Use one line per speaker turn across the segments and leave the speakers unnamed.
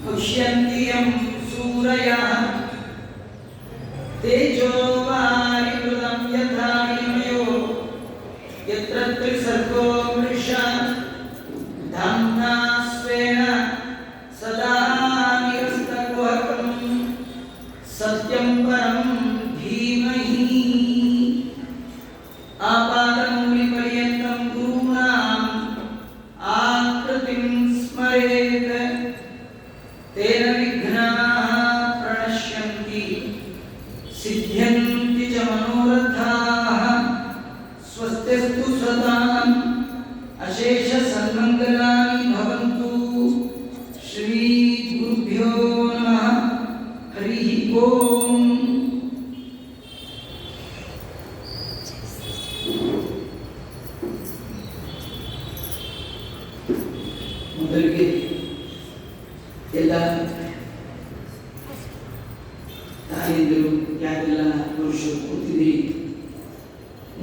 पुष्यन्ति सूरयः तेजो वारिमृतं यथा विनिमयो यत्र त्रिसर्गो मृषा धाम्ना स्वेन सदा निरस्तकुहकं सत्यं परं धीमहि आपादमौलिपर्यन्तं गुरूणाम् आकृतिं स्मरेत् तेन विघ्नाः प्रणश्यन्ति सिद्ध्यन्ति च मनोरथाः स्वस्तिस्तु सदाम् अशेष सन्मङ्गलानि भवन्तु। श्री गुरुभ्यो नमः। हरिः ओम्। ಮೊದಲಿಗೆ ಎಲ್ಲ ತಾಯಂದಿರು ಯಾರೆಲ್ಲ ಪುರುಷರು ಕೂತಿದ್ದೀರಿ,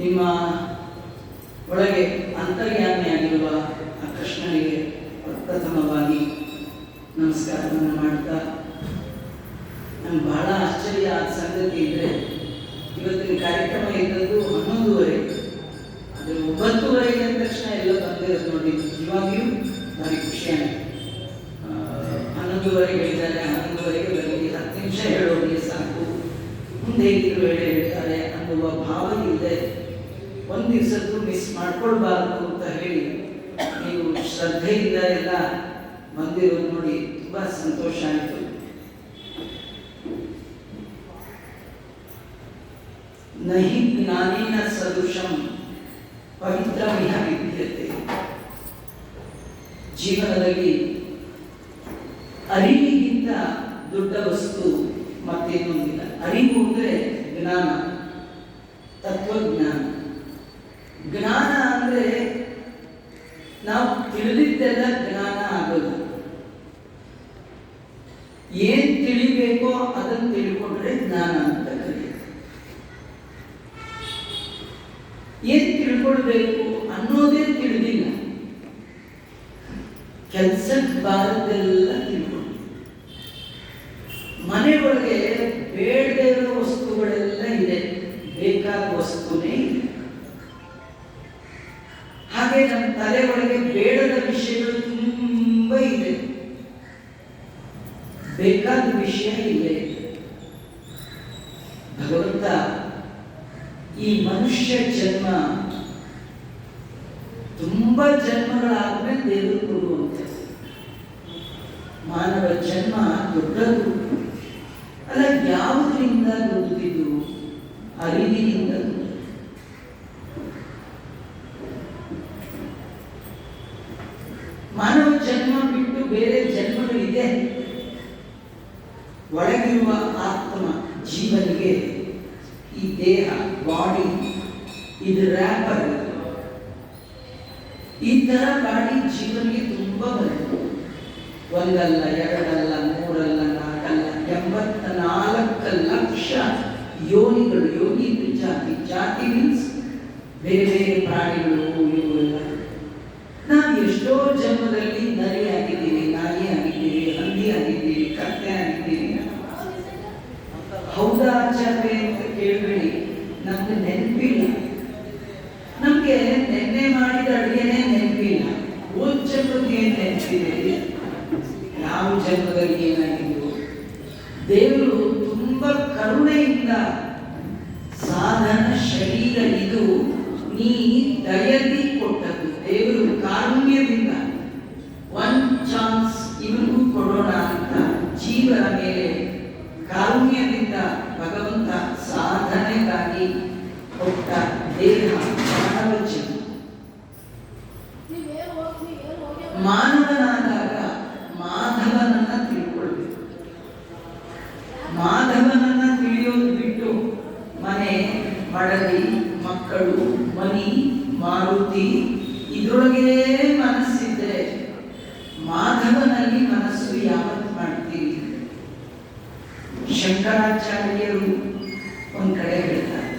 ನಿಮ್ಮ ಒಳಗೆ ಅಂತರ್ಯಾಮಿಯಾಗಿರುವ ಆ ಕೃಷ್ಣನಿಗೆ ಪ್ರಥಮವಾಗಿ ನಮಸ್ಕಾರವನ್ನು ಮಾಡ್ತಾ, ನಂಗೆ ಬಹಳ ಆಶ್ಚರ್ಯ ಆದ ಸಂಗತಿ ಇದ್ದರೆ, ಇವತ್ತಿನ ಕಾರ್ಯಕ್ರಮ ಇದ್ದದ್ದು 11:30, ಆದರೆ 9:30 ಅಂದ ತಕ್ಷಣ ಎಲ್ಲ ಬಂದಿರೋದು ನೋಡಿ, ಇವಾಗಲೂ ಭಾರಿ ಖುಷಿಯಾಗಿದೆ. 11:30 ಹೇಳಿದ್ದಾರೆ, 11:30 ಬರಲಿ, 10 ನಿಮಿಷ ಹೇಳೋರಿಗೆ ಸಾಕು, ಮುಂದೆ ಇದ್ರು ಹೇಳ್ತಾರೆ ಅನ್ನುವ ಭಾವ ಇದೆ. ಒಂದು ದಿವಸದ್ದು ಮಿಸ್ ಮಾಡ್ಕೊಳ್ಬಾರ್ದು ಅಂತ ಹೇಳಿ ನೀವು ಶ್ರದ್ಧೆಯಿಂದ ಎಲ್ಲ ಬಂದಿರೋದು ನೋಡಿ ತುಂಬ ಸಂತೋಷ ಆಯಿತು. ನಹಿ ಜ್ಞಾನೇನ ಸದೃಶಂ ಪವಿತ್ರಮಿಹ ವಿದ್ಯತೆ. ಜೀವನದಲ್ಲಿ ಅರಿವಿಗಿಂತ ದೊಡ್ಡ ವಸ್ತು ಮತ್ತೇನೊಂದಿಲ್ಲ. ಅರಿವು ಅಂದರೆ ಜ್ಞಾನ, ತತ್ವಜ್ಞಾನ. ಜ್ಞಾನ ಅಂದರೆ ನಾವು ತಿಳಿದಿದ್ದೆಲ್ಲ ಜ್ಞಾನ ಆಗೋದು. ಏನ್ ತಿಳಿಬೇಕೋ ಅದನ್ನು ತಿಳ್ಕೊಂಡ್ರೆ ಜ್ಞಾನ ಅಂತ ಕರೆಯುತ್ತೆ. ಏನ್ ತಿಳ್ಕೊಳ್ಬೇಕು ಅನ್ನೋದೇ ತಿಳಿದಿಲ್ಲ, ಕೆಲಸಕ್ಕೆ ಬಾರದೆಲ್ಲ ತಿಳ್ಕೊಂಡು ಮನೆ ಒಳಗೆ ಬೇಡದೇ ಇರೋ ವಸ್ತುಗಳೆಲ್ಲ ಇದೆ, ಬೇಕಾದ ವಸ್ತುನೇ ಇದೆ. ಹಾಗೆ ನಮ್ಮ ತಲೆ ಒಳಗೆ ಬೇಡದ ವಿಷಯಗಳು ತುಂಬ ಇದೆ, ಬೇಕಾದ ವಿಷಯ ಇದೆ. ಭಗವಂತ ಈ ಮನುಷ್ಯ ಜನ್ಮ ತುಂಬಾ ಜನ್ಮಗಳಾದ್ಮೇಲೆ ದೇವರು ಕೊಡುವಂತ ಮಾನವ ಜನ್ಮ ದೊಡ್ಡದು ಅಲ್ಲ. ಯಾವುದರಿಂದ ದೊಡ್ಡದಿದ್ದು? ಅರಿವಿನಿಂದ. ಮಾನವ ಜನ್ಮ ಬಿಟ್ಟು ಬೇರೆ ಜನ್ಮಗಳಿದೆ. ಒಳಗಿರುವ ಆತ್ಮ ಜೀವನಿಗೆ ಈ ದೇಹ, ಬಾಡಿ ಇದು ರ್ಯಾಪರ್. ಈ ತರ ಬಾಡಿ ಜೀವನಿಗೆ ತುಂಬಾ ಬರುತ್ತೆ. ಒಂದಲ್ಲ, ಎರಡಲ್ಲ, ಮೂರಲ್ಲ, ನಾಲ್ಕಲ್ಲ, 84 ಲಕ್ಷ ಯೋನಿಗಳು. ಯೋನಿ ಜಾತಿ, ಜಾತಿ ಮೀನ್ಸ್ ಬೇರೆ ಬೇರೆ ಪ್ರಾಣಿಗಳು. ಇವುಗಳ ನಾವು ಎಷ್ಟೋ ಜನ್ಮದಲ್ಲಿ ನರಿ ಆಗಿದ್ದೀವಿ, ನಾಯಿ ಆಗಿದ್ದೀವಿ, ಹಂದಿ ಆಗಿದ್ದೀವಿ, ಕತ್ತೆ ಆಗಿದ್ದೀವಿ. ಹೌದಾ ಆಚಾರ್ಯ ಅಂತ ಕೇಳಬೇಡಿ, ನಮ್ಗೆ ನೆನಪಿಲ್ಲ. ನಮ್ಗೆ ನೆನ್ನೆ ಮಾಡಿದ ಅಡುಗೆನೇ ನೆನಪಿಲ್ಲ. ಹೋದ ಜನ್ಮಕ್ಕೆ ಏನ್ ನೆನಪಿದೆ? ಯಾವ ಜನ್ಮದಲ್ಲಿ ಏನಾಗಿದ್ದು? ದೇವರು ತುಂಬಾ ಕರುಣೆಯಿಂದ ಸಾಧನ ಶರೀರ ಇದು ನೀ ದಯದಿ ಕೊಟ್ಟದ್ದು. ದೇವರು ಕಾರುಣ್ಯದಿಂದ ಒನ್ ಚಾನ್ಸ್ ಇವರಿಗೂ ಕೊಡೋಣ ಅಂತ ಜೀವನ ಮೇಲೆ ಕಾರುಣ್ಯದಿಂದ ಭಗವಂತ ಸಾಧನೆಗಾಗಿ ಕೊಟ್ಟ ದೇಹ ಮಾನವ ಜನ್ಮ. ಮಾನವನಾದಾಗ ಮಾಧವನನ್ನ ತಿಳ್ಕೊಳ್ಬೇಕು. ಮಾಧವನನ್ನ ತಿಳಿಯೋದು ಬಿಟ್ಟು ಮನೆ, ಮಡದಿ, ಮಕ್ಕಳು, ಮನಿ, ಮಾರುತಿ ಇದ್ರೊಳಗೆ ಮನಸ್ಸಿದ್ರೆ ಮಾಧವನಲ್ಲಿ ಮನಸ್ಸು ಯಾವತ್ತು ಮಾಡ್ತೀವಿ? ಶಂಕರಾಚಾರ್ಯರು ಒಂದ್ ಕಡೆ ಹೇಳ್ತಾರೆ,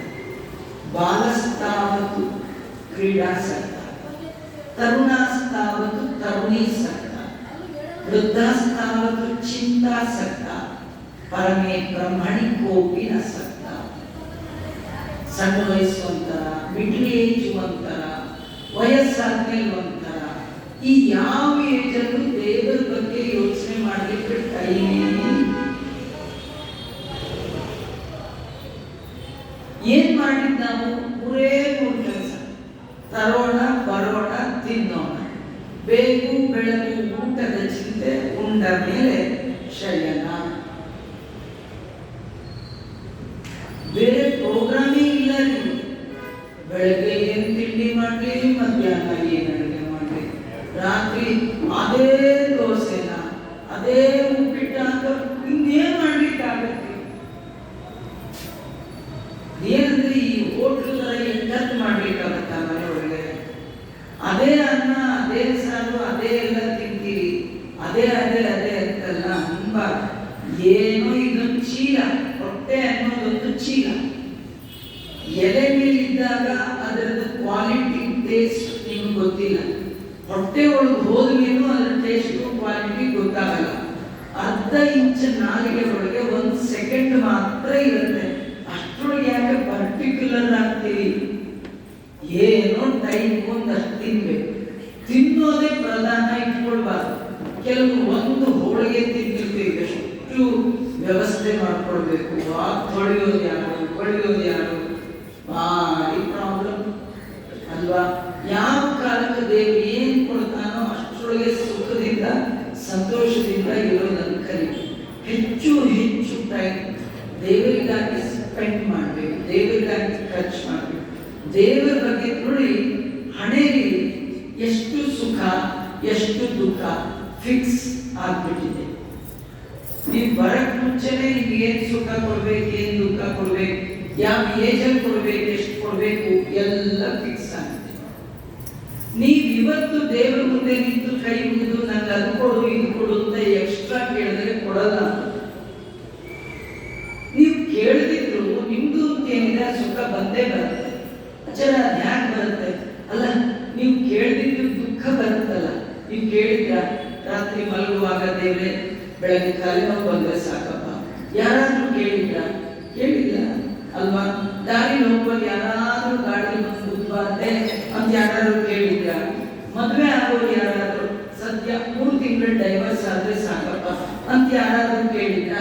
ಬಾಲಸ್ತಾವತ್ತು ಕ್ರೀಡಾಸಕ್ತ, ತರುಣಾಸ್ತಾವತ್ತು ತರುಣೀಸಕ್ತ, ವೃದ್ಧಾಸ್ತಾವತ್ತು ಸಣ್ಣ ವಯಸ್ಸು ಒಂಥರ, ಮಿಡ್ಲ್ ಏಜ್ ಒಂಥರ, ವಯಸ್ಸಾದ್ಮೇಲೆ ಒಂಥರ. ಈ ಯಾವ ಏಜಲ್ಲೂ ದೇವರ ಬಗ್ಗೆ ಯೋಚನೆ ಮಾಡಲಿಕ್ಕೆ ಟೈಮೇ. ಏನ್ ಮಾಡಿದ್ ನಾವು? ಮೂರೇ ಮೂರು ಕೆಲಸ: ತರೋಣ, ಬರೋಣ, ತಿನ್ನೋಣ. ಬೇಗು ಬೆಳಗು ಊಟದ ಚಿಂತೆ, ಉಂಡ ಮೇಲೆ ಶಯನ. ಬೇರೆ ಪ್ರೋಗ್ರಾಮೇ ಇಲ್ಲ. ನೀವು ಬೆಳಗ್ಗೆ ಏನ್ ತಿಂಡಿ ಮಾಡ್ಲಿ, ಮಧ್ಯಾಹ್ನ ಏನ್ ಅಡುಗೆ ಮಾಡ್ಲಿ, ರಾತ್ರಿ ಅದೇ ದೋಸೆನ, ಅದೇ ಉಪ್ಪಿಟ್ಟ ಅಂತ ಇನ್ನೇನ್ ಮಾಡ್ಲಿಕ್ಕಾಗತ್ತೆ? ಏನಂದ್ರೆ ಈ ಹೋಟ್ಲ್ ತರ ಎಂಟತ್ತು ಮಾಡ್ಲಿಕ್ಕಾಗತ್ತ? ಮನೆಯೊಳಗೆ ಅದೇ ಅನ್ನ, ಅದೇ ಸಾರು, ಅದೇ ಎಲ್ಲ ತಿಂತೀವಿ. ಅದೇ ಅದೇ ಅದೇ ಅಂತಲ್ಲ ತುಂಬ. ಏನೋ ಇದೊಂದು ಚೀಲ, ಹೊಟ್ಟೆ ಅನ್ನೋದೊಂದು ಚೀಲ. ಎಲೆ ಮೇಲಿದ್ದಾಗ ಅದರದ್ದು ಕ್ವಾಲಿಟಿ, ಟೇಸ್ಟ್ ನಿಮ್ಗೆ ಗೊತ್ತಿಲ್ಲ. ಹೊಟ್ಟೆ ಒಳಗೆ ಹೋದ್ಮೇಲೂ ಅದರ ಟೇಸ್ಟ್ ಕ್ವಾಲಿಟಿ ಗೊತ್ತಾಗಲ್ಲ. ಅರ್ಧ ಇಂಚ್ ನಾಲಿಗೆ ಒಳಗೆ 1 ಸೆಕೆಂಡ್ ಮಾತ್ರ ಇರುತ್ತೆ. ಅಷ್ಟರೊಳಗೆ ಯಾಕೆ ಪರ್ಟಿಕ್ಯುಲರ್ ಆಗ್ತೀವಿ? ಏನೋ ಟೈಮ್ ಒಂದಷ್ಟು ತಿನ್ಬೇಕು. ತಿನ್ನೋದೇ ಪ್ರಧಾನ ಇಟ್ಕೊಳ್ಬಾರ್ದು. ಕೆಲವು ಒಂದು ಹೋಳಿಗೆ ತಿಂತಿರ್ತೀವಿ, ಎಷ್ಟು ವ್ಯವಸ್ಥೆ ಮಾಡ್ಕೊಳ್ಬೇಕು. ತೊಳೆಯೋದು ಯಾರು, ಕೊಳೆಯೋದು ಯಾರು, ಭಾರಿ ಪ್ರಾಬ್ಲಮ್ ಅಲ್ವಾ? ಯಾವ ಕಾಲಕ್ಕೆ ದೇವರು ಏನ್ ಕೊಡ್ತಾನೋ ಅಷ್ಟರೊಳಗೆ ಸುಖದಿಂದ ಸಂತೋಷದಿಂದ ಇರೋದನ್ನು ಕಲಿ. ಹೆಚ್ಚು ಹೆಚ್ಚು ಟೈಮ್ ದೇವರಿಗಾಗಿ ಸ್ಪೆಂಡ್ ಮಾಡಬೇಕು, ದೇವರಿಗಾಗಿ ಖರ್ಚು ಮಾಡಬೇಕು. ದೇವರ ಬಗ್ಗೆ ನೋಡಿ, ಹಣೆಯಲ್ಲಿ ಎಷ್ಟು ಸುಖ ಎಷ್ಟು ದುಃಖ ಫಿಕ್ಸ್ ಆಗ್ಬಿಟ್ಟಿದೆ. ನೀವು ಬರಕ್ ಮುಂಚೆನೆ ನಿಮ್ಗೆ ಏನ್ ಸುಖ ಕೊಡ್ಬೇಕು, ಏನ್ ದುಃಖ ಕೊಡ್ಬೇಕು, ಯಾವ ಏಜಲ್ಲಿ ಕೊಡ್ಬೇಕು, ಎಷ್ಟು ಕೊಡ್ಬೇಕು ಎಲ್ಲ ಫಿಕ್ಸ್ ಆಗಿದೆ. ನೀವು ಇವತ್ತು ದೇವರ ಮುಂದೆ ನಿಂತು ಕೈ ಮುಗಿದು ನಂಗೆ ಅದು ಕೊಡು ಇದು ಕೊಡು ಅಂತ ಎಕ್ಸ್ಟ್ರಾ ಕೇಳಿದ್ರೆ ಕೊಡಲ್ಲ. ನೀವು ಕೇಳಿದ್ರು ನಿಮ್ದು ಏನಿದೆ ಸುಖ ಬಂದೇ ಬರುತ್ತೆ. ಅಚ್ಚರ ಹ್ಯಾಕ್ ಬರುತ್ತೆ? ಅಲ್ಲ, ನೀವು ಕೇಳಿದ್ರು ದುಃಖ ಬರುತ್ತಲ್ಲ. ನೀವು ಕೇಳಿದ್ರ ರಾತ್ರಿ ಮಲಗುವಾಗ ದೇವ್ರೆ ಬೆಳಗ್ಗೆ ತಲೆನೋವು ಬಂದ್ರೆ ಸಾಕಪ್ಪ, ಯಾರಾದ್ರೂ ಕೇಳಿದ್ರ? ಕೇಳಿಲ್ಲ ಅಲ್ವಾ? ದಾರಿ ಹೋಗುವಾಗ ಯಾರಾದ್ರೂ ಗಾಡಿ ಬಂದ್ಬಾರ್ದೆ ಅಂತ ಯಾರಾದ್ರೂ ಕೇಳಿದ್ರ? ಮದುವೆ ಆಗೋರು ಯಾರಾದ್ರೂ ಸದ್ಯ 3 ತಿಂಗಳು ಡೈವರ್ಸ್ ಆದ್ರೆ ಸಾಕಪ್ಪ ಅಂತ ಯಾರಾದ್ರೂ ಕೇಳಿದ್ರ?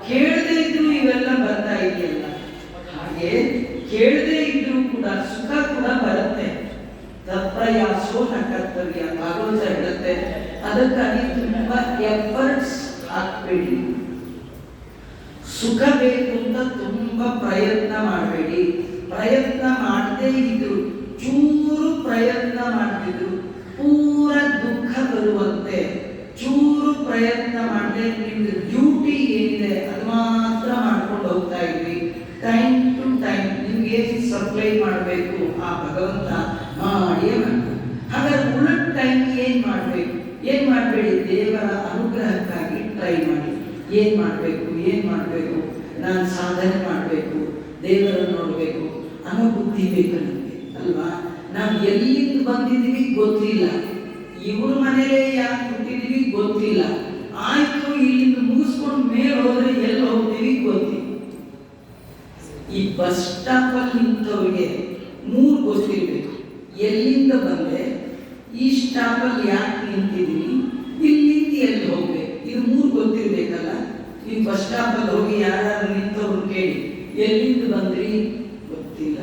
ಕೇಳದೇ ಇದ್ರು ಇವೆಲ್ಲ ಬರ್ತಾ ಇದೆಯಲ್ಲ. ಹಾಗೆ ಕೇಳದೇ ಇದ್ರು ಕೂಡ ಸುಖ ಕೂಡ ಬರುತ್ತೆ. ತತ್ಪ್ರಯಾಸೋ ನ ಕರ್ತವ್ಯ ಭಾಗವತ ಹೇಳುತ್ತೆ. ಅದಕ್ಕಾಗಿ ತುಂಬಾ ಎಫರ್ಟ್ಸ್ ಹಾಕ್ಬೇಡಿ. ಸುಖ ಬೇಕು ಅಂತ ತುಂಬಾ ಪ್ರಯತ್ನ ಮಾಡಬೇಡಿ. ಪ್ರಯತ್ನ ಮಾಡದೇ ಇದ್ರು, ಚೂರು ಪ್ರಯತ್ನ ಮಾಡ್ತಿದ್ರು ಪೂರ ದುಃಖ ಬರುವಂತೆ. ಚೂರು ಪ್ರಯತ್ನ ಮಾಡದೆ ನಿಮ್ದು ಡ್ಯೂಟಿ ಏನಿದೆ ಅದು ಮಾತ್ರ ಮಾಡ್ಕೊಂಡು ಹೋಗ್ತಾ ಇದ್ವಿ. ಟೈಮ್ ಟು ಟೈಮ್ ನಿಮ್ಗೆ ಏನು ಸಪ್ಲೈ ಮಾಡಬೇಕು ಆ ಭಗವಂತ ಮಾಡಿಯೇ ಮಾಡಬೇಕು. ಹಾಗಾದ್ರೆ ಉಳಿದ ಟೈಮ್ ಏನ್ ಮಾಡಬೇಕು? ಏನ್ ಮಾಡಬೇಡಿ, ದೇವರ ಅನುಗ್ರಹಕ್ಕಾಗಿ ಟ್ರೈ ಮಾಡಿ. ಏನ್ ಮಾಡಬೇಕು, ನಾನು ಸಾಧನೆ ಮಾಡಬೇಕು, ದೇವರನ್ನು ನೋಡಬೇಕು ಅನ್ನೋ ಬುದ್ಧಿ ಬೇಕು ನಮಗೆ ಅಲ್ವಾ? ನಾವು ಎಲ್ಲಿಂದ ಬಂದಿದ್ದೀವಿ ಗೊತ್ತಿಲ್ಲ, ಇವ್ರ ಮನೇಲೆ ಯಾಕೆ ಹುಟ್ಟಿದೀವಿ ಗೊತ್ತಿಲ್ಲ. ಆಯ್ತು, ಇಲ್ಲಿಂದ ಮುಗಿಸ್ಕೊಂಡು ಮೇಲೆ ಹೋದ್ರೆ ಎಲ್ಲಿ ಹೋಗ್ತೀವಿ ಗೊತ್ತಿಲ್ಲ. ಈ ಬಸ್ ಸ್ಟಾಪ್ ಅಲ್ಲಿ ನಿಂತವ್ರಿಗೆ 3 ಗೊತ್ತಿರ್ಬೇಕು. ಎಲ್ಲಿಂದ ಬಂದೆ, ಈ ಸ್ಟಾಪ್ ಅಲ್ಲಿ ಯಾಕೆ ನಿಂತಿದ್ದೀನಿ, ಇಲ್ಲಿಂದ ಎಲ್ಲಿ ಹೋಗ್ಬೇಕು, ಇದು 3 ಗೊತ್ತಿರ್ಬೇಕಲ್ಲ. ನೀವು ಬಸ್ ಸ್ಟಾಪ್ ಅಲ್ಲಿ ಹೋಗಿ ಯಾರಾದ್ರೂ ನಿಂತವ್ರು ಕೇಳಿ, ಎಲ್ಲಿಂದ ಬಂದ್ರಿ ಗೊತ್ತಿಲ್ಲ,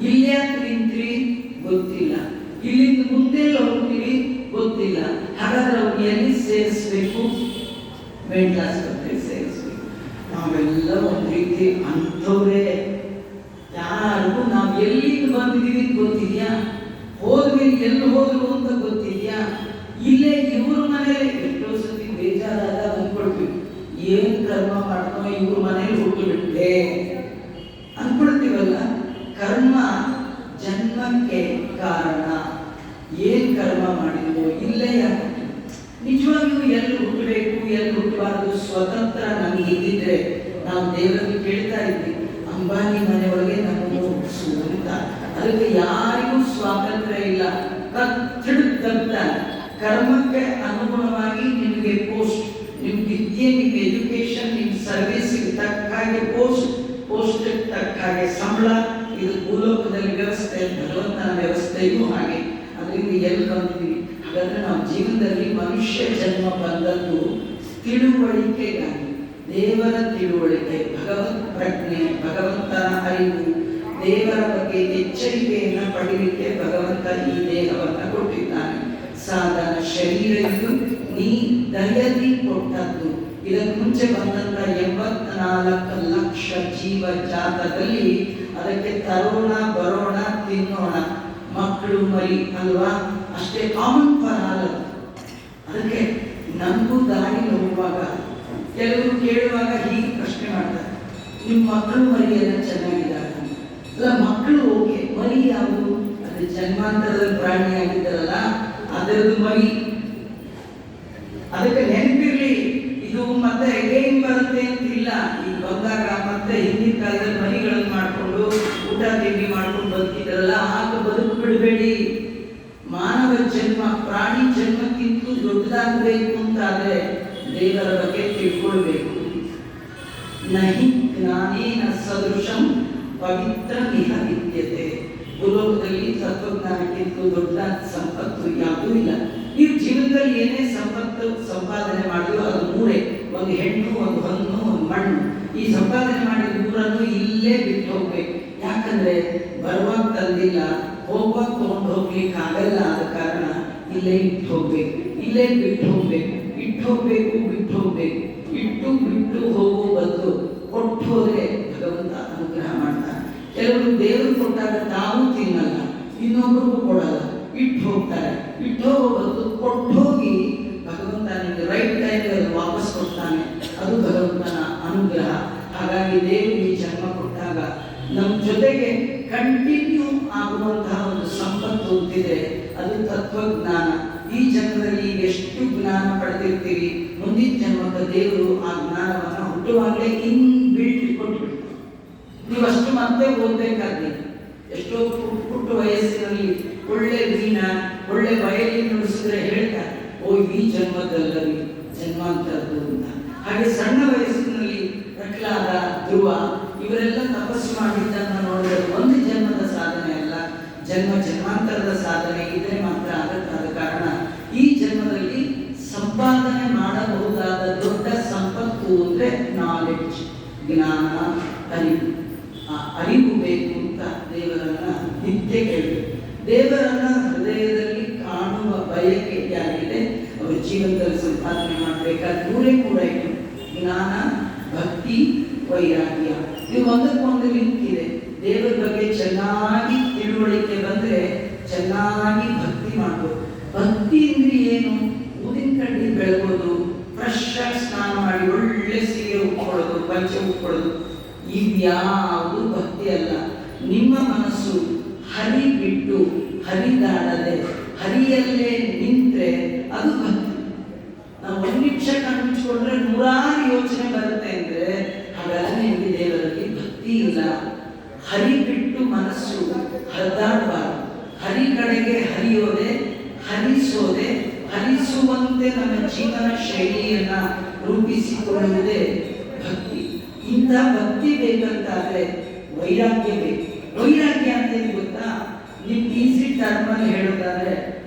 ಇಲ್ಲಿ ಯಾಕೆ ನಿಂತ್ರಿ ಗೊತ್ತಿಲ್ಲ, ಇಲ್ಲಿಂದ ಮುಂದೆ ಹೋಗ್ತೀವಿ ಗೊತ್ತಿಲ್ಲ. ಹಾಗಾದ್ರೆ ಅವ್ರು ಎಲ್ಲಿ ಸೇರಿಸ್ಬೇಕು? ಮೆಂಟಲ್ ಆಸ್ಪತ್ರೆಗೆ ಸೇರಿಸ್ಬೇಕು. ನಾವೆಲ್ಲ ಒಂದು ರೀತಿ ಅಂಥವ್ರೆ. ಯಾರಿಗೂ ನಾವು ಎಲ್ಲಿಂದ ಬಂದಿದ್ದೀವಿ ಗೊತ್ತಿದ್ಯಾ? ಹೋದ್ಮೇಲೆ ಎಲ್ಲಿ ಹೋದ್ರು ಅಂತ ಗೊತ್ತಿದ್ಯಾ? ಇಲ್ಲೇ ಇವ್ರ ಮನೇಲಿ ಎಷ್ಟೋ ಸತಿ ಬೇಜಾರಾದ ಅಂದ್ಕೊಳ್ತೀವಿ, ಏನ್ ಕರ್ಮ ಮಾಡ್ತೋ ಇವ್ರ ಮನೇಲಿ ಹುಟ್ಟುಬಿಟ್ಟೆ ಅನ್ಕೊಳ್ತೀವಲ್ಲ. ಕರ್ಮ ಜನ್ಮಕ್ಕೆ ಕಾರಣ. ಏನ್ ಕರ್ಮ ಮಾಡಿದ್ವೋ ಇಲ್ಲೇ ಯಾಕೆ ನಿಜವಾಗಿಯೂ ಎಲ್ಲಿ ಹುಟ್ಟಬೇಕು ಎಲ್ಲಿ ಹುಟ್ಟಬಾರ್ದು ಸ್ವತಂತ್ರ ನಮ್ಗೆ ಇದ್ದಿದ್ರೆ ನಾವು ದೇವರಲ್ಲಿ ಕೇಳ್ತಾ ಇದ್ವಿ, ಅಂಬಾನಿ ಮನೆಯೊಳಗೆ ನಮ್ಮನ್ನು ಹುಟ್ಟಿಸು ಅಂತ. ಅದಕ್ಕೆ ಯಾರಿಗೂ ಸ್ವಾತಂತ್ರ್ಯ ಇಲ್ಲ. ಕರ್ಮಕ್ಕೆ ಅನುಗುಣವಾಗಿ ನಿಮಗೆ ಪೋಸ್ಟ್, ನಿಮ್ ವಿದ್ಯೆ, ನಿಮ್ ಎಜುಕೇಶನ್, ನಿಮ್ ಸರ್ವಿಸ್ ತಕ್ಕ ಹಾಗೆ ಪೋಸ್ಟ್ ತಕ್ಕ ಹಾಗೆ ಸಂಬಳ ಇದು ಭೂಲೋಕದಲ್ಲಿ ವ್ಯವಸ್ಥೆ, ಭಗವಂತನ ವ್ಯವಸ್ಥೆಯೂ ಹಾಗೆ. ಅದರಿಂದ ಎಲ್ಲಿ ಬಂದ್ವಿ? ಹಾಗಾದ್ರೆ ನಾವು ಜೀವನದಲ್ಲಿ ಮನುಷ್ಯ ಜನ್ಮ ಬಂದದ್ದು ತಿಳುವಳಿಕೆಗಾಗಿ, ದೇವರ ತಿಳುವಳಿಕೆ, ಭಗವತ್ ಪ್ರಜ್ಞೆ, ಭಗವಂತನ ಅರಿವು, ದೇವರ ಬಗ್ಗೆ ಎಚ್ಚರಿಕೆಯನ್ನು ಪಡೆಯಲಿಕ್ಕೆ ಭಗವಂತ ಈ ದೇಹವನ್ನು ಕೊಟ್ಟಿದ್ದಾನೆ. ಸಾಧನ ಶರೀರ ಇದು ನೀ ದಯದಿ ಕೊಟ್ಟದ್ದು. ಇದಕ್ಕೆ ಮುಂಚೆ ಬಂದಂತ 84 ಲಕ್ಷ ಜೀವ ಜಾತದಲ್ಲಿ ಅದಕ್ಕೆ ತರೋಣ ಬರೋಣ ತಿನ್ನೋಣ ಮಕ್ಕಳು ಮರಿ ಅಲ್ವಾ, ಅಷ್ಟೇ ಕಾಮನ್ ಫಾರ್ ಆಲ್. ಅದಕ್ಕೆ ನಮಗೂ ದಾರಿ ಹೋಗುವಾಗ ಕೆಲವರು ಕೇಳುವಾಗ ಹೀಗೆ ಪ್ರಶ್ನೆ ಮಾಡ್ತಾರೆ, ನಿಮ್ಮ ಮಕ್ಕಳು ಮರಿ ಎಲ್ಲ ಚೆನ್ನಾಗಿದ್ದಾರೆ ಅಲ್ಲ? ಮಕ್ಕಳು ಓಕೆ, ಮರಿ ಯಾವುದು? ಅದು ಜನ್ಮಾಂತರದ ಪ್ರಾಣಿಯಾಗಿದ್ದಾರಲ್ಲ ಅದರದ್ದು ಮರಿ. ಅದಕ್ಕೆ ನೆನಪಿರ್ಲಿ, ಇದು ಮತ್ತೆ ಹೇಗೆ ಬರುತ್ತೆ ಅಂತಿಲ್ಲ. ಈಗ ಬಂದಾಗ ಮತ್ತೆ ಹಿಂದಿನ ಕಾಲದಲ್ಲಿ ಮರಿಗಳನ್ನು ಮಾಡಿಕೊಂಡು ಊಟ ತಿಂಡಿ ಮಾಡ್ಕೊಂಡು ಬದುಕಿದ್ರಲ್ಲ, ಆಗ ಬದುಕು ಬಿಡಬೇಡಿ. ಮಾನವ ಜನ್ಮ ಪ್ರಾಣಿ ಜನ್ಮಕ್ಕಿಂತ ದೊಡ್ಡದಾಗಬೇಕು ಅಂತಾದ್ರೆ ದೇವರ ಬಗ್ಗೆ ತಿಳ್ಕೊಳ್ಬೇಕು. ನಹಿ ಜ್ಞಾನೇನ ಸದೃಶಂ ಪವಿತ್ರ ಮಿಹ ವಿದ್ಯತೆ. ಭೂಲೋಕದಲ್ಲಿ ತತ್ವಜ್ಞಾನಕ್ಕಿಂತ ದೊಡ್ಡ ಸಂಪತ್ತು ಯಾವುದೂ ಇಲ್ಲ. ನೀವು ಜೀವನದಲ್ಲಿ ಏನೇ ಸಂಪತ್ತು ಸಂಪಾದನೆ ಮಾಡಿದ್ರು ಅದು ಮೂರೇ: ಒಂದು ಹೆಣ್ಣು, ಒಂದು ಹೊನ್ನು, ಒಂದು ಮಣ್ಣು. ಈ ಸಂಪಾದನೆ ಮಾಡಿದ ಮೂರನ್ನು ಇಲ್ಲೇ ಬಿಟ್ಟು ಹೋಗ್ಬೇಕು. ಯಾಕಂದ್ರೆ ಬರುವಾಗ ತಂದಿಲ್ಲ, ಹೋಗುವಾಗ ತಗೊಂಡು ಹೋಗ್ಲಿಕ್ಕೆ ಆಗಲ್ಲ. ಆದ ಕಾರಣ ಇಲ್ಲೇ ಇಟ್ಟು ಹೋಗ್ಬೇಕು, ಇಲ್ಲೇ ಬಿಟ್ಟು ಹೋಗ್ಬೇಕು. ಇಟ್ಟು ಹೋಗ್ಬೇಕು, ಬಿಟ್ಟು ಹೋಗ್ಬೇಕು. ಇಟ್ಟು ಬಿಟ್ಟು ಹೋಗೋ ಬದಲು ಕೊಟ್ಟು ಹೋದ್ರೆ ಭಗವಂತ ಅನುಗ್ರಹ ಮಾಡ್ತಾನೆ. ಕೆಲವರು ದೇವರು ಕೊಟ್ಟಾಗ ತಾವು ತಿನ್ನಲ್ಲ, ಇನ್ನೊಬ್ಬರಿಗೂ ಕೊಡಲ್ಲ, ಇಟ್ಟು ಹೋಗ್ತಾರೆ. ಇಟ್ಟು ಹೋಗೋ ಬದಲು ಕೊಟ್ಟು ಹೋಗಿ ಭಗವಂತ ನಿಮಗೆ ರೈಟ್ ಟೈಮಲ್ಲಿ ವಾಪಸ್ ಕೊಡ್ತಾನೆ. ಅದು ಭಗವಂತನ ಅನುಗ್ರಹ. ಹಾಗಾಗಿ ದೇವರು ಈ ಜನ್ಮ ಕೊಟ್ಟಾಗ ನಮ್ಮ ಜೊತೆಗೆ ಕಂಟಿನ್ಯೂ ಆಗುವಂತಹ ಒಂದು ಸಂಪತ್ತು ಅಂತಿದೆ, ಅದು ತತ್ವಜ್ಞಾನ. ಈ ಜನ್ಮದಲ್ಲಿ ಎಷ್ಟು ಜ್ಞಾನ ಪಡೆದಿರ್ತೀವಿ, ಮುಂದಿನ ಜನ್ಮದ ದೇವರು ಆ ಜ್ಞಾನವನ್ನು ಹುಟ್ಟುವಾಗಲೇ ಇನ್ಬಿಲ್ಟ್ ಕೊಟ್ಬಿಡ್ತಾರೆ. ನೀವು ಅಷ್ಟು ಮತ್ತೆ ಓದಬೇಕಾದ್ರೆ ಎಷ್ಟೋ ಪುಟ್ಟ ವಯಸ್ಸಿನಲ್ಲಿ ಒಳ್ಳೆ ವೀಣ, ಒಳ್ಳೆ ವಯಲಿನ್ ನುಡಿಸಿದ್ರೆ ಹೇಳ್ತಾರೆ, ಓ ಈ ಜನ್ಮದಲ್ಲವಿ ಜನ್ಮಾಂತರದ್ದು ಅಂತ. ಹಾಗೆ ಸಣ್ಣ ವಯಸ್ಸಿನಲ್ಲಿ ಪ್ರಹ್ಲಾದ, ಧ್ರುವ ಇವರೆಲ್ಲ ತಪಸ್ಸು ಮಾಡಿದ್ದನ್ನು ನೋಡಿದ್ರೆ ಒಂದು ಜನ್ಮದ ಸಾಧನೆ ಅಲ್ಲ, ಜನ್ಮ ಜನ್ಮಾಂತರದ ಸಾಧನೆ ಇದ್ರೆ ಮಾತ್ರ ಆಗತ್ತಾದ ಕಾರಣ ಈ ಜನ್ಮದಲ್ಲಿ ಸಂಪಾದನೆ ಮಾಡಬಹುದಾದ ದೊಡ್ಡ ಸಂಪತ್ತು ಅಂದ್ರೆ ನಾಲೆಡ್ಜ್, ಜ್ಞಾನ, ಅರಿವು. ಆ ಅರಿವು ಬೇಕು ಅಂತ ದೇವರನ್ನ ನಿತ್ಯ ಕೇಳಬೇಕು. ದೇವರನ್ನ ಹೃದಯದಲ್ಲಿ ಕಾಣುವ ಬಯಕೆ ಯಾರಿದೆ ಅವರು ಜೀವನದಲ್ಲಿ ಸಂಪಾದನೆ ಮಾಡಬೇಕಾದ ಮೂರೇ ಕೂಡ ಇತ್ತು: ಜ್ಞಾನ, ಭಕ್ತಿ, ವೈರಾಗ್ಯ. ಇದು ಒಂದಕ್ಕೊಂದು ಲಿಂಕ್ ಇದೆ. ದೇವರ ಬಗ್ಗೆ ಚೆನ್ನಾಗಿ ತಿಳುವಳಿಕೆ ಬಂದ್ರೆ ಚೆನ್ನಾಗಿ ಭಕ್ತಿ ಮಾಡ್ಬೋದು. ಭಕ್ತಿ ಅಂದ್ರೆ ಏನು? ಊದಿನ ಕಡ್ಡಿ ಬೆಳಗೋದು, ಫ್ರೆಶ್ ಆಗಿ ಸ್ನಾನ ಮಾಡಿ ಒಳ್ಳೆ ಸೀರೆ ಉಟ್ಕೊಳ್ಳೋದು, ಪಂಚೆ ಉಟ್ಕೊಳ್ಳೋದು, ಇವ್ಯಾವುದು ಭಕ್ತಿ ಅಲ್ಲ. ನಿಮ್ಮ ಮನಸ್ಸು ಹರಿ ಬಿಟ್ಟು ಹರಿದಾಡದೆ ಹರಿಯಲ್ಲೇ ನಿಂತ್ರೆ ಅದು ಭಕ್ತಿ. ನಾವು ಒಂದು ನಿಮಿಷ ಕಣ್ಮುಚ್ಕೊಂಡ್ರೆ 100 ಯೋಚನೆ ಬರುತ್ತೆ ಅಂದ್ರೆ ಹಾಗಾದ್ರೆ ನಿಮಗೆ ದೇವರಲ್ಲಿ ಭಕ್ತಿ ಇಲ್ಲ. ಹರಿ ಬಿಟ್ಟು ಮನಸ್ಸು ಹರಿದಾಡಬಾರದು. ಹರಿ ಕಡೆಗೆ ಹರಿಯೋದೆ, ಹರಿಸೋದೆ, ಹರಿಸುವಂತೆ ನಮ್ಮ ಜೀವನ ಶೈಲಿಯನ್ನ ರೂಪಿಸಿಕೊಳ್ಳುವುದೇ ಭಕ್ತಿ. ಇಂಥ ಭಕ್ತಿ ಬೇಕಂತಾದ್ರೆ ವೈರಾಗ್ಯ ಬೇಕು. ವೈರಾಗ್ಯ ಅಂತ ಗೊತ್ತಾ? ನಿಮ್ಗೆ ಈಸಿ ಟರ್ಮಲ್ಲಿ ಹೇಳೋದಾದ್ರೆ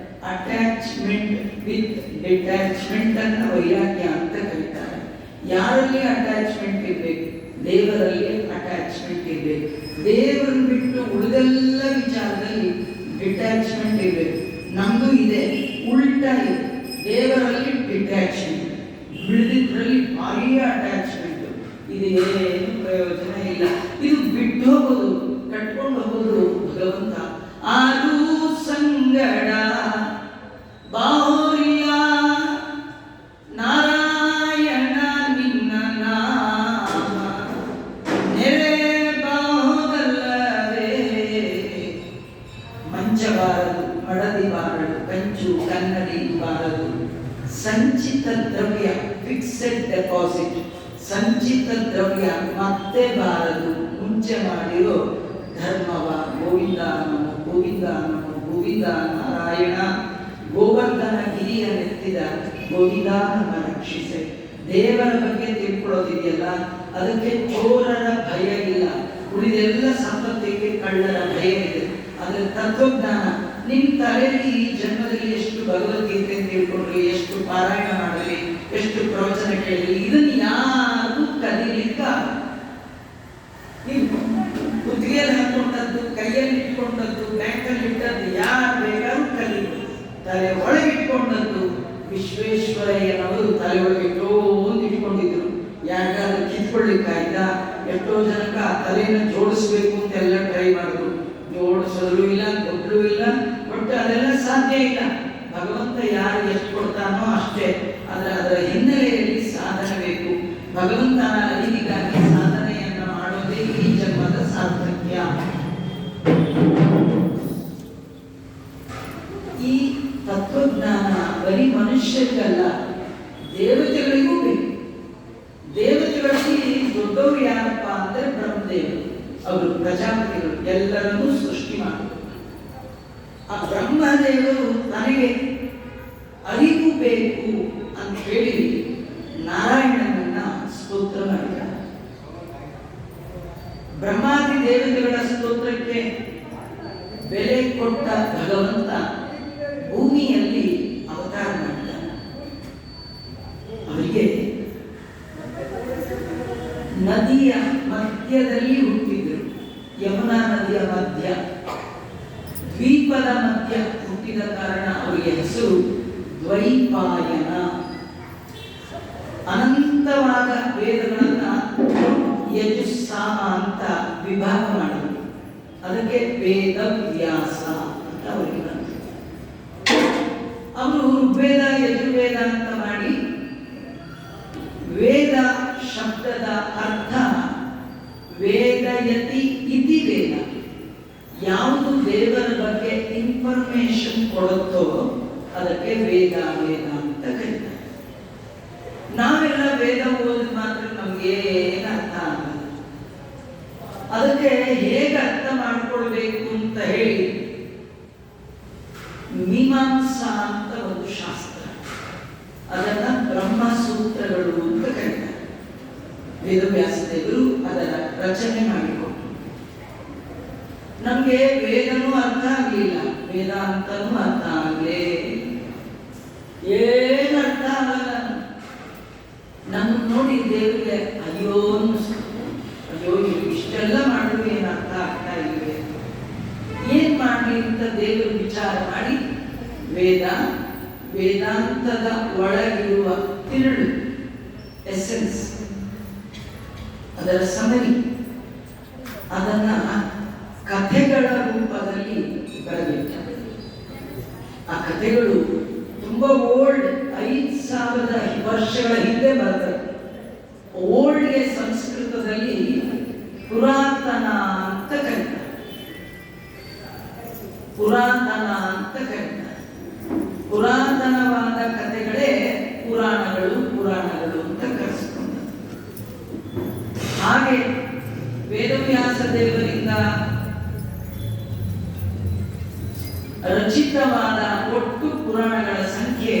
ಅಟ್ಯಾಚ್ಮೆಂಟ್ ವಿತ್ ಡಿಟ್ಯಾಚ್ಮೆಂಟ್ ಅನ್ನ ವೈರಾಗ್ಯ ಅಂತ ಕರೀತಾರೆ. ಯಾರಲ್ಲಿ ಅಟ್ಯಾಚ್ಮೆಂಟ್ ಇರಬೇಕು? ದೇವರಲ್ಲಿ ಅಟ್ಯಾಚ್ಮೆಂಟ್ ಇರಬೇಕು. ದೇವರನ್ನು ಬಿಟ್ಟು ಉಳಿದೆಲ್ಲ ವಿಚಾರದಲ್ಲಿ ಡಿಟ್ಯಾಚ್ಮೆಂಟ್ ಇರಬೇಕು. ನಮ್ದು ಇದೆ, ಉಲ್ಟಾ ಇದೆ. ದೇವರಲ್ಲಿ ಡಿಟ್ಯಾಚ್ಮೆಂಟ್, ಬಿಡದಿದ್ರಲ್ಲಿ ಭಾರಿ ಅಟ್ಯಾಚ್ಮೆಂಟ್. ಇದು ಏನು ಪ್ರಯೋಜನ ಇಲ್ಲ. ಇದು ಬಿಟ್ಟು ಹೋಗೋದು, ಕಟ್ಕೊಂಡು ಹೋಗೋದು ಭಗವಂತ. ಆರು ಸಂಗಡ ಬಾಹೋರಿಯ ನಾರಾಯಣ ನಿನ್ನ ನಾಮ ನೆರೆ ಬಾಹುದಲ್ಲವೇ. ಮಂಚಬಾರದು, ಮಡದಿ ಬಾರದು, ಕಂಚು ಕನ್ನಡಿ ಬಾರದು. ಸಂಚಿತ ದ್ರವ್ಯ ಫಿಕ್ಸೆಡ್ ಡೆಪಾಸಿಟ್, ಸಂಚಿತ ದ್ರವ್ಯ ಮತ್ತೆ ಬಾರದು. ಮುಂಚೆ ಮಾಡಿರೋ ಧರ್ಮವ ಗೋವಿಂದ ನಮೋ ಗೋವಿಂದ ನಮೋ ಗೋವಿಂದ ನಾರಾಯಣ. ಗೋವರ್ಧನ ಗಿರಿಯ ನೆತ್ತಿದ ಗೋವಿಂದ ನಮ್ಮ ರಕ್ಷಿಸೆ. ದೇವರ ಬಗ್ಗೆ ತಿಳ್ಕೊಳ್ಳೋದಿದೆಯಲ್ಲ, ಅದಕ್ಕೆ ಚೋರರ ಭಯ ಇಲ್ಲ. ಉಳಿದೆಲ್ಲ ಸಂಪತ್ತಿಗೆ ಕಳ್ಳರ ಭಯ ಇದೆ. ಆದರೆ ತತ್ವಜ್ಞಾನ ನಿಮ್ಮ ತಲೆಯಲ್ಲಿ ಈ ಜನ್ಮದಲ್ಲಿ ಎಷ್ಟು ಭಗವದ್ಗೀತೆ ಅಂತ ತಿಳ್ಕೊಂಡ್ರಿ, ಎಷ್ಟು ಪಾರಾಯಣ ಮಾಡಲಿ, ಎಷ್ಟು ಪ್ರವಚನ ಕೇಳಲಿ, ಇದನ್ನು ಯಾರು ಕಲೀಲಿಕ್ಕ ಕುತ್ತಿಗೆಯಲ್ಲಿ ಹಾಕೊಂಡದ್ದು, ಕೈಯಲ್ಲಿ ಇಟ್ಕೊಂಡದ್ದು, ಬ್ಯಾಂಕಲ್ಲಿ ಇಟ್ಟದ್ದು ಯಾರು ಬೇಕಾದ್ರೂ ಕಲೀಬೋದು. ತಲೆ ಒಳಗಿಟ್ಕೊಂಡದ್ದು ವಿಶ್ವೇಶ್ವರಯ್ಯನವರು ತಲೆ ಒಳಗಿಟ್ಟೋ ಅಂತ ಇಟ್ಕೊಂಡಿದ್ರು. ಯಾಕಾದ್ರೂ ಕಿತ್ಕೊಳ್ಳಿಕ್ಕಾಯ್ತ? ಎಷ್ಟೋ ಜನಕ್ಕೆ ಆ ತಲೆಯನ್ನು ಜೋಡಿಸ್ಬೇಕು ಅಂತ ಎಲ್ಲ ಟ್ರೈ ಮಾಡಿದ್ರು. ಜೋಡಿಸೋದ್ರು ಇಲ್ಲ, ಕೊಟ್ಟರು ಇಲ್ಲ, ಒಟ್ಟು ಅದೆಲ್ಲ ಸಾಧ್ಯ ಇಲ್ಲ. ಭಗವಂತ ಯಾರು ಎಷ್ಟು ಕೊಡ್ತಾನೋ ಅಷ್ಟೇ. ಅದರ ಹಿನ್ನೆಲೆಯಲ್ಲಿ ಸಾಧನೆ ಬೇಕು. ಭಗವಂತನ ಅರಿವಿಗಾಗಿ ಸಾಧನೆಯನ್ನ ಮಾಡೋದೇ ಈ ಜನ್ಮದ ಸಾರ್ಥಕ್ಯ. ಈ ತತ್ವಜ್ಞಾನ ಬರೀ ಮನುಷ್ಯರಿಗಲ್ಲ, ದೇವತೆಗಳಿಗೂ ಬೇಕು. ದೇವತೆಗಳಲ್ಲಿ ದೊಡ್ಡವರು ಯಾರಪ್ಪ ಅಂದ್ರೆ ಬ್ರಹ್ಮದೇವರು. ಅವರು ಪ್ರಜಾಪತಿಗಳು, ಎಲ್ಲರನ್ನೂ ಸೃಷ್ಟಿ ಮಾಡಿದರು. ಆ ಬ್ರಹ್ಮದೇವರು ತನಗೆ ಅರಿವು ಬೇಕು ಅಂತ ಹೇಳಿ ನಾರಾಯಣನನ್ನ ಸ್ತೋತ್ರ ಮಾಡಿದ್ದಾರೆ. ಬ್ರಹ್ಮಾದಿ ದೇವತೆಗಳ ಸ್ತೋತ್ರಕ್ಕೆ ಬೆಲೆ ಕೊಟ್ಟ ಭಗವಂತ ಭೂಮಿಯಲ್ಲಿ ಅವತಾರ ಮಾಡಿದ್ದಾನೆ. ಅವರಿಗೆ ನದಿಯ ಮಧ್ಯದಲ್ಲಿ ಹುಟ್ಟಿದ್ರು. ಯಮುನಾ ನದಿಯ ಮಧ್ಯ, ದ್ವೀಪದ ಮಧ್ಯ ಹುಟ್ಟಿದ ಕಾರಣ ಅವರಿಗೆ ಹೆಸರು ದ್ವೈಪಾಯನ. ಅನಂತವಾದ ವೇದಗಳನ್ನ ಯಜುಸ್ಸಾಮ ಅಂತ ವಿಭಾಗ ಮಾಡಿದ್ರು. ಅದಕ್ಕೆ ವೇದ ವ್ಯಾಸ ಅಂತ ಅವರಿಗೆ ಬಂತು. ಅವರು ಋಗ್ವೇದ ಯಜುರ್ವೇದ ಅಂತ ಮಾಡಿ ವೇದ ಶಬ್ದದ ಅರ್ಥ ವೇದಯತಿ ಇತಿ ವೇದ. ಯಾವುದು ದೇವರ ಬಗ್ಗೆ ಇನ್ಫಾರ್ಮೇಶನ್ ಕೊಡುತ್ತೋ ಅದಕ್ಕೆ ವೇದ ವೇದ ಅಂತ ಕರೀತಾರೆ. ನಾವೆಲ್ಲ ವೇದ ಓದಿದ ಮಾತ್ರ ನಮ್ಗೆ ಏನು ಅರ್ಥ ಆಗಲ್ಲ. ಅದಕ್ಕೆ ಹೇಗೆ ಅರ್ಥ ಮಾಡಿಕೊಳ್ಬೇಕು ಅಂತ ಹೇಳಿ ಮೀಮಾಂಸಾ ಅಂತ ಒಂದು ಶಾಸ್ತ್ರ, ಅದನ್ನ ಬ್ರಹ್ಮಸೂತ್ರಗಳು ಅಂತ ಕರೀತಾರೆ. ವೇದವ್ಯಾಸದೇವರು ಅದರ ರಚನೆ ಮಾಡಿಕೊಟ್ರು. ನಮ್ಗೆ ವೇದನೂ ಅರ್ಥ ಆಗ್ಲಿಲ್ಲ, ವೇದಾಂತನೂ ಅರ್ಥ ಆಗ್ಲೇ ಏನು ಅರ್ಥ ಆಗಲ್ಲ. ನಮ್ಮ ನೋಡಿ ದೇವರಿಗೆ ಅಯ್ಯೋ ಅಯ್ಯೋ ಇಷ್ಟೆಲ್ಲ ಮಾಡಿದ್ರು ಏನು ಅರ್ಥ ಆಗ್ತಾ ಇಲ್ವೇ, ಏನ್ ಮಾಡ್ಲಿ ಅಂತ ದೇವರು ವಿಚಾರ ಮಾಡಿ ವೇದಾಂತದ ಒಳಗಿರುವ ತಿರುಳು, ಎಸೆನ್ಸ್, ಅದರ ಸಮರಿ, ಅದನ್ನ ಕಥೆಗಳ ರೂಪದಲ್ಲಿ ಬರೆದಿದ್ದಾರೆ. ಆ ಕಥೆಗಳು ತುಂಬಾ ಓಲ್ಡ್, 5000 ವರ್ಷಗಳ ಹಿಂದೆ ಬರ್ತವೆ. ಓಲ್ಡ್ಗೆ ಸಂಸ್ಕೃತದಲ್ಲಿ ಪುರಾತನ ಅಂತ ಕರೀತಾರೆ. ಪುರಾತನ ಅಂತ ಕರೀತಾರೆ. ಪುರಾತನವಾದ ಕಥೆಗಳೇ ಪುರಾಣಗಳು, ಪುರಾಣಗಳು ಅಂತ ಕರೆಸಿಕೊಂಡ. ಹಾಗೆ ವೇದವ್ಯಾಸ ದೇವರಿಂದ ರಚಿತವಾದ ಒಟ್ಟು ಪುರಾಣಗಳ ಸಂಖ್ಯೆ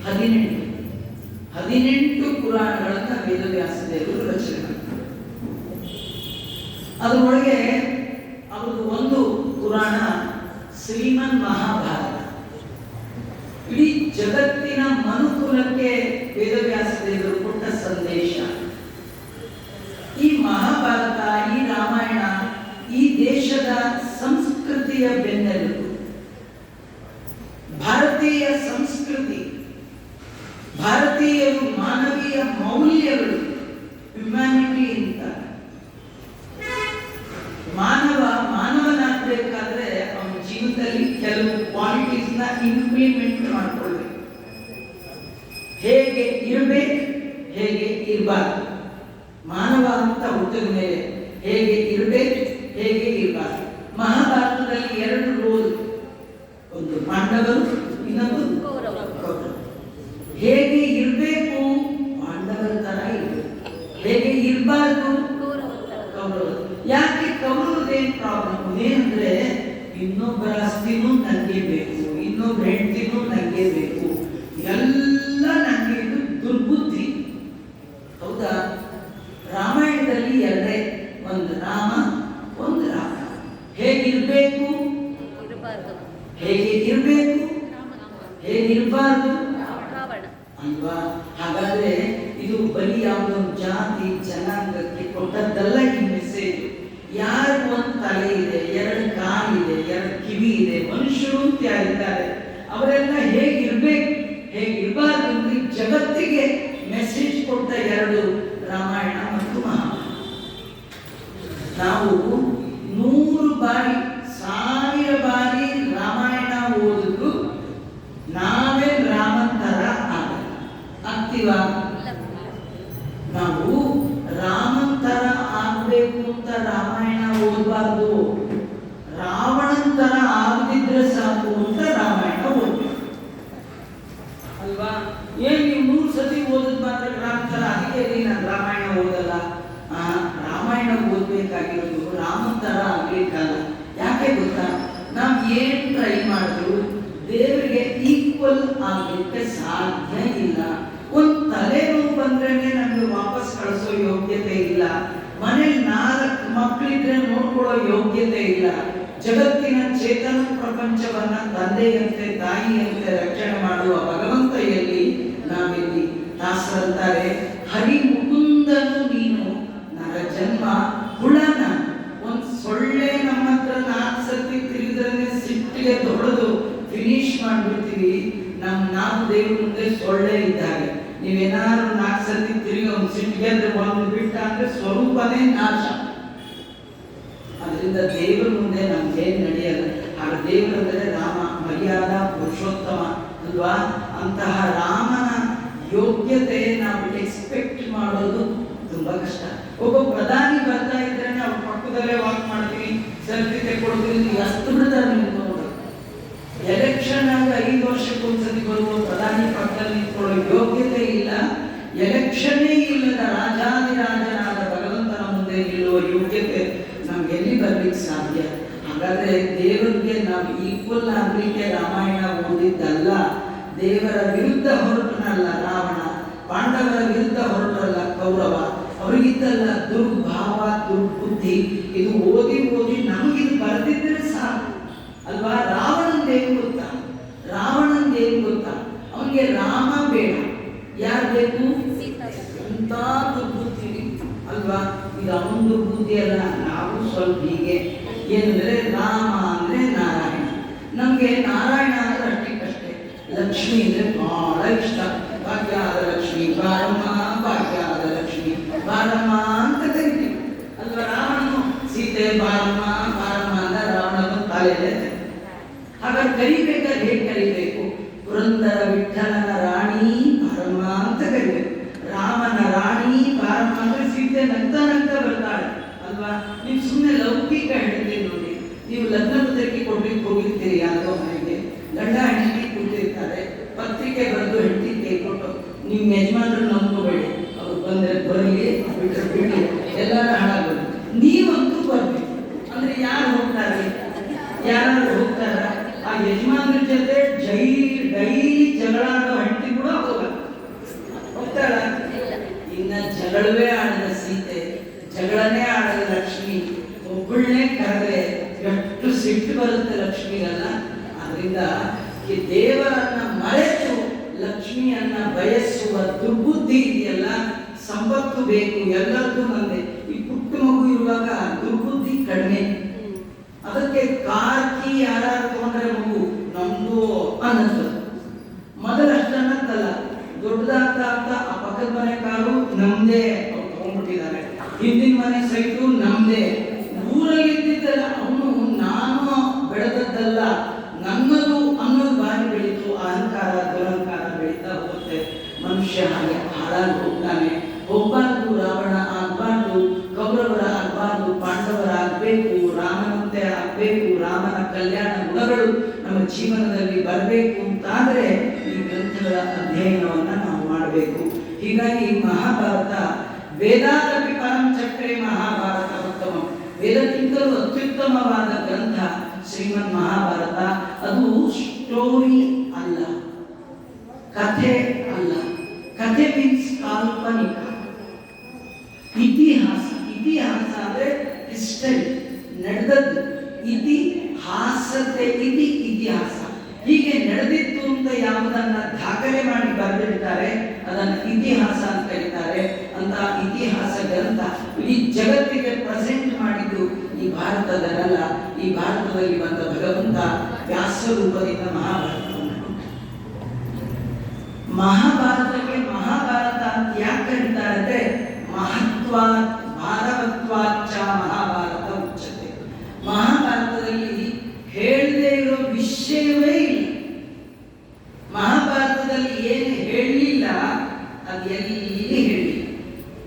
18 ಪುರಾಣಗಳನ್ನ ವೇದವ್ಯಾಸ ದೇವರು ರಚನೆ ಮಾಡ್ತಾರೆ. ಅದರೊಳಗೆ ಅವ್ರದ್ದು ಒಂದು ಪುರಾಣ ಶ್ರೀಮನ್ ಮಹಾಭಾರತ. ಇಡೀ ಜಗತ್ತಿನ ಮನುಕುಲಕ್ಕೆ ವೇದವ್ಯಾಸ ದೇವರು ಕೊಟ್ಟ ಸಂದೇಶ. ಈ ಮಹಾಭಾರತ, ಈ ರಾಮಾಯಣ ಈ ದೇಶದ ಸಂಸ್ಕೃತಿಯ ಬೆನ್ನೆಲುಬು. ಭಾರತೀಯ ಸಂಸ್ಕೃತಿ, ಭಾರತೀಯರು ಮಾನವೀಯ ಮೌಲ್ಯಗಳು, ಹ್ಯುಮ್ಯಾನಿಟಿ ಅಂತ. ಮಾನವನಾಗಬೇಕಾದ್ರೆ ಅವನ ಜೀವನದಲ್ಲಿ ಕೆಲವು ಕ್ವಾಲಿಟೀಸ್ನ ಇಂಪ್ಲಿಮೆಂಟ್ ಮಾಡ್ಕೊಳ್ಬೇಕು. ಹೇಗೆ ಇರಬೇಕು, ಹೇಗೆ ಇರಬಾರ್ದು. ಮಾನವ ಅಂತ ಹುಟ್ಟಿದ ಮೇಲೆ ಹೇಗೆ ಇರಬೇಕು, ಹೇಗೆ ಇರಬಾರ್ದು. ಮಹಾಭಾರತದಲ್ಲಿ 2 ರೋಲ್, ಒಂದು ಪಾಂಡವರು, ಇನ್ನೊಂದು ಕೌರವರು. ಹೇಗೆ ಇರಬೇಕು, ಪಾಂಡವರ ತರ ಇರಬೇಕು. ಹೇಗೆ ಇರಬಾರ್ದು, ಕೌರವರು. ಯಾಕೆ ಕೌರವದೇನು ಪ್ರಾಬ್ಲಮ್ ಏನಂದ್ರೆ, ಇನ್ನೊಬ್ಬರ ಆಸ್ತಿನೂ ನನಗೆ ಬೇಕು, ಇನ್ನೊಬ್ಬರ ಹೆಂಡತಿನೂ ನನಗೆ ಬೇಕು, ಎಲ್ಲ ನನಗೆ. ಇದು ದುರ್ಬುದ್ಧಿ. ಹೌದಾ? ರಾಮಾಯಣದಲ್ಲಿ 2, ಒಂದು ರಾಮ, ಹೇಗಿರ್ಬೇಕು, ಹೇಗೆ ಇರಬೇಕು, ಹೇಗಿರಬಾರ್ದು ಅಲ್ವಾ? ಹಾಗಾದ್ರೆ ಇದು ಬರೀ ಯಾವುದೋ ಜಾತಿ ಜನಾಂಗಕ್ಕೆ ಕೊಟ್ಟದ್ದಲ್ಲ ಈ ಮೆಸೇಜ್. ಯಾರಿಗೂ ಒಂದು ತಲೆ ಇದೆ, ಎರಡು ಕಾಲಿದೆ, ಎರಡು ಕಿವಿ ಇದೆ, ಮನುಷ್ಯರು ಅಂತ ಯಾರಿದ್ದಾರೆ ಅವರೆಲ್ಲ ಹೇಗಿರ್ಬೇಕು ಹೇಗಿರಬಾರ್ದು ಅಂದ್ರೆ ಜಗತ್ತಿಗೆ ಮೆಸೇಜ್ ಕೊಟ್ಟ ಎರಡು ರಾಮಾಯಣ ಮತ್ತು ಮಹಾಭಾರತ. ನಾವು 100 ಬಾರಿ 1000 ಬಾರಿ ರಾಮಾಯಣ ಓದಿದ್ರು ನಾವೇ ರಾಮಂತರ ಆಗ್ತೀವ? ನಾವು ರಾಮಂತರ ಆಗ್ಬೇಕು ಅಂತ ರಾಮಾಯಣ ಓದಬಾರ್ದು, ರಾವಣಂತರ ಆಗದಿದ್ರೆ ಸಾಕು ಅಂತ ರಾಮಾಯಣ ಓದ್ಬೇಕು ಅಲ್ವಾ? ಏನ್ ನೀವು 100 ಸತಿ ಓದಿದ್ ಮಾತ್ರ ರಾಮಂತರ, ಅದಕ್ಕೆ ನಾನು ರಾಮಾಯಣ ಓದಲ್ಲ. ರಾಮಾಯಣ ಓದ್ಬೇಕಾಗಿರೋದು ರಾಮಂತರ ಆಗ್ಬೇಕಲ್ಲ. ಯಾಕೆ ಗೊತ್ತಾ? ನಾವು ಏನ್ ಟ್ರೈ ಮಾಡಿದ್ರು ದೇವರಿಗೆ ಈಕ್ವಲ್ ಆಗ್ಲಿಕ್ಕೆ ಸಾಧ್ಯ ಇಲ್ಲ. ಒಂದು ತಲೆನೋವು ಬಂದ್ರೇನೆ ನಮ್ಗೆ ವಾಪಸ್ ಕಳಿಸೋ ಯೋಗ್ಯತೆ ಇಲ್ಲ. ಮನೇಲಿ 4 ಮಕ್ಕಳಿದ್ರೆ ನೋಡ್ಕೊಳ್ಳೋ ಯೋಗ್ಯತೆ ಇಲ್ಲ. ಜಗತ್ತಿನ ಚೇತನ ಪ್ರಪಂಚವನ್ನ ತಂದೆಯಂತೆ ತಾಯಿಯಂತೆ ರಕ್ಷಣೆ ಮಾಡುವ ಭಗವಂತ ಎಲ್ಲಿ, ನಾವೆಲ್ಲಿ? ದಾಸರಂತಾರೆ, ಹರಿ ಮುಕುಂದನು ನೀನು ನರ ಜನ್ಮ ಹುಳನ. ಒಂದ್ ಸೊಳ್ಳೆ ನಮ್ಮ ಹತ್ರ 4 ಸತಿ ತಿರುಗಿದ್ರೆ ಸಿಟ್ಟಿಗೆ ತೊಳೆದು ಫಿನಿಶ್ ಮಾಡ್ಬಿಡ್ತೀವಿ. ನಾವು ದೇವ್ರ ಮುಂದೆ ಸೊಳ್ಳೆ ಇದ್ದಾಗೆ. ನೀವೇನಾದ್ರು 4 ಸತಿ ತಿರುಗಿ ಒಂದು ಸಿಟ್ಟಿಗೆ ಅಂದ್ರೆ ಒಂದು ಬಿಟ್ಟ ಅಂದ್ರೆ ಸ್ವರೂಪನೇ ನಾಶ. ಅದರಿಂದ ದೇವರ ಮುಂದೆ ನಮ್ಗೇನ್ ನಡೆಯಲ್ಲ. ಆಗ ದೇವರಂದ್ರೆ ರಾಮ, ಮರ್ಯಾದ ಪುರುಷೋತ್ತಮ ಅಲ್ವಾ? ಅಂತಹ ರಾಮನ ಯೋಗ್ಯತೆ ನಾವು ಎಕ್ಸ್ಪೆಕ್ಟ್ ಮಾಡೋದು ತುಂಬಾ ಕಷ್ಟ. ಒಬ್ಬ ಪ್ರಧಾನಿ ಬರ್ತಾ ಇದ್ರೆ ನಾವು ಪಕ್ಕದಲ್ಲೇ ವಾಕ್ ಮಾಡ್ತೀವಿ, ಸೆಲ್ಫಿ ತೆಕ್ಕೊಡ್ತೀವಿ, ಎಷ್ಟು ಬಿಡ್ತಾರೆ ನಿಮ್ಗೆ ನೋಡಿ. ಎಲೆಕ್ಷನ್ ಆಗ 5 ವರ್ಷಕ್ಕೊಂದ್ಸತಿ ಬರುವ ಪ್ರಧಾನಿ ಪಕ್ಕದಲ್ಲಿ ನಿಂತ್ಕೊಳ್ಳೋ ಯೋಗ್ಯತೆ ಇಲ್ಲ. ಎಲೆಕ್ಷನ್ನೇ ಇಲ್ಲದ ರಾಜಾದಿರಾಜನಾದ ಭಗವಂತನ ಮುಂದೆ ನಿಲ್ಲುವ ಯೋಗ್ಯತೆ ನಮ್ಗೆ ಎಲ್ಲಿ ಬರ್ಲಿಕ್ಕೆ ಸಾಧ್ಯ? ಹಾಗಾದ್ರೆ ದೇವರಿಗೆ ನಾವು ಈಕ್ವಲ್ ಆಗ್ಲಿಕ್ಕೆ ರಾಮಾಯಣ ಓದಿದ್ದಲ್ಲ. ದೇವರ ವಿರುದ್ಧ ಹೊರಟನಲ್ಲ ರಾವಣ, ಪಾಂಡವರ ವಿರುದ್ಧ ಹೊರಟಲ್ಲ ಕೌರವ, ಅವರಿಗಿದ್ದಲ್ಲ ದುರ್ಭಾವ ದುರ್ಬುದ್ಧಿ. ಇದು ಓದಿ ಓದಿ ನಮಗಿದು ಬರೆದಿದ್ರೆ ಸಾಕು ಅಲ್ವಾ? ರಾವಣಂದೇನು ಗೊತ್ತಾ? ರಾವಣಂದೇನು ಗೊತ್ತಾ? ಅವನಿಗೆ ರಾಮ ಬೇಡ, ಯಾರು ಬೇಕು? ಎಂತ ದುರ್ಬುದ್ಧಿ ಅಲ್ವಾ? ಇದು ಅವನ ದುರ್ಬುದ್ಧಿ ಅಲ್ಲ. ನಾವು ಸ್ವಲ್ಪ ಹೀಗೆ ಏನಂದ್ರೆ ರಾಮ ಅಂದ್ರೆ ನಾರಾಯಣ. ನಮ್ಗೆ ನಾರಾಯಣ ಅಂದ್ರೆ ಅಷ್ಟಕ್ಕಷ್ಟೇ. ಲಕ್ಷ್ಮಿ ಅಂದ್ರೆ ಬಹಳ ಇಷ್ಟ. ಭಾಗ್ಯದ ಲಕ್ಷ್ಮಿ ಬಾರಮ್ಮ, ಭಾಗ್ಯದ ಲಕ್ಷ್ಮಿ ಬಾರಮ್ಮ ಅಂತ ಕರಿತೀವಿ ಅಲ್ವಾ? ರಾವಣನು ಸೀತೆ ಬಾರಮ್ಮ ಬಾರಮ್ಮ ಅಂತ ರಾವಣನು ತಾಲೆದೆ. ಹಾಗಾದ್ರೆ ಕರಿಬೇಕಾದ್ರೆ ಹೇಗೆ ಕರಿಬೇಕು? ಪುರಂದರ ವಿಠಲನ ರಾಣಿ ಬಾರಮ್ಮ ಅಂತ ಕರಿಬೇಕು. ರಾಮನ ರಾಣಿ ಬಾರಮ್ಮ ಅಂದ್ರೆ ಸೀತೆ ನಗ್ತಾ ನಗ್ತಾ ಬರ್ತಾಳೆ ಅಲ್ವಾ? ನೀವು ಸುಮ್ಮನೆ ಲೌಕಿಕ ಹೇಳ್ತೀರಿ ನೋಡಿ. ನೀವು ಲಗ್ನ ಪತ್ರಿಕೆ ಕೊಡ್ಲಿಕ್ಕೆ ಹೋಗಿರ್ತೀರಿ ಯಾವುದೋ ಮನೆಗೆ, ಗಂಡ ಹೆಂಡತಿ ಕೂತಿರ್ತಾರೆ, ಪತ್ರಿಕೆ ಬರೆದು ಹೆಂಡತಿ ಕೈ ಕೊಟ್ಟು ನಿಮ್ಮ ಯಜಮಾನರು ನಂಬ್ಕೋಬೇಡಿ, ಅವ್ರು ಬಂದ್ರೆ ಬರಲಿ ಬಿಟ್ಟರೆ ಬಿಡಿ, ಎಲ್ಲಾರು ಹಾಳಾಗೋದು. ನೀವಂತೂ ಬರ್ಬೇಕು. ಅಂದ್ರೆ ಯಾರು ಹೋಗ್ತಾರೆ? ಯಾರು ಹೋಗ್ತಾರ? ಆ ಯಜಮಾನ್ರ ಜೊತೆ ಡೈಲಿ ಜಗಳ ಆಡೋ ಹೆಂಡತಿ ಕೂಡ ಹೋಗ್ತಾಳ. ಇನ್ನ ಜಗಳವೇ ಆಡದ ಸೀತೆ, ಜಗಳನೇ ಆಡದ ಲಕ್ಷ್ಮಿ, ಒಬ್ಬಳನ್ನೇ ಕರೆದ್ರೆ ಎಷ್ಟು ಸಿಟ್ಟು ಬರುತ್ತೆ ಲಕ್ಷ್ಮಿಗಲ್ಲ. ಅದರಿಂದ ಈ ದೇವರನ್ನ ಮರೆತು ಲಕ್ಷ್ಮಿಯನ್ನ ಬಯಸುವ ದುರ್ಬುದ್ಧಿ ಇದೆಯಲ್ಲ, ಸಂಪತ್ತು ಬೇಕು ಎಲ್ಲರಿಗೂ ನಂದೆ. ಈ ಪುಟ್ಟ ಮಗು ಇರುವಾಗ ದುರ್ಬುದ್ಧಿ ಕಡಿಮೆ. ಅದಕ್ಕೆ ಕಾರ್ಕಿ ಯಾರು ತಗೊಂಡ್ರೆ ಮಗು ನಮ್ದು ಅನ್ನಿಸ್ತದೆ. ಮೊದಲು ಅಷ್ಟನ್ನತ್ತಲ್ಲ, ದೊಡ್ಡದಾಗ್ತಾ ಆಗ್ತಾ ಆ ಪಕ್ಕದ ಮನೆ ಕಾರು ನಮ್ದೇ ತಗೊಂಡ್ಬಿಟ್ಟಿದ್ದಾರೆ, ಹಿಂದಿನ ಮನೆ ಸೈಟು ನಮ್ದೇ. ಊರಲ್ಲಿ ಇದ್ದಿದ್ದಲ್ಲ ಅವನು ನಾನು ಬೆಳೆದದ್ದಲ್ಲ ನನ್ನದು ಅನ್ನೋದು ಬಾರಿ ಬೆಳೀತು. ಅಹಂಕಾರ ದುರಹಂಕಾರ ಬೆಳೀತಾ ಹೋಗುತ್ತೆ. ಮನುಷ್ಯ ಹಾಗೆ ಹಾಳಾಗಿ ಹೋಗ್ತಾನೆ. ಹೋಗ್ಬಾರ್ದು, ರಾವಣ ಆಗ್ಬಾರ್ದು, ಕೌರವರ ಆಗ್ಬಾರ್ದು, ಪಾಂಡವರ ಆಗ್ಬೇಕು, ರಾಮನಂತೆ ಆಗ್ಬೇಕು. ರಾಮನ ಕಲ್ಯಾಣ ಗುಣಗಳು ನಮ್ಮ ಜೀವನದಲ್ಲಿ ಬರಬೇಕು ಅಂತಾದ್ರೆ ಈ ಗ್ರಂಥಗಳ ಅಧ್ಯಯನವನ್ನ ನಾವು ಮಾಡಬೇಕು. ಹೀಗಾಗಿ ಮಹಾಭಾರತ ವೇದಾದಪಿ ಪರಂ ಚಕ್ರೆ ಮಹಾಭಾರತ ಉತ್ತಮ. ವೇದಕ್ಕಿಂತಲೂ ಅತ್ಯುತ್ತಮವಾದ ಗ್ರಂಥ ಶ್ರೀಮನ್ ಮಹಾಭಾರತ. ಅದು ಸ್ಟೋರಿ ಅಲ್ಲ, ಕಥೆ ಅಲ್ಲ. ಕಥೆ ಮೀನ್ಸ್ ಕಾಲ್ಪನಿಕ. ಇತಿಹಾಸ, ಇತಿಹಾಸ ಅಂದ್ರೆ ಹಿಸ್ಟರಿ, ನಡೆದದ್ದು. ಇತಿಹಾಸತೆ ಇತಿಹಾಸ. ಹೀಗೆ ನಡೆದಿತ್ತು ಅಂತ ಯಾವುದನ್ನ ದಾಖಲೆ ಮಾಡಿ ಬರೆದಿರ್ತಾರೆ ಅದನ್ನು ಇತಿಹಾಸ ಅಂತ ಕರೀತಾರೆ. ಅಂತ ಇತಿಹಾಸ ಗ್ರಂಥ ಇಡೀ ಜಗತ್ತಿಗೆ ಪ್ರೆಸೆಂಟ್ ಮಾಡಿದ್ದು ಈ ಭಾರತದಲ್ಲ, ಈ ಭಾರತದಲ್ಲಿ ಬಂದ ಭಗವಂತ ವ್ಯಾಸ ರೂಪದಿಂದ ಮಹಾಭಾರತಕ್ಕೆ ಮಹಾಭಾರತ ಅಂತ ಯಾಕೆ ಕರೀತಾರೆ ಅಂದ್ರೆ ಮಹತ್ವ ಭಾರವತ್ವಾಚ ಮಹಾಭಾರತ ಉಚ್ಚತೆ. ಮಹಾಭಾರತದಲ್ಲಿ ಹೇಳದೇ ಇರೋ ವಿಷಯವೇ ಇಲ್ಲ. ಮಹಾಭಾರತದಲ್ಲಿ ಏನು ಹೇಳಲಿಲ್ಲ ಅದು ಎಲ್ಲಿ ಹೇಳಿಲ್ಲ.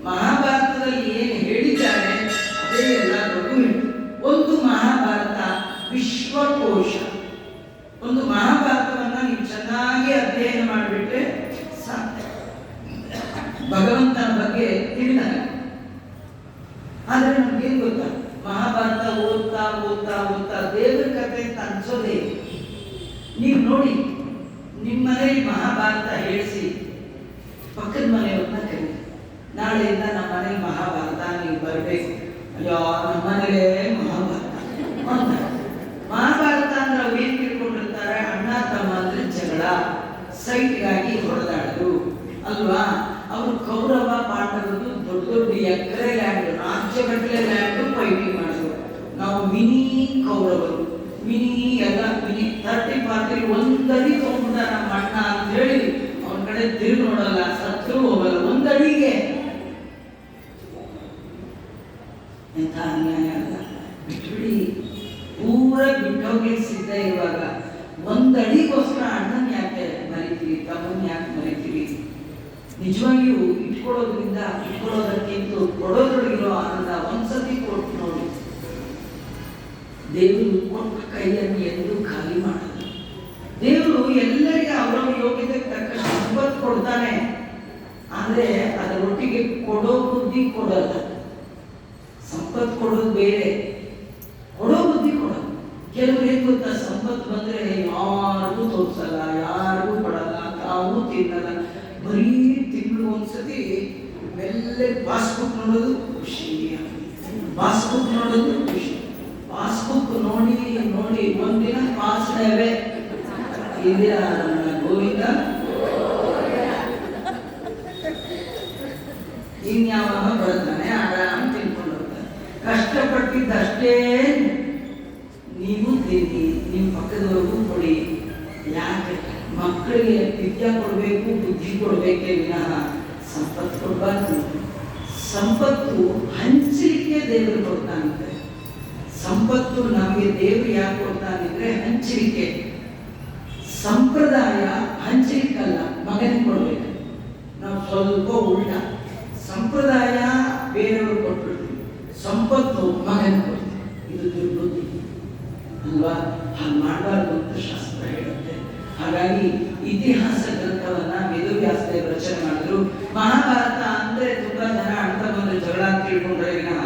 ಮಹಾಭಾರತದಲ್ಲಿ ಏನು ಹೇಳಿದ್ದಾರೆ ಅದೇ ಎಲ್ಲರಿಗೂ ಹೇಳಿ. ಒಂದು ಮಹಾಭಾರತ ವಿಶ್ವಕೋಶ. ಒಂದು ಮಹಾಭಾರತವನ್ನ ನೀವು ಚೆನ್ನಾಗಿ ಅಧ್ಯಯನ ಮಾಡಿಬಿಟ್ರೆ ಸಾಧ್ಯ ಭಗವಂತನ ಬಗ್ಗೆ ತಿಳಿದಾಗ. ಆದ್ರೆ ನಮ್ಗೇನ್ ಗೊತ್ತಾ, ಮಹಾಭಾರತ ಓದ್ತಾ ಓದ್ತಾ ಓದ್ತಾ ದೇವರ ಕಥೆ ಅಂತ ಅನ್ಸೋದೇ. ನೀವು ನೋಡಿ, ನಿಮ್ಮ ಮನೆಯಲ್ಲಿ ಮಹಾಭಾರತ ಹೇಳಿಸಿ ಪಕ್ಕದ ಮನೆಯವ್ರನ್ನ ಕರೀರಿ, ನಾಳೆಯಿಂದ ನಮ್ಮ ಮನೇಲಿ ಮಹಾಭಾರತ ನೀವು ಬರಬೇಕು. ಅಯ್ಯೋ ನಮ್ಮ ಮನೇಲೇ ಮಹಾಭಾರತ ಅಂತ. ಮಹಾಭಾರತ ಅಂದ್ರೆ ಅವ್ರು ಏನ್ ತಿಳ್ಕೊಂಡಿರ್ತಾರೆ, ಅಣ್ಣ ತಮ್ಮ ಅಂದ್ರೆ ಜಗಳ, ಸೈಟ್ಗಾಗಿ ಹೊಡೆದಾಡೋದು ಅಲ್ವಾ. ಅವರು ಕೌರವ ಪಾಂಡವರು ದೊಡ್ಡ ದೊಡ್ಡ ಎಕರೆ ಲ್ಯಾಂಡ್, ರಾಜ್ಯಗಟ್ಟಲೆ ಲ್ಯಾಂಡ್ ಫೈಟಿಂಗ್ ಮಾಡಿದ್ರು. ನಾವು ಮಿನಿ ಕೌರವರು, ಮಿನಿ ಎಲ್ಲ ಮಿನಿ 30-40 ಒಂದಡಿ ತಗೊಂಡ ನಮ್ಮ ಅಣ್ಣ ಅಂತ ಹೇಳಿ ಅವನ ಕಡೆ ತಿರುಗಿ ನೋಡಲ್ಲ, ಸತ್ರು ಹೋಗಲ್ಲ, ಒಂದಡಿಗೆ. ಎಂತ ಅನ್ಯಾಯ ಅಲ್ಲ, ಬಿಟ್ಬಿಡಿ. ಪೂರ ಬಿಟ್ಟೋಗಿ ಸಿದ್ಧ ಇರುವಾಗ ಒಂದಡಿಗೋಸ್ಕರ ಅಣ್ಣನ ಯಾಕೆ ಮರಿತೀವಿ, ತಮ್ಮನ್ನ ಯಾಕೆ ಮರಿತೀವಿ? ನಿಜವಾಗಿಯೂ ಇಟ್ಕೊಳ್ಳೋದಕ್ಕಿಂತ ಕೊಡೋದ್ರೊಳಗಿರೋ ಆನಂದ ಒಂದ್ಸತಿ ಕೊಟ್ಟು ನೋಡಿ. ದೇವರು ಕೊಟ್ಟ ಕೈಯನ್ನು ಎಂದೂ ಖಾಲಿ ಮಾಡಲ್ಲ. ದೇವರು ಎಲ್ಲರಿಗೆ ಅವರ ಯೋಗ್ಯತೆ ತಕ್ಕ ಸಂಪತ್ತು ಕೊಡ್ತಾನೆ, ಆದ್ರೆ ಅದರೊಟ್ಟಿಗೆ ಕೊಡೋ ಬುದ್ಧಿ ಕೊಡಲ್ಲ. ಸಂಪತ್ತು ಕೊಡೋದು ಬೇರೆ, ಕೊಡೋ ಬುದ್ಧಿ ಕೊಡಲ್ಲ. ಕೆಲವರು ಏನ್ ಗೊತ್ತಾ, ಸಂಪತ್ತು ಬಂದ್ರೆ ಯಾರಿಗೂ ತೋರಿಸಲ್ಲ, ಯಾರಿಗೂ ಕೊಡಲ್ಲ, ತಾವು ತಿನ್ನಲ್ಲ. ಬರೀ ತಿಂಗಳು ಒಂದ್ಸತಿ ಮೆಲ್ಲೆ ಪಾಸ್ಬುಕ್ ನೋಡೋದು ಖುಷಿ, ಪಾಸ್ಬುಕ್ ನೋಡೋದು ಖುಷಿ. ಪಾಸ್ಬುಕ್ ನೋಡಿ ನೋಡಿ ಒಂದಿನ ಪಾಸ್ ಡೇವೆ ಇದೆಯಾ ಗೋವಿಂದ, ಇನ್ಯಾವ ಬರ್ತಾನೆ ಆರಾಮ್ ತಿನ್ಕೊಂಡು ಹೋಗ್ತಾನೆ. ಕಷ್ಟಪಟ್ಟಿದ್ದಷ್ಟೇ ನೀವು ತಿನ್ನಿ, ನಿಮ್ಮ ಪಕ್ಕದವರೆಗೂ ಕೊಡಿ. ಯಾಕೆ ಮಕ್ಕಳಿಗೆ ವಿದ್ಯೆ ಕೊಡಬೇಕು, ಬುದ್ಧಿ ಕೊಡಬೇಕೇ ವಿನಃ ಸಂಪತ್ತು ಕೊಡಬಾರ್ದು. ಸಂಪತ್ತು ಹಂಚಲಿಕ್ಕೆ ದೇವರು ಕೊಡ್ತಾನಿದ್ರೆ, ಸಂಪತ್ತು ನಮಗೆ ದೇವರು ಯಾಕೆ ಕೊಡ್ತಾನಿದ್ರೆ ಹಂಚಲಿಕ್ಕೆ. ಸಂಪ್ರದಾಯ ಹಂಚಲಿಕ್ಕಲ್ಲ, ಮಗನಿಗೆ ಕೊಡ್ಬೇಕು. ನಾವು ಸ್ವಲ್ಪ ಉಲ್ಟ, ಸಂಪ್ರದಾಯ ಬೇರೆಯವರು ಕೊಟ್ಬಿಡ್ತೀವಿ, ಸಂಪತ್ತು ಮಗನಿಗೆ ಕೊಡ್ತೀವಿ. ಇದು ದುರ್ಬುದ್ಧಿ ಅಲ್ವಾ? ಹಾಗೆ ಮಾಡಬಾರ್ದು ಅಂತ ಶಾಸ್ತ್ರ ಹೇಳುತ್ತೆ. ಹಾಗಾಗಿ ಇತಿಹಾಸ ಗ್ರಂಥವನ್ನ ವೇದವ್ಯಾಸದೇವರು ರಚನೆ ಮಾಡಿದ್ರು. ಮಹಾಭಾರತ ಅಂದ್ರೆ ತುಂಬಾ ಜನ ಅರ್ಥ ಬಂದ್ರೆ ಜಗಳ ಅಂತ ತಿಳ್ಕೊಂಡ್ರೆ ವಿನಃ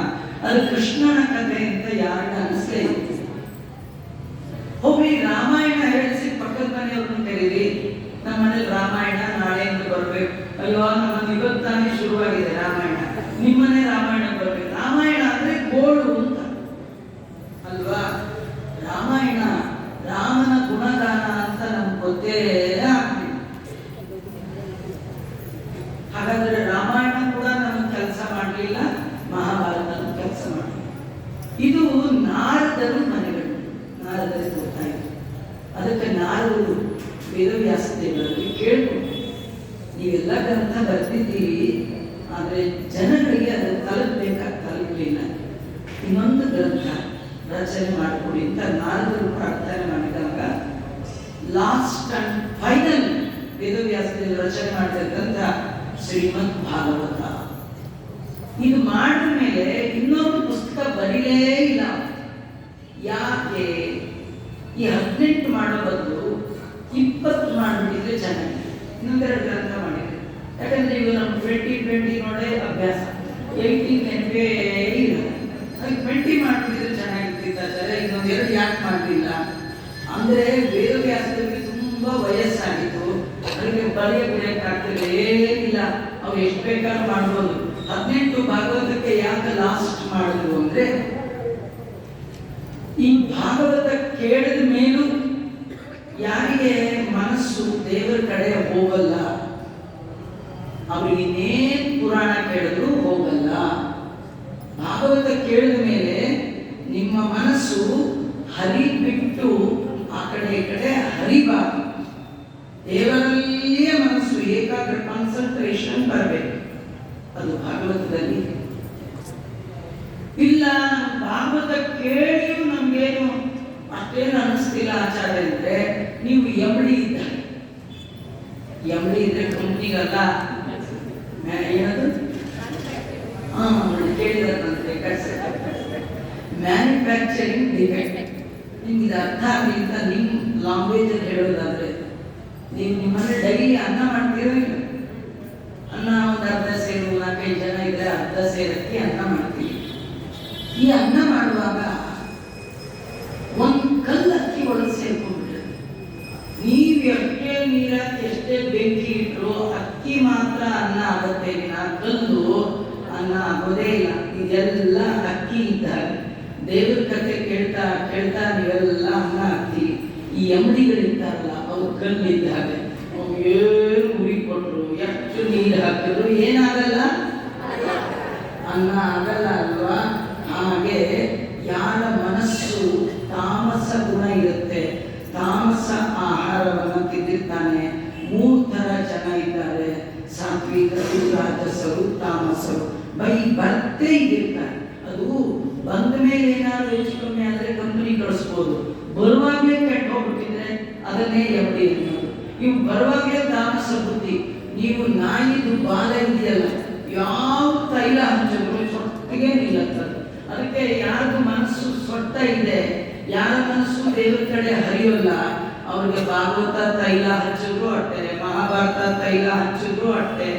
ಅದು ಕೃಷ್ಣನ ಕಥೆ ಅಂತ ಯಾರನ್ನ ಅನಿಸ್ಲೇ ಇಲ್ಲ. ಹೋಗಿ ರಾಮಾಯಣ ಹೇಳಿಸಿ ಪಕ್ಕದ ಮನೆಯವ್ರನ್ನ ಕರೀರಿ, ನಮ್ಮ ಮನೇಲಿ ರಾಮಾಯಣ ನಾಳೆಯಿಂದ ಬರ್ಬೇಕು. ಅಯ್ಯೋ ನಮ್ಮ ಇವತ್ತಾನೆ ಶುರುವಾಗಿದೆ ರಾಮಾಯಣ, ನಿಮ್ಮನೆ ರಾಮಾಯಣ ಬರ್ಬೇಕು. ರಾಮಾಯಣ ಅಂದ್ರೆ ಗೋಳು ಅಂತ ಅಲ್ವಾ? ರಾಮಾಯಣ ರಾಮನ ಗುಣಗಾನ ಅಂತ ನಮ್ಗೆ ಗೊತ್ತೇ ಆಗ್ತಿದೆ. ಹಾಗಾದ್ರೆ ರಾಮಾಯಣ ಕೂಡ ನಮಗೆ ಕೆಲಸ ಮಾಡಲಿಲ್ಲ, ಮಹಾಭಾರತ ಕೆಲಸ ಮಾಡಲಿಲ್ಲ. ಇದು ನಾರದರು ಮನೆಗಳು, ನಾರದರಿಗೆ ಗೊತ್ತಾಯಿತು. ಅದಕ್ಕೆ ನಾರದರು ವೇದವ್ಯಾಸದೇವರಲ್ಲಿ ಕೇಳ್ಕೊಂಡು, ನೀವೆಲ್ಲ ಗ್ರಂಥ ಬರ್ತಿದ್ದೀವಿ, ಆದರೆ ಜನಗಳಿಗೆ ಅದು ತಲುಪಲಿಲ್ಲ, ಇನ್ನೊಂದು ಗ್ರಂಥ ರಚನೆ ಮಾಡಿಕೊಡಿ ಅಂತ ನಾರದರು ಪ್ರಾರ್ಥನೆ ಮಾಡಿದಾಗ ಲಾಸ್ಟ್ ಅಂಡ್ ಫೈನಲ್ ವೇದವ್ಯಾಸದೇವರು ರಚನೆ ಮಾಡಿದ ಗ್ರಂಥ ಶ್ರೀಮದ್ ಭಾಗವತ. ಇದು ಮಾಡಿದ ಮೇಲೆ ಇನ್ನೊಂದು ಪುಸ್ತಕ ಬರೀಲೇ ಇಲ್ಲ. ಯಾಕೆ? ಈ 18 ಮಾಡೋ ಬದಲು 20 ಮಾಡಿಬಿಟ್ಟಿದ್ರೆ ಚೆನ್ನಾಗಿದೆ. ಇನ್ನೊಂದೆರಡು ಗ್ರಂಥ ಮಾಡಿದ್ರೆ, ಯಾಕಂದ್ರೆ ಇವು ನಮ್ಮ 20 ನೋಡೇ ಅಭ್ಯಾಸ, 18 ನೆನಪೇ ಇಲ್ಲ. ಅದಕ್ಕೆ 20 ಮಾಡಿಬಿಟ್ಟಿದ್ರೆ ಚೆನ್ನಾಗಿರ್ತಿದ್ದಾರೆ. ಇನ್ನೊಂದೆರಡು ಯಾಕೆ ಮಾಡಲಿಲ್ಲ ಅಂದ್ರೆ ವೇದವ್ಯಾಸರಿಗೆ ತುಂಬಾ ವಯಸ್ಸಾಗಿತ್ತು, ಅವರಿಗೆ ಬರೆಯ ಬಿಡಕ್ಕಾಗ್ತಿಲ್ಲ, ಏನಿಲ್ಲ, ಅವ್ರು ಎಷ್ಟು ಬೇಕಾದ್ರೂ ಮಾಡ್ಬೋದು. 18 ಭಾಗವತಕ್ಕೆ ಯಾಕೆ ಲಾಸ್ಟ್ ಮಾಡಿದ್ರು ಅಂದ್ರೆ ಈ ಭಾಗವತ ಕೇಳಿದ ಮೇಲೂ ಯಾರಿಗೆ ಮನಸ್ಸು ದೇವರ ಕಡೆ ಹೋಗಲ್ಲ, ಅವ್ರಿಗೆ ಇನ್ನೇನು ಪುರಾಣ ಕೇಳಿದ್ರು ಹೋಗಲ್ಲ. ಭಾಗವತ ಕೇಳಿದ ಮೇಲೆ ನಿಮ್ಮ ಮನಸ್ಸು ಹರಿಬಿಟ್ಟು ಆ ಕಡೆ ಈ ಕಡೆ ಹರಿಬಾರ್ದು. ದೇವರಲ್ಲಿಯೇ ಮನಸ್ಸು ಏಕಾಗ್ರ ಕಾನ್ಸಂಟ್ರೇಷನ್ ಬರಬೇಕು. ಅದು ಭಾಗವತದಲ್ಲಿ ಇಲ್ಲ. ಭಾಗವತ ಕೇಳಿಯೂ ನಮ್ಗೇನು ಅಷ್ಟೇನು ಅನ್ನಿಸ್ತಿಲ್ಲ ಆಚಾರ್ಯ ಅಂದ್ರೆ ನೀವು ಎಂಬಡಿ ಇದ್ದಾರೆ. ಎಂಬಡಿ ಇದ್ರೆ ಕಂಪ್ನಿಗಲ್ಲ ಏನದು ಕೇಳಿದಂತೆ ಮ್ಯಾನುಫ್ಯಾಕ್ಚರಿಂಗ್ ಡಿಫೆಕ್ಟ್. ನಿಮ್ಗೆ ಇದು ಅರ್ಥ ಆಗಲಿ ಅಂತ ನಿಮ್ಮ ಲ್ಯಾಂಗ್ವೇಜಲ್ಲಿ ಹೇಳೋದಾದ್ರೆ, ನೀವು ನಿಮ್ಮಲ್ಲಿ ಡೈಲಿ ಅನ್ನ ಮಾಡ್ತೀರೋ ಇಲ್ಲ? ಅನ್ನ ಒಂದು ಅರ್ಧ ಸೇರು, 4-5 ಜನ ಇದ್ರೆ ಅರ್ಧ ಸೇರಕ್ಕೆ ಅನ್ನ ಮಾಡ್ತೀವಿ. ಈ ಅನ್ನ ಮಾಡುವಾಗ ಒಂದು ಕಲ್ಲು ಅಕ್ಕಿ ಒಳಗೆ ಸೇರ್ಕೊಂಡ್ಬಿಟ್ರೆ, ನೀವು ಎಷ್ಟೇ ನೀರಾಕಿ ಎಷ್ಟೇ ಬೆಂಕಿ ಇಟ್ಟರು ಅಕ್ಕಿ ಮಾತ್ರ ಅನ್ನ ಆಗುತ್ತೆ, ಕಲ್ಲು ಅನ್ನ ಆಗೋದೇ ಇಲ್ಲ. ಇದೆಲ್ಲ ಅಕ್ಕಿ ಇದ್ದಾಗ ದೇವ್ರ ಕಥೆ ಕೇಳ್ತಾ ಕೇಳ್ತಾ ನೀವೆಲ್ಲ ಅನ್ನ ಹಾಕ್ತೀವಿ. ಈ ಎಂಬಡಿಗಳಿರ್ತಾರಲ್ಲ ಅವ್ರು ಕಲ್ಲಿದ್ದಾಗ ಏನು ಉರಿ ಕೊಟ್ಟರು, ಎಷ್ಟು ನೀರು ಹಾಕಿದ್ರು ಏನಾಗಲ್ಲ, ಅನ್ನ ಆಗಲ್ಲ ಅಲ್ವಾ? ಹಾಗೆ ಯಾರ ಮನಸ್ಸು ತಾಮಸ ಗುಣ ಇರುತ್ತೆ, ತಾಮಸ ಆಹಾರವನ್ನು ತಿಂದಿರ್ತಾನೆ. 3 ಥರ ಜನ ಇದ್ದಾರೆ, ಸಾತ್ವಿಕರು, ರಾಜಸರು, ತಾಮಸರು. ಬರ್ತೇ ಇರ್ತಾರೆ. ಅದು ಬಂದ ಮೇಲೆ ಏನಾದ್ರು ಹೆಚ್ಚು ಕಮ್ಮಿ ಆದರೆ ಕಂಪನಿ ಕಳಿಸ್ಬೋದು. ಬರುವಾಗಲೇ ಕೆಟ್ಟ ಹೋಗ್ಬಿಟ್ಟಿದ್ರೆ ಅದನ್ನೇ ಎವಡಿ ಅನ್ನೋದು. ನೀವು ಬರುವಾಗಲೇ ತಾಮಸ ಬುದ್ಧಿ. ನೀವು ನಾಯಿದು ಬಾಲ ಇದೆಯಲ್ಲ, ಯಾವ ತೈಲ ಹಂಚಿದ್ರು ಸೊಟ್ಟಿಗೆ ನಿಲ್ಲತ್ತದು. ಅದಕ್ಕೆ ಯಾರ್ದು ಮನಸ್ಸು ಸೊಟ್ಟ ಇದೆ, ಯಾರ ಮನಸ್ಸು ದೇವರ ಕಡೆ ಹರಿಯೋಲ್ಲ, ಅವ್ರಿಗೆ ಭಾಗವತ ತೈಲ ಹಚ್ಚಿದ್ರು ಅಟ್ಟೆ, ಮಹಾಭಾರತ ತೈಲ ಹಚ್ಚಿದ್ರು ಅಟ್ಟೆ,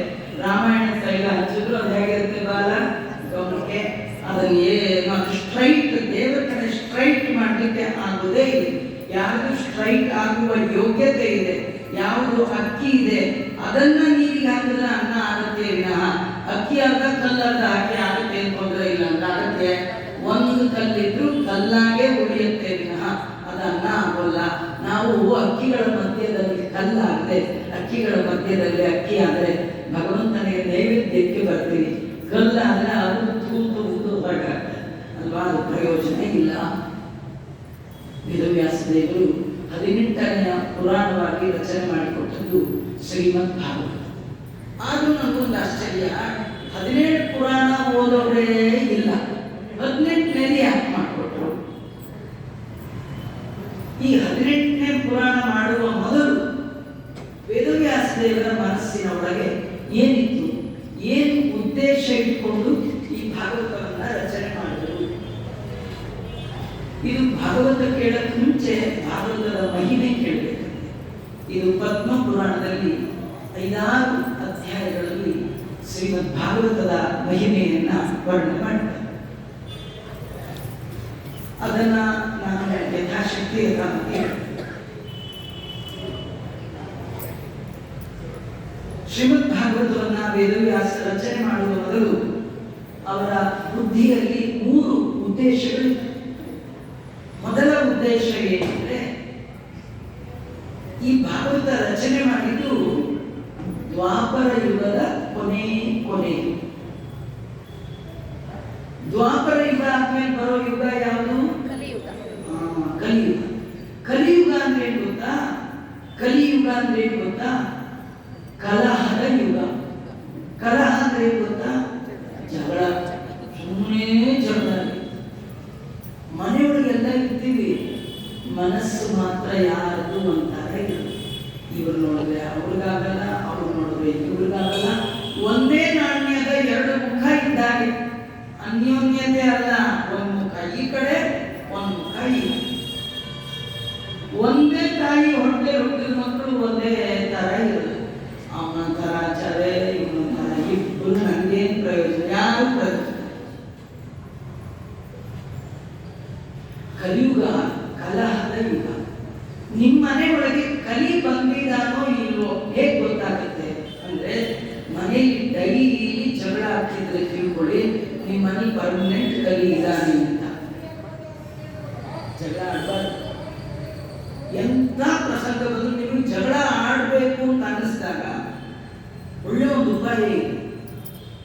ರಾಮಾಯಣ ತೈಲ ಹಚ್ಚಿದ್ರು ಅದು ಹೇಗಿರುತ್ತೆ ಬಾಲ ಗಮನಕ್ಕೆ. ಅದನ್ನೇನು ಅದು ಸ್ಟ್ರೈಟ್ ದೇವರ ಕಡೆ ಸ್ಟ್ರೈಟ್ ಮಾಡಲಿಕ್ಕೆ ಆಗೋದೇ ಇದೆ. ಯಾವುದು ಸ್ಟ್ರೈಟ್ ಆಗುವ ಯೋಗ್ಯತೆ ಇದೆ, ಯಾವುದು ಅಕ್ಕಿ ಇದೆ, ಅದನ್ನ ನೀರಿಗೆ ಹಾಕಿದ್ರೆ ಅನ್ನ ಆಗುತ್ತೆ ವಿನಃ ಅಕ್ಕಿ ಅರ್ಧ ಕಲ್ಲರ್ಧ ಹಾಕಿ ಆಗುತ್ತೆ ಅಂತ ತೊಂದರೆ ಇಲ್ಲ ಅಂತ. ಅದಕ್ಕೆ ಒಂದು ಕಲ್ಲಿದ್ರು ಕಲ್ಲಾಗೆ ಉಳಿಯುತ್ತೆ ವಿನಃ ಅದು ಅನ್ನ ಆಗೋಲ್ಲ. ನಾವು ಅಕ್ಕಿಗಳ ಮಧ್ಯದಲ್ಲಿ ಕಲ್ಲಾಗದೆ ಅಕ್ಕಿಗಳ ಮಧ್ಯದಲ್ಲಿ ಅಕ್ಕಿ ಆದರೆ ಭಗವಂತನಿಗೆ ನೈವೇದ್ಯಕ್ಕೆ ಬರ್ತೀವಿ. ಕಲ್ಲಾದರೆ ಅದು ತೂತು ಹೊರಗಾಗ್ತದೆ ಅಲ್ವಾ? ಅದು ಪ್ರಯೋಜನ ಇಲ್ಲ. ವೇದವ್ಯಾಸ ದೇವರು 18ನೇ ಪುರಾಣವಾಗಿ ರಚನೆ ಮಾಡಿಕೊಟ್ಟದ್ದು ಶ್ರೀಮದ್ ಭಾಗವತ. ಆದರೂ ನಮಗೊಂದು ಆಶ್ಚರ್ಯ, 17 ಪುರಾಣ ಓದೋರೇ ಇಲ್ಲ, 18ನೇದು ಯಾಕೆ ಮಾಡಿಕೊಟ್ರು? ಈ 18ನೇ ಪುರಾಣ ಮಾಡುವ ಮೊದಲು ವೇದವ್ಯಾಸ ದೇವರ ಮನಸ್ಸಿನ ಒಳಗೆ ಏನಿತ್ತು, ಏನು ಉದ್ದೇಶ ಇಟ್ಕೊಂಡು ಈ ಭಾಗವತವನ್ನ ರಚನೆ ಮಾಡಿದರು? ಇದು ಭಾಗವತ ಕೇಳಕ್ಕೆ ಮುಂಚೆ ಭಾಗವತದ ಮಹಿಮೆ ಕೇಳಬೇಕು. ಇದು ಪದ್ಮ ಪುರಾಣದಲ್ಲಿ 5 ಅಧ್ಯಾಯಗಳಲ್ಲಿ ಶ್ರೀಮದ್ ಭಾಗವತದ ಮಹಿಮೆಯನ್ನ ವರ್ಣನೆ ಮಾಡ್ತಾರೆ. ಅದನ್ನ ನಾನು ಯಥಾಶಕ್ತಿ ಶ್ರೀಮದ್ ಭಾಗವತವನ್ನ ವೇದವ್ಯಾಸ ರಚನೆ ಮಾಡುವ ಮೊದಲು ಅವರ ಬುದ್ಧಿಯಲ್ಲಿ 3 ಉದ್ದೇಶಗಳು. ಮೊದಲ ಉದ್ದೇಶ ಏನಂದ್ರೆ, ಈ ಭಾಗವತ ರಚನೆ ಮಾಡಿದ್ದು ದ್ವಾಪರ ಯುಗದ ಕೊನೆ. ದ್ವಾಪರ ಯುಗ ಆದ್ಮೇಲೆ ಬರೋ ಯುಗ ಯಾವುದು? ಕಲಿಯುಗ. ಕಲಿಯುಗ ಅಂದ್ರೆ ಏನು ಗೊತ್ತಾ? ಕಲಿಯುಗ ಅಂದ್ರೆ ಏನು ಗೊತ್ತಾ? ಕಲಹದ ಯುಗ. ಕಲಹ ಅಂದ್ರೆ ಏನು ಗೊತ್ತಾ? ಜಗಳ. ಸುಮ್ಮನೆ ಜಗಳ. ಮನೆಯೊಳಗೆಲ್ಲ ಇರ್ತೀವಿ, ಮನಸ್ಸು ಮಾತ್ರ ಯಾರದು ಅಂತಾರೆ. ಇವ್ರು ನೋಡಿದ್ರೆ ಅವ್ರಿಗಾಗಲ್ಲ, ಅವ್ರು ನೋಡಿದ್ರೆ ಇವ್ರಿಗಾಗಲ್ಲ. ಒಂದೇ ನಾಣ್ಯದ 2 ಮುಖ ಇದ್ದಾರೆ. ಅನ್ಯೋನ್ಯತೆ ಅಲ್ಲ, ಒಂದು ಮುಖ ಈ ಕಡೆ, ಒಂದು ಮುಖ ಈ ಕಡೆ. ಒಂದೇ ತಾಯಿ ಹೊಟ್ಟೆ ಹುಟ್ಟಿದ ಮಕ್ಕಳು ಒಂದೇ ತರ ಇರಲ್ಲ. ಅವನ ತರ ಆಚಾರ್ಯ, ಇವನ ತರ, ಇಬ್ಬರು ನಂಗೇನು ಪ್ರಯೋಜನ? ಯಾರು ಪ್ರಯೋಜನ? ಕಲಿಯುಗ ಕಲಹದ ಯುಗ. ನಿಮ್ಮ ಮನೆ ಒಳಗೆ ಕಲಿ ಬಂದಿದಾನೋ ಇಲ್ವೋ ಹೇಗೆ ಗೊತ್ತಾಗುತ್ತೆ ಅಂದ್ರೆ, ಮನೆಯಲ್ಲಿ ಡೈಲಿ ಜಗಳ ಆಗ್ತಿದ್ರೆ ತಿಳ್ಕೊಳ್ಳಿ ನಿಮ್ಮ ಮನೆ ಪರ್ಮನೆಂಟ್ ಕಲಿ ಇದ್ದಾನೆ ಅಂತ. ಜಗಳ ಆಡಬಾರ್ದು. ಎಂಥ ಪ್ರಸಂಗ ಬಂದು ನೀವು ಜಗಳ ಆಡಬೇಕು ಅಂತ ಅನ್ನಿಸಿದಾಗ ಒಳ್ಳೆ ಒಂದು ಉಪಾಯ ಇದೆ.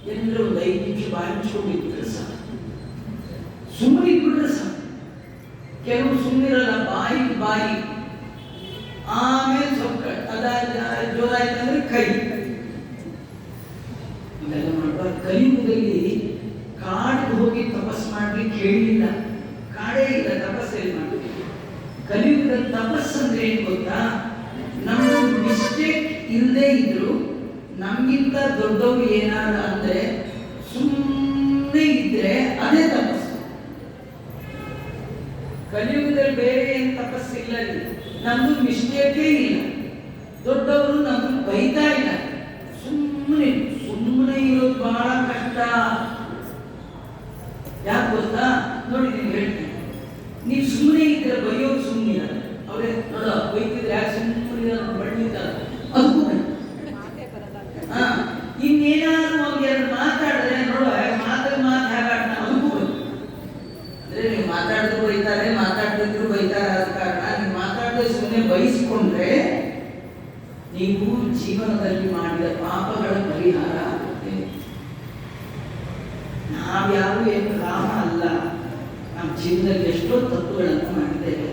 ಏನಂದ್ರೆ ಒಂದು 5 ನಿಮಿಷ ಬಾಯಿ ಮುಚ್ಕೊಂಡಿದ್ರೆ ಸಾಕು, ಸುಮ್ಮನೆ ಇಟ್ಬಿಟ್ರೆ ಸಾಕು. ಕೆಲವು ಸುಮ್ಮನಿರಲ್ಲ, ಬಾಯಿ ಆಮೇಲೆ ಸ್ವಲ್ಪ ಜೋರಾಯ್ತಂದ್ರೆ ಕೈ. ಇದೆಲ್ಲ ಮಾಡಬಾರ್ದು. ಕಲಿಯುಗದಲ್ಲಿ ಕಾಡಿಗೆ ಹೋಗಿ ತಪಸ್ ಮಾಡ್ಲಿಕ್ಕೆ ಹೇಳಿಲ್ಲ, ಕಾಡೇ ಇಲ್ಲ, ತಪಸ್ಸಲ್ಲಿ ಮಾಡಬೇಕು. ಕಲಿಯುಗದಲ್ಲಿ ತಪಸ್ಸಂದ್ರೆ ಏನ್ ಗೊತ್ತಾ? ನಮ್ಮ ಮಿಸ್ಟೇಕ್ ಇಲ್ಲದೆ ಇದ್ರು ನಮ್ಗಿಂತ ದೊಡ್ಡವರು ಏನಾರ ಅಂದ್ರೆ ಸುಮ್ಮನೆ ಇದ್ರೆ ಅದೇ ತಪಸ್ಸು. ಕಲಿಯುಗದಲ್ಲಿ ಬೇರೆ ಏನು ತಪಸ್ಸಿಲ್ಲ, ನಮ್ದು ಮಿಸ್ಟೇಕೇ ಇಲ್ಲ, ದೊಡ್ಡವರು ನಮ್ಮನ್ನು ಬೈತಾ ಇಲ್ಲ. ಸುಮ್ಮನೆ ಇರೋದು ಬಹಳ ಕಷ್ಟ. ಯಾಕೆ ಗೊತ್ತಾ? ನೋಡಿ, ನೀವು ಹೇಳ್ತೀನಿ, ನೀವು ಸುಮ್ಮನೆ ಇದ್ರೆ ಬೈಯೋರು ಸುಮ್ಮನೆ ಅವರೇ ನೋಡ, ಬೈತಿದ್ರೆ ಯಾಕೆ ಸುಮ್ಮನೆ ಬಳ್ಳಿದ್ದಾರೆ ಅದಕ್ಕೂ ಇನ್ನೇನಾದ್ರು ಒಂದು ಎರಡು ಮಾತಾಡಿದ್ರೆ ನೋಡ ಮಾತು ಹೇಗಾಡ್ತಾನೆ ಅದಕ್ಕೂ ಅಂದ್ರೆ ನೀವು ಮಾತಾಡಿದ್ರು ಬೈತಾರೆ, ಮಾತಾಡ್ತಿದ್ರು ಬೈತಾರೆ. ಆದ ಕಾರಣ ನೀವು ಮಾತಾಡದೆ ಸುಮ್ಮನೆ ಬಯಸಿಕೊಂಡ್ರೆ ನೀವು ಜೀವನದಲ್ಲಿ ಮಾಡಿದ ಪಾಪಗಳ ಪರಿಹಾರ ಆಗುತ್ತೆ. ನಾವ್ಯಾವು ಏನು ರಾಮ ಅಲ್ಲ, ನಮ್ಮ ಜೀವನದಲ್ಲಿ ಎಷ್ಟೋ ತಪ್ಪುಗಳನ್ನು ಮಾಡಿದ್ದೇವೆ.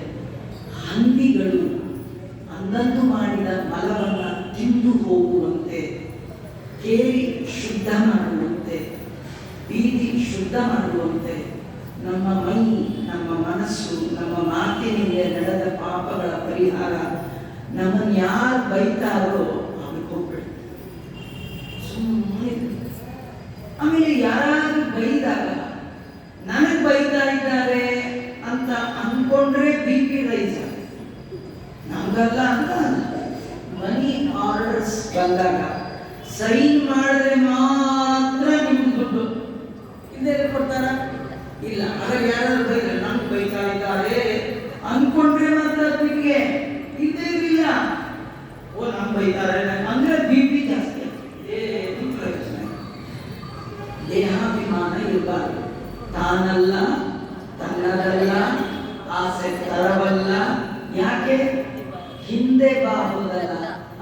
ಹಂದಿಗಳು ಅಂದಂದು ಮಾಡಿದ ಮಲವನ್ನು ತಿಂದು ಹೋಗುವಂತೆ, ಕೇರಿ ಶುದ್ಧ ಮಾಡುವಂತೆ, ಬೀದಿ ಶುದ್ಧ ಮಾಡುವಂತೆ ನಮ್ಮ ಮೈ, ನಮ್ಮ ಮನಸ್ಸು, ನಮ್ಮ ಮಾತಿನಿಂದ ನಡೆದ ಪಾಪಗಳ ಪರಿಹಾರ ನಮ್ಮನ್ನು ಯಾರು ಬೈತಾರೋ ಅವ್ರಿಗೆ ಹೋಗ್ಬಿಡಿ. ಸುಮ್ಮನೆ ಆಮೇಲೆ ಯಾರಾದ್ರೂ ಬೈದಾಗ ನನಗೆ ಬೈತಾ ಇದ್ದಾರೆ ಅಂತ ಅನ್ಕೊಂಡ್ರೆ BP ರೈಸ್ ಆಗುತ್ತೆ. ನಮಗಲ್ಲ ಅಂತ ಮನಿ ಆರ್ಡರ್ಸ್ ಬಂದಾಗ ಸೈನ್ ಮಾಡಿದ್ರೆ ಮಾತ್ರ ನಿಮ್ಗೆ ದುಡ್ಡು, ಇಲ್ಲೇ ಕೊಡ್ತಾರ? ಇಲ್ಲ. ಅವಾಗ ಯಾರಾದ್ರೂ ಬೈದ್ರೆ ನಮ್ಗೆ ಬೈತಾ ಇದ್ದಾರೆ ಅನ್ಕೊಂಡ್ರೆ ಮಾತ್ರ ಅದಕ್ಕೆ ಇದ್ದೇ ಇರಲಿಲ್ಲ. ಓ ನಮ್ಗೆ ಬೈತಾರೆ ಅಂದ್ರೆ BP ಜಾಸ್ತಿ. ದೇಹಾಭಿಮಾನ ಇರಬಾರ್ದು. ತಾನಲ್ಲ, ತನ್ನದಲ್ಲ, ಆಸೆ ತರವಲ್ಲ. ಯಾಕೆ? ಹಿಂದೆ ಬಾಹುದಲ್ಲ,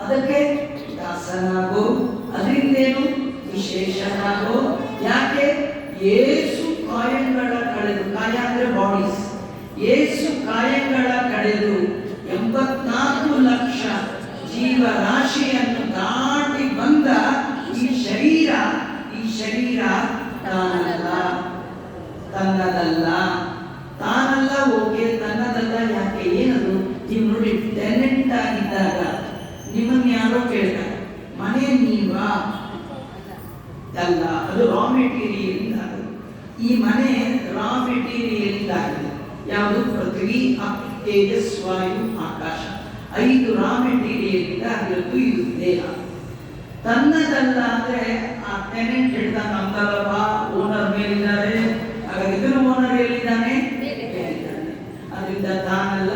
ಅದಕ್ಕೆ ದಾಸನಾಗೋ, ಅದರಿಂದೇನು ವಿಶೇಷನಾಗೋ. ಯಾಕೆ? ಏಸು ಕಾಯಂಗಳ ಕಳೆದು, ಕಾಯ ಅಂದ್ರೆ ಬಾಡೀಸ್, ಏಸು ಕಾಯಂಗಳ ಕಳೆದು 84 ಲಕ್ಷ ಜೀವರಾಶಿಯನ್ನು ದಾಟಿ ಬಂದ ಈ ಶರೀರ ತಾನಲ್ಲ, ತನ್ನದಲ್ಲ. ತಾನಲ್ಲ, ಓಕೆ, ತನ್ನದಲ್ಲ. ಯಾಕೆ? ಏನದು? ನೀವು ನೋಡಿ, ಟೆನೆಂಟ್ ಆಗಿದ್ದಾಗ ನಿಮ್ಮನ್ನು ಯಾರೋ ಕೇಳ್ತಾರೆ, ಮನೆ ನೀವಾ? ಅಲ್ಲ, ಅದು ರಾ ಮೆಟೀರಿಯಲ್ ಇಂದ. ಈ ಮನೆ ರಾ ಮೆಟೀರಿಯಲ್ ಇಂದ ಆಗಿದೆ. ಯಾವುದು? ಪೃಥ್ವಿ, ತೇಜಸ್, ವಾಯು, ಆಕಾಶ. 5 ರಾ ಮೆಟೀರಿಯಲ್ ಇಂದ ಆಗಿರೋದು ಇದು ದೇಹ. ತನ್ನದಲ್ಲ ಅಂದ್ರೆ ಆ ಟೆನೆಂಟ್ ಹೇಳ್ತಾನೆ, ನಮ್ದಲ್ಲಪ್ಪ, ಓನರ್ ಮೇಲಿದ್ದಾರೆ. ಹಾಗಾಗಿ ಇದನ್ನು ಓನರ್ ಎಲ್ಲಿದ್ದಾನೆ? ಅದರಿಂದ ತಾನಲ್ಲ,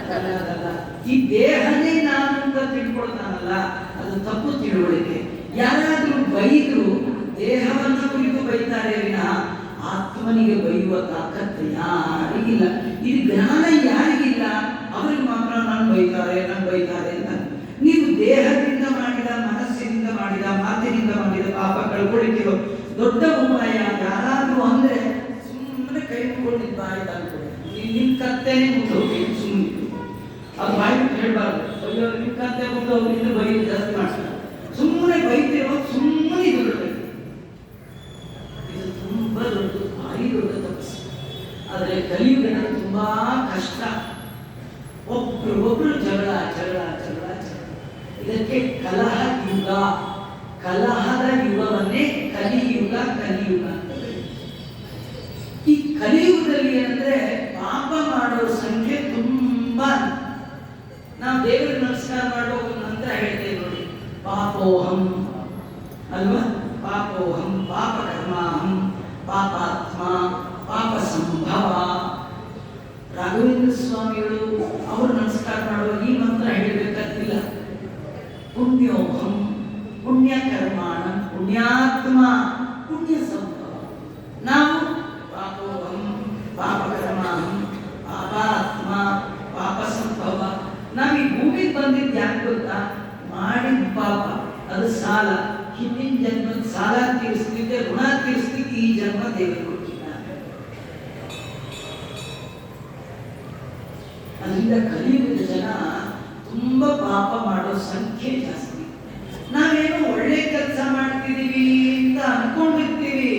ತನ್ನದಲ್ಲ. ಈ ದೇಹನೇ ನಾನು ಅಂತ ತಿಳ್ಕೊಳ್ತಾನಲ್ಲ, ಅದು ತಪ್ಪು ತಿಳುವಳಿಕೆ. ಯಾರಾದ್ರೂ ಬೈದ್ರು ದೇಹವನ್ನು ಕುರಿತು ಬೈತಾರೆ ವಿನ ಆತ್ಮನಿಗೆ ಬೈಯುವ ತಾಕತ್ತು ಯಾರಿಗಿಲ್ಲ. ಇದು ಜ್ಞಾನ ಯಾರಿಗಿಲ್ಲ, ಅವ್ರಿಗೆ ಮಾತ್ರ ನಾನು ಬೈತಾರೆ ಅಂತ. ನೀವು ದೇಹದಿಂದ ಮಾಡಿದ, ಮನಸ್ಸಿನಿಂದ ಮಾಡಿದ, ಮಾತಿನಿಂದ ಮಾಡಿದ ಪಾಪ ಕಳ್ಕೊಳ್ಳಿಕ್ಕಿರೋ ದೊಡ್ಡ ಉಪಾಯ ಯಾರಾದ್ರೂ ಅಂದ್ರೆ ಸುಮ್ಮನೆ ಕೈ ಮುಟ್ಕೊಂಡಿದ್ದು ಬಾಯಿ ಅನ್ಕೊಳ್ಳಿ. ನಿಮ್ ಕತ್ತೇನೆ ಮುಂದೆ ಹೋಗಿ ಸುಮ್ಮನೆ ಅದು ಬಾಯಿ ಹೇಳ್ಬಾರ್ದು. ಅಯ್ಯೋ ನಿಮ್ ಕತ್ತೆ ಮುಂದೆ ಹೋಗಿ ಬೈ ಜಾಸ್ತಿ ಮಾಡ್ತಾರೆ. ಸುಮ್ಮನೆ ಬೈತಿರೋ ಸುಮ್ಮನೆ ಇದ್ಬಿಡ್ಬೇಕು. ಇದು ತುಂಬಾ ದೊಡ್ಡ, ಭಾರಿ ದೊಡ್ಡ ತಪಸ್ಸು. ಆದರೆ ಕಲಿಯುಗದಲ್ಲಿ ತುಂಬಾ ಕಷ್ಟ. ಒಬ್ರು ಜಗಳ. ಇದಕ್ಕೆ ಕಲಹ ಯುಗ, ಕಲಹದ ಯುಗವನ್ನೇ ಕಲಿಯುಗ ಅಂತ. ಈ ಕಲಿಯುಗದಲ್ಲಿ ಏನಂದ್ರೆ ಪಾಪ ಮಾಡೋ ಸಂಖ್ಯೆ ತುಂಬಾ. ನಾವು ದೇವರಿಗೆ ನಮಸ್ಕಾರ ಮಾಡುವ ನಂತರ ಹೇಳ್ತೇವೆ ನೋಡಿ, ಪಾಪೋಹಂ ಅಲ್ವಾ? ಪಾಪೋಹಂ, ಪಾಪ ಕರ್ಮಾಹಂ, ಪಾಪಾತ್ಮ, ಪಾಪ ಸಂಭವ. ರಾಘವೇಂದ್ರ ಸ್ವಾಮಿಗಳು ಅವರು ನಮಸ್ಕಾರ ಮಾಡುವಾಗ ಈ ಮಂತ್ರ ಹೇಳಬೇಕಂತಿಲ್ಲ. ಪುಣ್ಯೋಹಂ, ಪುಣ್ಯ ಕರ್ಮಾಣ, ಪುಣ್ಯಾತ್ಮ, ಪುಣ್ಯ ಸಂಭವ. ನಾವು ಪಾಪೋಹಂ, ಪಾಪ ಕರ್ಮಾಹಂ, ಪಾಪಾತ್ಮ, ಅದು ಸಾಲ. ಹಿಂದಿನ ಜನ್ಮದ ಸಾಲ ತೀರಿಸ್ಲಿಕ್ಕೆ, ಋಣ ತೀರಿಸ್ಲಿಕ್ಕೆ ಈ ಜನ್ಮ ದೇವರು ಕೊಟ್ಟಿದ್ದಾನೆ. ಅದರಿಂದ ಕಲಿಯುಗದ ಜನ ತುಂಬಾ ಪಾಪ ಮಾಡೋ ಸಂಖ್ಯೆ ಜಾಸ್ತಿ. ನಾವೇನೋ ಒಳ್ಳೆ ಕೆಲಸ ಮಾಡ್ತಿದೀವಿ ಅಂತ ಅನ್ಕೊಂಡಿರ್ತೀವಿ,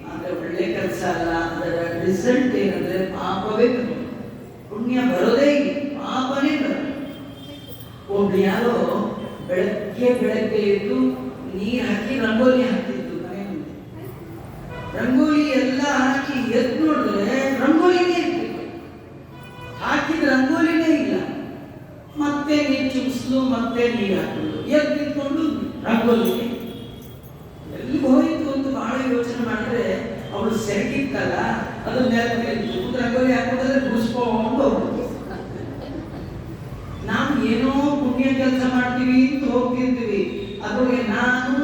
ಆದ್ರೆ ಒಳ್ಳೆ ಕೆಲಸ ಅಲ್ಲ. ಅದರ ರಿಸಲ್ಟ್ ಏನಂದ್ರೆ ಪಾಪವೇ ಬರೋದು, ಪುಣ್ಯ ಬರೋದೇ ಇಲ್ಲ, ಪಾಪನೇ ಬರೋದು. ಒಬ್ರು ಯಾರೋ ಬೆಳಗ್ಗೆ ಎದ್ದು ನೀರು ಹಾಕಿ ರಂಗೋಲಿ ಹಾಕ್ತಿದ್ದು ಮನೆ ಮುಂದೆ. ರಂಗೋಲಿ ಎಲ್ಲ ಹಾಕಿ ಎದ್ದು ನೋಡಿದ್ರೆ ರಂಗೋಲಿನೇ ಇರ್ತಿತ್ತು, ಹಾಕಿದ ರಂಗೋಲಿನೇ ಇಲ್ಲ. ಮತ್ತೆ ನೀರು ಚುಮ್ಸ್ಲು, ಮತ್ತೆ ನೀರು ಹಾಕಿದ್ರು, ಎದ್ದು ನಿಂತ್ಕೊಂಡು ರಂಗೋಲಿ ಎಲ್ಲಿ ಹೋಯಿತು ಅಂತ ಬಹಳ ಯೋಚನೆ ಮಾಡಿದ್ರೆ ಅವಳು ಸೆರಗಿತ್ತಲ್ಲ ಅದು ರಂಗೋಲಿ ಹಾಕೋದ್ರೆ ಗುಡಿಸ್ಕೊಂಡು ಹೋಗ್ಬಿಟ್ಟು. ನಾವು ಏನೋ ಪುಣ್ಯ ಕೆಲಸ ಮಾಡ್ತೀವಿ ಅಂತ ಹೋಗ್ತಿರ್ತೀವಿ, ಅದ್ರೊಳಗೆ ನಾನು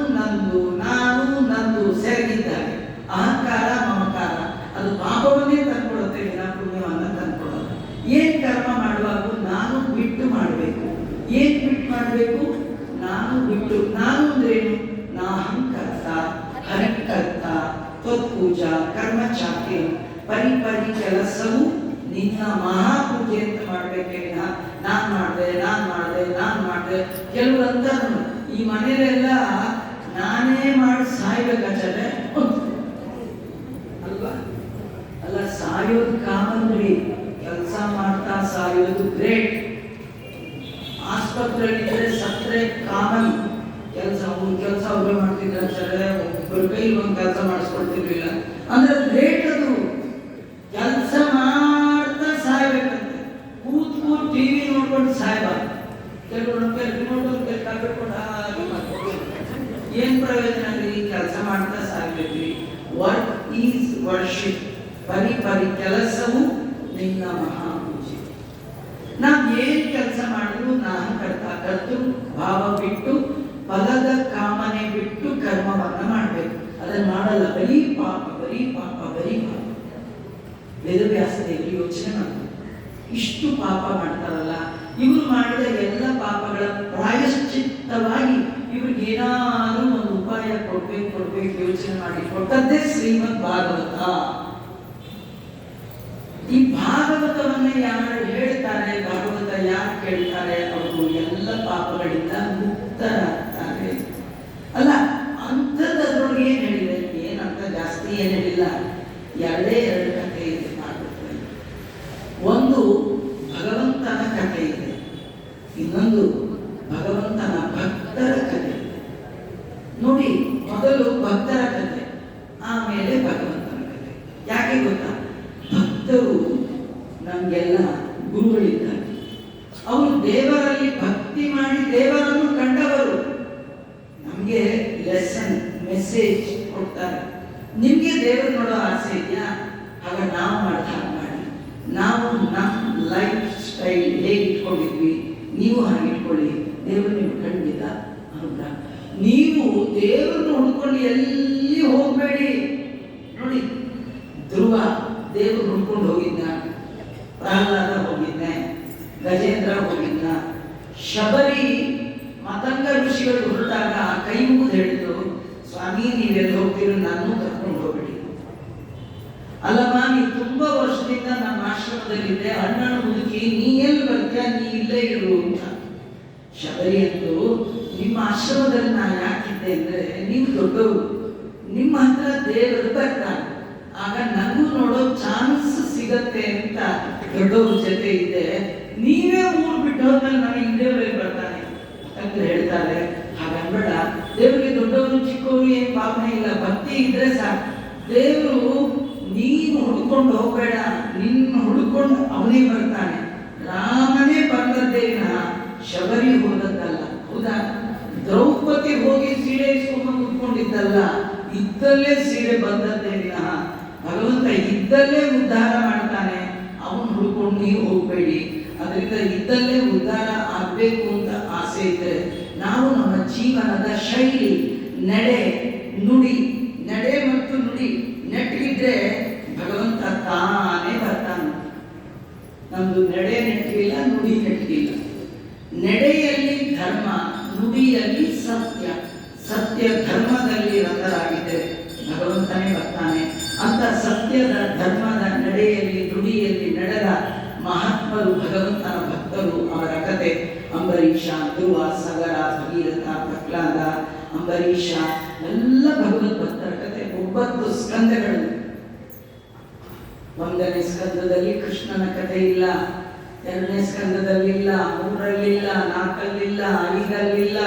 ನಂದು ಸೆರಗಿದ್ದಾಗ ಅಹಂಕಾರ ಮಮಕಾರ ಅದು ಪಾಪವನ್ನೇ ತಂದ್ಕೊಡುತ್ತೆ, ವಿನ ಪುಣ್ಯವನ್ನ ತಂದ್ಕೊಡೋದು. ಏನ್ ಕರ್ಮ ಮಾಡುವಾಗ ನಾನು ಬಿಟ್ಟು ಮಾಡಬೇಕು. ಏನ್ ಬಿಟ್ಟು ಮಾಡಬೇಕು? ನಾನು ಬಿಟ್ಟು. ನಾನು ಅಂದ್ರೇನು? ನಾಹಂಕರ್ತ ಹರಿಕರ್ತ ತ್ವತ್ಪೂಜಾ ಕರ್ಮಚಾಕ್ಯ ಪರಿಪರಿ ಕೆಲಸವು ನಿನ್ನ ಮಹಾಪೂಜೆ ಅಂತ ಮಾಡ್ಬೇಕೆ. ನಾನ್ ಮಾಡ್ದೆ. ಕೆಲವರು ಅಂತ ಈ ಮನೆಯಲ್ಲೆಲ್ಲ ನಾನೇ ಮಾಡಿ ಸಾಯ್ಬೇಕಾದ್ರೆ ಅಲ್ವಾ? ಅಲ್ಲ, ಸಾಯೋದು ಕಾಮನ್ರಿ, ಕೆಲಸ ಮಾಡ್ತಾ ಸಾಯೋದು ಗ್ರೇಟ್. ಆಸ್ಪತ್ರೆಯಲ್ಲಿದ್ರೆ ಸತ್ರೆ ಕಾಮನ್. ಕೆಲಸ ಒಬ್ಬರೇ ಮಾಡ್ತಿದ್ರೆ ಒಬ್ಬರ ಕೈ ಒಂದು ಕೆಲಸ ಮಾಡಿಸ್ಕೊಳ್ತಿರ್ಲಿಲ್ಲ ಅಂದ್ರೆ ಗ್ರೇಟ್. ಅದು ಕೆಲಸ ಮಾಡ್ತಾ ಸಾಯ್ಬೇಕಂತೆ, ಕೂತ್ ಟಿವಿ ನೋಡ್ಕೊಂಡು ಸಾಯ್ಬಾರ್ದು. ಕೆಲವರು ಏನ್ ಪ್ರಯೋಜನ ರೀ? ಕೆಲಸ ಮಾಡ್ತಾ ಸಾಯ್ಬೇಕ್ರಿ. Work is worship. ಪರಿ ಕೆಲಸವು ನಿನ್ನ ಮಹಾಪೂಜೆ. ನಾವ್ ಏನ್ ಕೆಲಸ ಮಾಡಿದ್ರು ಕರ್ತೃ ಭಾವ ಬಿಟ್ಟು, ಫಲದ ಕಾಮನೆ ಬಿಟ್ಟು ಕರ್ಮವನ್ನ ಮಾಡ್ಬೇಕು. ಅದನ್ನ ಮಾಡಲ್ಲ, ಬರೀ ಪಾಪ. ವೇದವ್ಯಾಸ ದೇವರು ಯೋಚನೆ ಮಾಡ್ತಾರೆ, ಇಷ್ಟು ಪಾಪ ಮಾಡ್ತಾರಲ್ಲ, ಇವರು ಮಾಡಿದ ಎಲ್ಲ ಪಾಪಗಳ ಪ್ರಾಯಶ್ಚಿತ್ತವಾಗಿ ಇವ್ರಿಗೆ ಏನಾದರೂ ಒಂದು ಉಪಾಯ ಕೊಡ್ಬೇಕು ಯೋಚನೆ ಮಾಡಿ ಕೊಟ್ಟದ್ದೇ ಶ್ರೀಮದ್ ಭಾಗವತ. ಈ ಭಾಗವತವನ್ನ ಯಾರು ಹೇಳ್ತಾರೆ, ಭಾಗವತ ಯಾರು ಕೇಳ್ತಾರೆ, ಅವರು ಎಲ್ಲ ಪಾಪಗಳಿಂದ ಮುಕ್ತರಾಗ್ತಾರೆ. ಅಲ್ಲ, ಅಂಥದ್ರೊಳಗೆ ಏನ್ ಹೇಳಿದೆ? ಏನಂತ ಜಾಸ್ತಿ ಏನ್ ಹೇಳಿಲ್ಲ, ಎರಡೇ ಎರಡು ಕಥೆ ಇದೆ ಭಾಗವತದಲ್ಲಿ. ಒಂದು ಭಗವಂತನ ಕಥೆ ಇದೆ, ಇನ್ನೊಂದು ಭಗವಂತನ ಭಕ್ತರ ಕಥೆ. ನೋಡಿ, ಮೊದಲು ಭಕ್ತರ ಕಥೆ, ಆಮೇಲೆ ಭಗವಂತನ ಕಥೆ. ಯಾಕೆ ಗೊತ್ತಾ? ಭಕ್ತರು ನಮ್ಗೆಲ್ಲ ಗುರುಗಳಿದ್ದಾರೆ. ಅವರು ದೇವರಲ್ಲಿ ಭಕ್ತಿ ಮಾಡಿ ದೇವರನ್ನು ಕಂಡವರು. ನಮ್ಗೆ ಲೆಸನ್ ಮೆಸೇಜ್ ಕೊಡ್ತಾರೆ. ನಿಮ್ಗೆ ದೇವರು ನೋಡೋ ಆಸೆ ಇದೆಯಾ? ಆಗ ನಾವು ಮಾಡಿ ನಾವು ನಮ್ಮ ಲೈಫ್ ಸ್ಟೈಲ್ ಹೇಗೆ ಇಟ್ಕೊಂಡಿದ್ವಿ, ನೀವು ಹಾಗೆ ಇಟ್ಕೊಳ್ಳಿ. ದೇವರು ನೀವು ಖಂಡಿತ ಹೌದಾ? ನೀವು ದೇವರನ್ನು ಹುಡ್ಕೊಂಡು ಎಲ್ಲಿ ಹೋಗ್ಬೇಡಿ. ನೋಡಿ, ಧ್ರುವ ದೇವರು ಹುಡ್ಕೊಂಡು ಹೋಗಿದ್ದ, ಪ್ರಹ್ಲಾದ ಹೋಗಿದ್ದ, ಗಜೇಂದ್ರ ಹೋಗಿದ್ದ. ಶಬರಿ ಮತಂಗ ಋಷಿಗಳು ಹೊರಟಾಗ ಕೈ ಮುಗಿದು ಹೇಳಿದ್ರು, ಸ್ವಾಮಿ ನೀವೆಲ್ಲಿ ಹೋಗ್ತೀರೋ ನಾನು ಕರ್ಕೊಂಡು ಹೋಗ್ಬಿಡಿ. ಅಲ್ಲಮ್ಮ, ನೀವು ತುಂಬಾ ವರ್ಷದಿಂದ ನಮ್ಮ ಆಶ್ರಮದಲ್ಲಿದ್ದೆ, ಅಣ್ಣನ ಮುದುಕಿ, ನೀ ಎಲ್ಲಿ ಬರ್ತೀಯ, ನೀ ಇಲ್ಲೇ ಇರು ಅಂತ. ಶಬರಿ ಅಂತು, ನಿಮ್ಮ ಆಶ್ರಮದಲ್ಲಿ ನಾನು ಯಾಕಿದ್ದೆ ಅಂದ್ರೆ, ನೀವು ದೊಡ್ಡವರು, ನಿಮ್ಮ ಹತ್ರ ದೇವರು ಬರ್ತಾನೆ, ಆಗ ನನಗೂ ನೋಡೋ ಚಾನ್ಸ್ ಸಿಗತ್ತೆ ಅಂತ ದೊಡ್ಡವ್ರ ಜೊತೆ ಇದ್ದೆ. ನೀವೇ ಊರು ಬಿಟ್ಟು ಹೋದ್ಮೇಲೆ ನನಗೆ ದೇವರೇ ಬರ್ತಾನೆ ಅಂತ ಹೇಳ್ತಾರೆ. ಹಾಗನ್ಬೇಡ, ದೇವರಿಗೆ ದೊಡ್ಡವರು ಚಿಕ್ಕವರು ಏನ್ ಭಾವನೆ ಇಲ್ಲ, ಭಕ್ತಿ ಇದ್ರೆ ಸಾಕು. ದೇವರು ನೀನು ಹುಡ್ಕೊಂಡು ಹೋಗ್ಬೇಡ, ನಿನ್ನ ಹುಡ್ಕೊಂಡು ಅವನೇ ಬರ್ತಾನೆ. ರಾಮನೇ ಬಂದದ್ದೇನ, ಶಬರಿ ಹೋದದ್ದಲ್ಲ. ಹೌದಾ? ದ್ರೌಪದಿ ಹೋಗಿ ಸೀರೆ ಇಸ್ಕೊಂಡು ಕುತ್ಕೊಂಡಿದ್ದಲ್ಲ, ಇದ್ದಲ್ಲೇ ಸೀರೆ ಬಂದದ್ದೇನ. ಭಗವಂತ ಇದ್ದಲ್ಲೇ ಉದ್ಧಾರ ಮಾಡ್ತಾನೆ, ಅವನು ಹುಡ್ಕೊಂಡು ನೀವು ಹೋಗ್ಬೇಡಿ. ಅದರಿಂದ ಇದ್ದಲ್ಲೇ ಉದ್ಧಾರ ಆಗ್ಬೇಕು ಅಂತ ಆಸೆ ಇದ್ರೆ ನಾವು ನಮ್ಮ ಜೀವನದ ಶೈಲಿ, ನಡೆ ಮತ್ತು ನುಡಿ ನೆಟ್ಟಿದ್ರೆ ಭಗವಂತ ತಾನೇ ಬರ್ತಾನೆ. ನಮ್ದು ನಡೆ ನೆಟ್ಟಿಲ್ಲ, ನುಡಿ ನೆಟ್ಟಿಲ್ಲ. ನಡೆಯಲ್ಲಿ ಧರ್ಮ, ನುಡಿಯಲ್ಲಿ ಸತ್ಯ. ಬರ್ತಾನೆ ಅಂತ ಸತ್ಯದ ಧರ್ಮದ ನಡೆಯಲ್ಲಿ ನುಡಿಯಲ್ಲಿ ನಡೆದ ಮಹಾತ್ಮರು ಭಗವಂತನ ಭಕ್ತರು. ಅವರ ಕತೆ ಅಂಬರೀಷ, ಧ್ರುವ, ಸಗರ, ಭಗೀರಥ, ಪ್ರಹ್ಲಾದ, ಅಂಬರೀಷ ಎಲ್ಲ ಭಗವದ್ ಭಕ್ತರ ಕತೆ. 9 ಸ್ಕಂದಗಳು. 1ನೇ ಸ್ಕಂದದಲ್ಲಿ ಕೃಷ್ಣನ ಕಥೆ ಇಲ್ಲ, 2ನೇ ಸ್ಕಂದದಲ್ಲಿಲ್ಲ, 3ರಲ್ಲಿಲ್ಲ, 4ರಲ್ಲಿಲ್ಲ, 5ರಲ್ಲಿಲ್ಲ,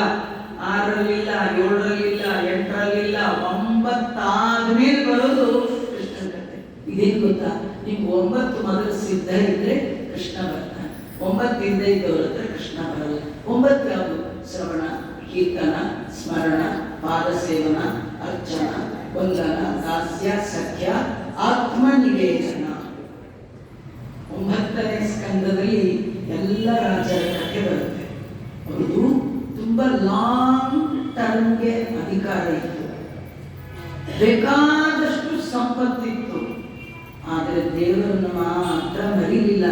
6ರಲ್ಲಿಲ್ಲ, 7ರಲ್ಲಿಲ್ಲ, 8ರಲ್ಲಿಲ್ಲ, 9 ಆದ್ಮೇಲೆ ಬರೋದು ಕೃಷ್ಣನ ಕಥೆ. ಇದೇನು ಗೊತ್ತಾ, ನಿಮ್ಗೆ 9 ಮೊದಲು ಸಿದ್ಧ ಇದ್ರೆ ಕೃಷ್ಣ ಬರ್ತಾನೆ, 9 ಇಲ್ಲದೆ ಇದ್ದವ್ರ ಹತ್ರ ಕೃಷ್ಣ ಬರಲ್ಲ. 9 ಯಾವುದು? ಶ್ರವಣ, ಕೀರ್ತನ, ಸ್ಮರಣ, ಪಾದ ಸೇವನ, ಅರ್ಚನ, ವಂದನ, ದಾಸ್ಯ, ಸಖ್ಯ, ಆತ್ಮ ನಿವೇದನ. 9ನೇ ಸ್ಕಂದದಲ್ಲಿ ಎಲ್ಲ ರಾಜರ ಕಥೆ ಬರುತ್ತೆ. ಅವ್ರದ್ದು ತುಂಬಾ ಲಾಂಗ್ ಟರ್ಮ್ಗೆ ಅಧಿಕಾರ ಇತ್ತು, ಬೇಕಾದಷ್ಟು ಸಂಪತ್ತಿತ್ತು. ಆದರೆ ದೇವರನ್ನು ಮಾತ್ರ ಮರಿಲಿಲ್ಲ.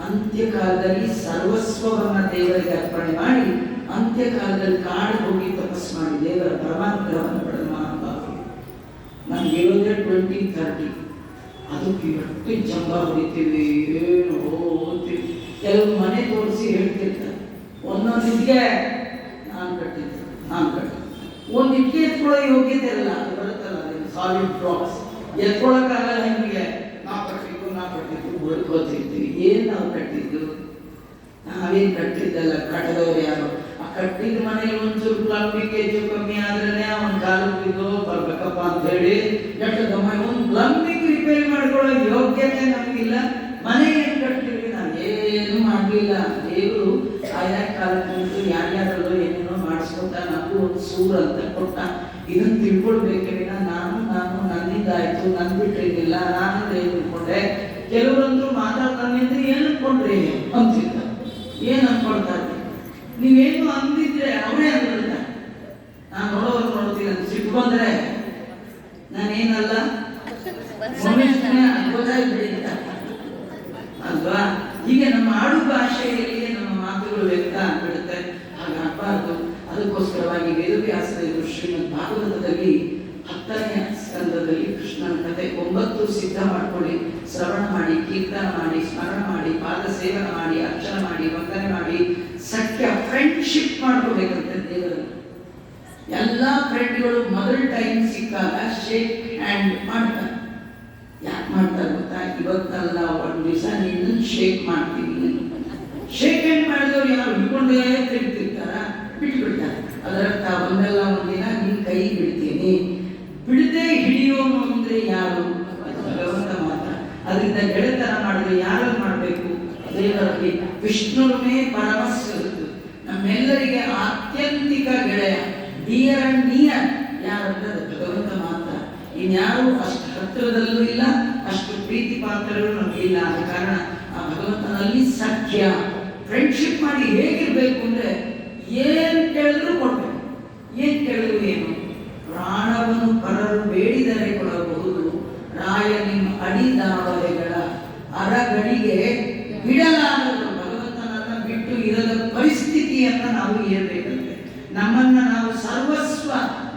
ಅಂತ್ಯಕಾಲದಲ್ಲಿ ಸರ್ವಸ್ವವನ್ನ ದೇವರಿಗೆ ಅರ್ಪಣೆ ಮಾಡಿ ಅಂತ್ಯಕಾಲದಲ್ಲಿ ಕಾಡು ಹೋಗಿ ತಪಸ್ ಮಾಡಿ ದೇವರ ಪರಮಾನುಗ್ರಹವನ್ನು ಪಡೆದ ಮಹಾನುಭಾವರು. ನಮ್ಗೆ ಇರೋದೇ 20-30, ಅದಕ್ಕೆ ಎಷ್ಟು ಜಂಬ ಹೊಡಿತೀವಿ, ಏನು ಓದ್ತೀವಿ. ಕೆಲವು ಮನೆ ತೋರಿಸಿ ಹೇಳ್ತಿರ್ತಾರೆ, ಒಂದೊಂದು ಇಟ್ಗೆ ನಾನು ಕಟ್ಟಿದ್ದೆ. ಒಂದು ಇಟ್ಗೆ ಎತ್ಕೊಳ್ಳೋ ಯೋಗ್ಯತೆ ಇಲ್ಲ, ಅದು ಬರುತ್ತಲ್ಲ, ಸಾಲಿಡ್ ಬ್ಲಾಕ್ಸ್ ಎತ್ಕೊಳ್ಳೋಕ್ಕಾಗಲ್ಲ. ನಿಮಗೆ ನಾವು ಕಟ್ಟಿದ್ದು ಹುಡುಕೋತಿರ್ತೀವಿ. ಏನು ನಾವು ಕಟ್ಟಿದ್ದು? ನಾವೇನು ಕಟ್ಟಿದ್ದಲ್ಲ, ಕಟ್ಟದವ್ರು ಯಾರು? ಆ ಕಟ್ಟಿದ ಮನೇಲಿ ಒಂಚೂರು ಪ್ಲಂಬಿಂಗ್ ಹೆಚ್ಚು ಕಮ್ಮಿ ಆದ್ರೆ ಅವನ ಕಾಲು ಬಿದ್ದು ಬರ್ಬೇಕಪ್ಪ ಅಂತ ಹೇಳಿ ಎಟ್ಟದಮ್ಮ ಒಂದು ಪ್ಲಂಬಿಂಗ್ ರಿಪೇರಿ ಮಾಡ್ಕೊಳ್ಳೋ ಯೋಗ್ಯತೆ ನಮಗಿಲ್ಲ. ಮನೆ ಏನು ಕಟ್ತೀವಿ? ನಾವು ಏನು ಮಾಡಲಿಲ್ಲ. ದೇವರು ಆಯಾ ಕಾಲಕ್ಕಂತೂ ಯಾರ್ಯಾರಲ್ಲೋ ಏನೇನೋ ಮಾಡಿಸ್ಕೊತ ನಮಗೂ ಒಂದು ಸೂರು ಅಂತ ಕೊಟ್ಟ. ಇದನ್ನು ತಿಳ್ಕೊಳ್ಬೇಕೆ ವಿನ ನಾನು ನನ್ನಿಂದಾಯ್ತು, ನನ್ ಬಿಟ್ಟಿರಲಿಲ್ಲ, ನಾನು ಏನು ಅನ್ಕೊಂಡೆ. ಕೆಲವರಂತೂ ಮಾತಾಡ್ತಾನೆ ಅಂದ್ರೆ ಏನು ಅನ್ಕೊಂಡ್ರಿ ಅಂತಿದ್ದ. ಏನು ಅನ್ಕೊಳ್ತಾರೆ? ನೀವೇನು ಅಂದಿದ್ರೆ ಅವರೇ ಅಂದ್ಬಿಡ್ತಾರೆ. ನಾನು ನೋಡ್ತೀನಿ ಅಂತ ಸಿಟ್ಟು ಬಂದ್ರೆ ನಾನೇನಲ್ಲ ಅಲ್ವಾ? ಹೀಗೆ ನಮ್ಮ ಆಡು ಭಾಷೆಯಲ್ಲಿ ನಮ್ಮ ಮಾತುಗಳು ವ್ಯಕ್ತ ಆಗ್ಬಿಡುತ್ತೆ. ಹಾಗಾಗಬಾರ್ದು. ಅದಕ್ಕೋಸ್ಕರವಾಗಿ ವೇದವ್ಯಾಸದೇವರು ಶ್ರೀಮದ್ ಭಾಗವತದಲ್ಲಿ 10ನೇ ಸ್ಕಂದದಲ್ಲಿ ಕೃಷ್ಣನ ಕಥೆ 9 ಸಿದ್ಧ ಮಾಡ್ಕೊಳ್ಳಿ. ಶ್ರವಣ ಮಾಡಿ, ಕೀರ್ತನ ಮಾಡಿ, ಸ್ಮರಣ ಮಾಡಿ, ಪಾದ ಸೇವನ ಮಾಡಿ, ಅರ್ಚನೆ ಮಾಡಿ, ವಂದನೆ ಮಾಡಿ, ಸಖ್ಯ ಫ್ರೆಂಡ್ಶಿಪ್ ಮಾಡ್ಕೋಬೇಕಂತೆ ದೇವರನ್ನು. ಎಲ್ಲ ಫ್ರೆಂಡ್ಗಳು ಮೊದಲ ಟೈಮ್ ಸಿಕ್ಕಾಗ ಶೇಕ್ ಹ್ಯಾಂಡ್ ಮಾಡ್ತಾರೆ. ಯಾಕೆ ಮಾಡ್ತಾರೆ ಗೊತ್ತಾ? ಇವತ್ತಲ್ಲ, ಒಂದು ದಿವಸ ನಿನ್ನ ಶೇಕ್ ಮಾಡ್ತೀನಿ. ಶೇಕ್ ಹ್ಯಾಂಡ್ ಮಾಡಿದವ್ರು ಯಾರು ಹಿಡ್ಕೊಂಡೇ ತಿರ್ತಿರ್ತಾರ, ಬಿಟ್ಬಿಡ್ತಾರೆ. ಅದರರ್ಥ ಒಂದಲ್ಲ ಒಂದಿನ ನಿನ್ನ ಕೈ ಬಿಡ್ತೀನಿ. ಬಿಡದೆ ಹಿಡಿಯೋನು ಅಂದ್ರೆ ಯಾರು? ಭಗವಂತ ಮಾತ್ರ. ಅದರಿಂದ ಗೆಳೆತನ ಮಾಡಿದ್ರೆ ಯಾರಲ್ಲಿ ಮಾಡಬೇಕು? ದೇವರಲ್ಲಿ. ವಿಷ್ಣುವೇ ಪರಮಸ್ವರೂಪ, ನಮ್ಮೆಲ್ಲರಿಗೆ ಆತ್ಯಂತಿಕ ಗೆಳೆಯ, ಡಿಯರ್ ಅಂಡ್ ನಿಯರ್ ಯಾರಂದ್ರೆ ಅದು ಭಗವಂತ ಮಾತ್ರ. ಇನ್ಯಾರು ಅಷ್ಟು ಹತ್ತಿರದಲ್ಲೂ ಇಲ್ಲ, ಅಷ್ಟು ಪ್ರೀತಿ ಪಾತ್ರರು ನಮಗಿಲ್ಲ. ಆದ ಕಾರಣ ಆ ಭಗವಂತನಲ್ಲಿ ಸಖ್ಯ ಫ್ರೆಂಡ್ಶಿಪ್ ಮಾಡಿ ಹೇಗಿರ್ಬೇಕು ಅಂದ್ರೆ ಏನ್ ಕೇಳಿದ್ರು ಕೊಡ್ಬೇಕು. ಏನ್ ಕೇಳಿದ್ರು ಏನು? ಪ್ರಾಣವನ್ನು ಪರರು ಬೇಡಿದರೆ ಕೊಡಬಹುದು, ರಾಯ ನಿಮ್ಮ ಅಡಿದಾವಲೆಗಳ ಅರಗಳಿಗೆ ಬಿಡಲಾಗದು. ಭಗವಂತನನ್ನ ಬಿಟ್ಟು ಇರದ ಪರಿಸ್ಥಿತಿಯನ್ನ ನಾವು ಏರ್ಬೇಕಂತೆ. ನಮ್ಮನ್ನ ನಾವು ಸರ್ವಸ್ವ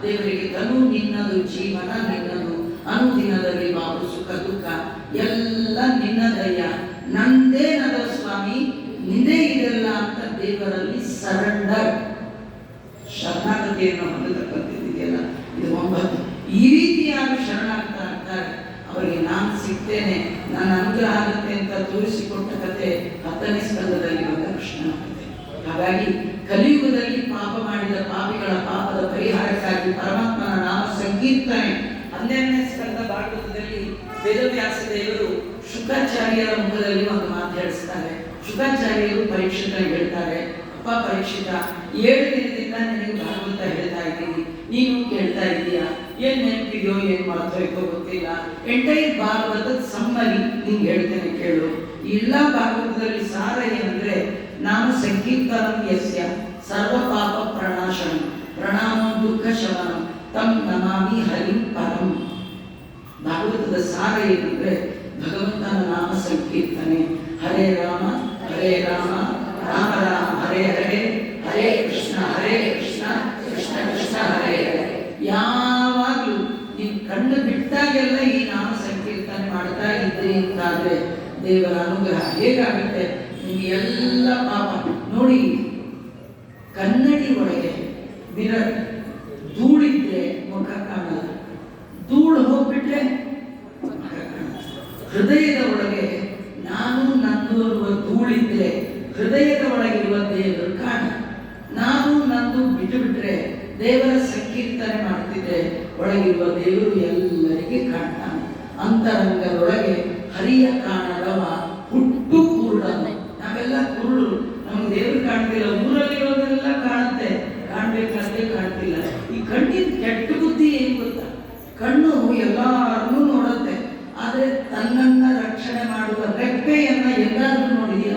ದೇವರಿಗೆ ತನು ನಿನ್ನದು, ಜೀವನ ನಿನ್ನದು, ಅನುದಿನದಲ್ಲಿ ಬಾಬು ಸುಖ ದುಃಖ ಎಲ್ಲ ನಿನ್ನದಯ್ಯ, ನಂದೇನದ ಸ್ವಾಮಿ, ನಿಂದೇ ಇದೆಲ್ಲ ಅಂತ ದೇವರಲ್ಲಿ ಸರೆಂಡರ್ ಶರಣಾಗತಿಯನ್ನು ಹೊಂದತಕ್ಕಂಥದ್ದಿದೆಯಲ್ಲ, ಇದು 9. ಈ ರೀತಿಯಾಗಿ ಶರಣಾಗ್ತಾರೆ. ಅವರಿಗೆ ನಾನು ಸಿಗ್ತೇನೆ, ನನ್ನ ಅನುಗ್ರಹ ಆಗುತ್ತೆ ಅಂತ ತೋರಿಸಿಕೊಟ್ಟ ಕತೆ 10ನೇ ಸ್ಕಂದದಲ್ಲಿ ಬಂದ ಕೃಷ್ಣನ ಕತೆ. ಹಾಗಾಗಿ ಕಲಿಯುಗದಲ್ಲಿ ಪಾಪ ಮಾಡಿದ ಪಾಪಿಗಳ ಪಾಪದ ಪರಿಹಾರಕ್ಕಾಗಿ ಪರಮಾತ್ಮನ ನಾಮ ಸಂಕೀರ್ತನೆ 12ನೇ ಸ್ಕಂದ ಭಾಗವತದಲ್ಲಿ ವೇದವ್ಯಾಸ ದೇವರು ಶುಕಾಚಾರ್ಯರ ಮುಖದಲ್ಲಿ ಒಂದು ಮಾತು ಹೇಳಿಸ್ತಾರೆ. ಶುಕಾಚಾರ್ಯರು ಪರೀಕ್ಷಿತನಿಗೆ ಹೇಳ್ತಾರೆ, ಅಪ್ಪ ಪರೀಕ್ಷಿತ, 7 ದಿನದಿಂದ ನನಗೆ ಭಾಗವತ ಹೇಳ್ತಾ ಇದ್ದೀನಿ, ನೀನು ಕೇಳ್ತಾ ಇದೀಯಾ, ಏನ್ ನೆನಪಿದೆಯೋ ಏನ್ ಮಾಡ್ತೋಯ್ತೋ ಗೊತ್ತಿಲ್ಲ. ಎಂಟೈರ್ ಭಾಗವತದ ಸಮ್ಮರಿ ನಿಂಗೆ ಹೇಳ್ತೇನೆ ಕೇಳು. ಎಲ್ಲ ಭಾಗವತದಲ್ಲಿ ಸಾರ ಏನಂದ್ರೆ, ನಾಮ ಸಂಕೀರ್ತನಂ ಯಸ್ಯ ಸರ್ವ ಪಾಪ ಪ್ರಣಾಶನಂ ಪ್ರಣಾಮೋ ದುಃಖ ಶಮನಂ ತಂ ನಮಾಮಿ ಹರಿಂ ಪರಂ. ಭಾಗವತದ ಸಾರ ಏನಂದ್ರೆ ಭಗವಂತನ ನಾಮ ಸಂಕೀರ್ತನೆ. ಹರೇ ರಾಮ ರಾಮ ರಾಮ ಹರೇ ಹರೇ, ಹರೇ ಕೃಷ್ಣ ಕೃಷ್ಣ ಕೃಷ್ಣ ಹರೇ ಹರೇ. ಯಾವಾಗ್ಲೂ ನೀನ್ ಕಣ್ಣು ಬಿಟ್ಟಾಗೆಲ್ಲ ಈ ಆದರೆ ದೇವರ ಅನುಗ್ರಹ ಹೇಗಾಗುತ್ತೆ? ನಿಮಗೆ ಎಲ್ಲ ಪಾಪ ನೋಡಿ, ಕನ್ನಡಿ ಒಳಗೆ ಮಿರರ್ ಧೂಳಿದ್ರೆ ಮುಖ ಕಾಣಲ್ಲ, ಧೂಳು ಹೋಗ್ಬಿಟ್ರೆ ಮುಖ ಕಾಣಲ್ಲ. ಹೃದಯದ ಒಳಗೆ ನಾನು ನಂದು ಅನ್ನುವ ಧೂಳಿದ್ರೆ ಹೃದಯದ ಒಳಗಿರುವ ದೇವರು ಕಾಣ. ನಾನು ನಂದು ಬಿಟ್ಟು ಬಿಟ್ರೆ, ದೇವರ ಸಂಕೀರ್ತನೆ ಮಾಡ್ತಿದ್ರೆ ಒಳಗಿರುವ ದೇವರು ಎಲ್ಲರಿಗೆ ಕಾಣ್ತಾನೆ. ಅಂತರಂಗದೊಳಗೆ ಹರಿಯ ಕಾಣದವ ಹುಟ್ಟು ಕುರುಡ. ನಾವೆಲ್ಲ ಕುರುಡು, ನಮ್ಗೆ ದೇವರು ಕಾಣ್ತಿಲ್ಲ. ಊರಲ್ಲಿರೋದೆಲ್ಲ ಕಾಣುತ್ತೆ, ಕಾಣ್ಬೇಕಾದ್ರೆ ಕಾಣ್ತಿಲ್ಲ. ಈ ಕಣ್ಣಿನ ಕೆಟ್ಟ ಬುದ್ಧಿ ಏನ್ ಗೊತ್ತಾ? ಕಣ್ಣು ಎಲ್ಲಾರನ್ನೂ ನೋಡುತ್ತೆ, ಆದ್ರೆ ತನ್ನನ್ನ ರಕ್ಷಣೆ ಮಾಡುವ ರೆಪ್ಪೆಯನ್ನ ಎಲ್ಲಾದ್ರೂ ನೋಡಿದೀಯ?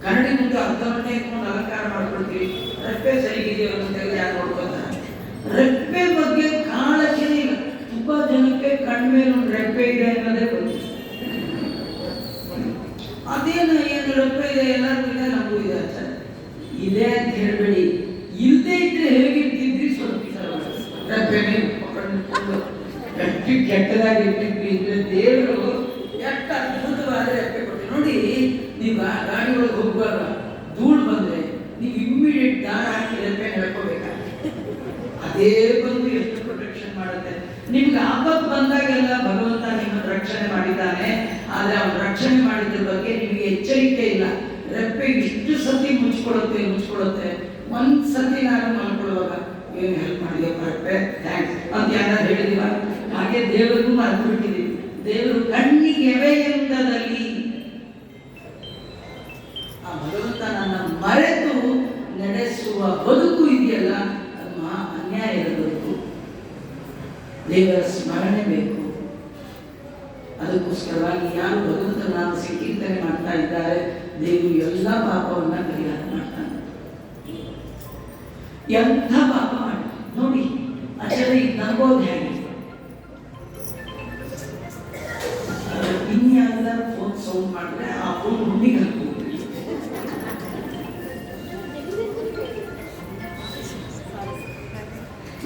ಕನ್ನಡಿ ಮುಂದೆ ಅರ್ಧ ಗಂಟೆ ಇಟ್ಕೊಂಡು ಅಲಂಕಾರ ಮಾಡ್ಕೊಳ್ತೀವಿ, ರೆಪ್ಪೆ ಸರಿಗಿದೆಯೋ ಅಂತ ಯಾರು ನೋಡ್ಕೊತಾರೆ? ರೆಪ್ಪೆ ಬಗ್ಗೆ ಕಾಳಜಿನೇ ಇಲ್ಲ. ತುಂಬಾ ಜನಕ್ಕೆ ಕಣ್ಮೇಲೆ ಒಂದು ರೆಪ್ಪೆ ಇದೆ ಅನ್ನೋದೇ ಗೊತ್ತಿಲ್ಲ. ಅದೇನು ಏನು ರೆಪ್ಪೆ ಇದೆ, ಎಲ್ಲರಿಗೂ ಇದೆ, ನಮಗೂ ಇದೆ ಅಂತ ಇದೆ ಅಂತ ಹೇಳ್ಬೇಡಿ. ಇಲ್ಲದೆ ಇದ್ರೆ ಹೇಗಿರ್ತಿದ್ರಿ? ಸ್ವಲ್ಪ ರೆಪ್ಪೆ ಗಟ್ಟಿ ಕೆಟ್ಟದಾಗಿ ಇಟ್ಟಿದ್ವಿ ಇದ್ರೆ ದೇವರು ಎಷ್ಟು ಅದ್ಭುತವಾದ ರೆಪ್ಪೆ ಕೊಟ್ಟು. ನೋಡಿ, ನೀವು ಗಾಡಿ ಒಳಗೆ ಹೋಗುವಾಗ ಧೂಳು ಬಂದ್ರೆ ನೀವು ಇಮ್ಮಿಡಿಯೇಟ್ ದಾರ ಹಾಕಿ ರೆಪ್ಪೆ ನಡ್ಕೋಬೇಕಾಗುತ್ತೆ. ಅದೇ ಬಂದು ಎಷ್ಟು ಪ್ರೊಟೆಕ್ಷನ್ ಮಾಡುತ್ತೆ. ನಿಮ್ಗೆ ಆಪತ್ತು ಬಂದಾಗೆಲ್ಲ ಭಗವಂತ ನಿಮ್ಮನ್ನು ರಕ್ಷಣೆ ಮಾಡಿದ್ದಾನೆ, ಆದ್ರೆ ಅವನು ರಕ್ಷಣೆ ಮಾಡಿದ್ರ ಬಗ್ಗೆ ನಿಮಗೆ ಎಚ್ಚರಿಕೆ ಇಲ್ಲ. ರೆಪ್ಪೆ ಇಷ್ಟು ಸತಿ ಮುಚ್ಕೊಳ್ಳುತ್ತೆ. ಒಂದ್ ಸತಿ ನಾನು ಮಲ್ಕೊಳ್ಳುವಾಗ ಏನು ಹೆಲ್ಪ್ ಮಾಡಿದೆಯಪ್ಪ ರೆಪ್ಪೆ, ಥ್ಯಾಂಕ್ಸ್ ಅಂತ ಯಾರು ಹೇಳಿದೀವ? ಹಾಗೆ ದೇವರಿಗೂ ಮರೆತು ಬಿಟ್ಟಿದ್ದೀವಿ. ದೇವರು ಕಣ್ಣಿಗೆ ಎವೆಯಿಂದದಲ್ಲಿ ಆ ಭಗವಂತ ನನ್ನ ಮರೆತು ನಡೆಸುವ ಬದುಕು ಇದೆಯಲ್ಲ, ಅದು ಮಹಾ ಅನ್ಯಾಯದ ಬದುಕು. ದೇವರ ಸ್ಮರಣೆ ಬೇಕು. ಅದಕ್ಕೋಸ್ಕರವಾಗಿ ಯಾರು ಭಗವಂತ ನಾನು ಸಂಕೀರ್ತನೆ ಮಾಡ್ತಾ ಇದ್ದಾರೆ, ದೇವರು ಎಲ್ಲ ಪಾಪವನ್ನ ಪರಿಹಾರ ಮಾಡ್ತಾನೆ. ಎಂಥ ಪಾಪ ಮಾಡಿ ನೋಡಿ. ಅಚಲ ಈಗ ನಂಬೋದು ಹೇಗೆ? ಇನ್ಯಾವುದ ಫೋನ್ ಸೌಂಡ್ ಮಾಡಿದ್ರೆ ಆ ಫೋನ್ ಹುಣ್ಣಿಗೆ ಹಾಕೋಗ್ಬಿಡಿ.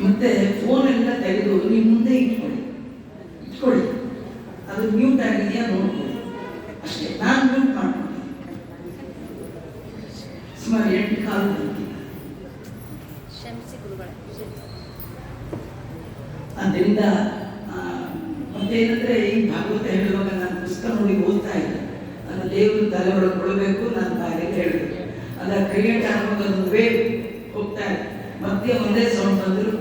ಮತ್ತೆ ಫೋನ್ ಎಲ್ಲ ತೆಗೆದು ನೀವು ಮುಂದೆ ಇಟ್ಕೊಳ್ಳಿ. ಅದು ಮ್ಯೂಟ್ ಆಗಿದೆಯಾ ನೋಡ್ಕೊಳ್ಳಿ ಅಷ್ಟೇ. ನಾನು ಮ್ಯೂಟ್ ಮಾಡ್ಕೊಂಡು ಸುಮಾರು 8 ಕಾಲು ಅದರಿಂದ ಮತ್ತೇನಂದ್ರೆ ಈ ಭಾಗವತ ಹೇಳುವಾಗ ನಾನು ಪುಸ್ತಕ ನೋಡಿ ಓದ್ತಾ ಇಲ್ಲ. ಅದು ದೇವರು ತಲೆ ಒಳಗೆ ಕೊಡಬೇಕು, ನಾನು ಬಾಯಲ್ಲಿ ಹೇಳಬೇಕು. ಅದ ಕ್ರಿಯೇಟ್ ಅನ್ನೋದೊಂದು ವೇವ್ ಹೋಗ್ತಾ ಇದೆ. ಮತ್ತೆ ಒಂದೇ ಸೌಂಡ್ ಬಂದರೂ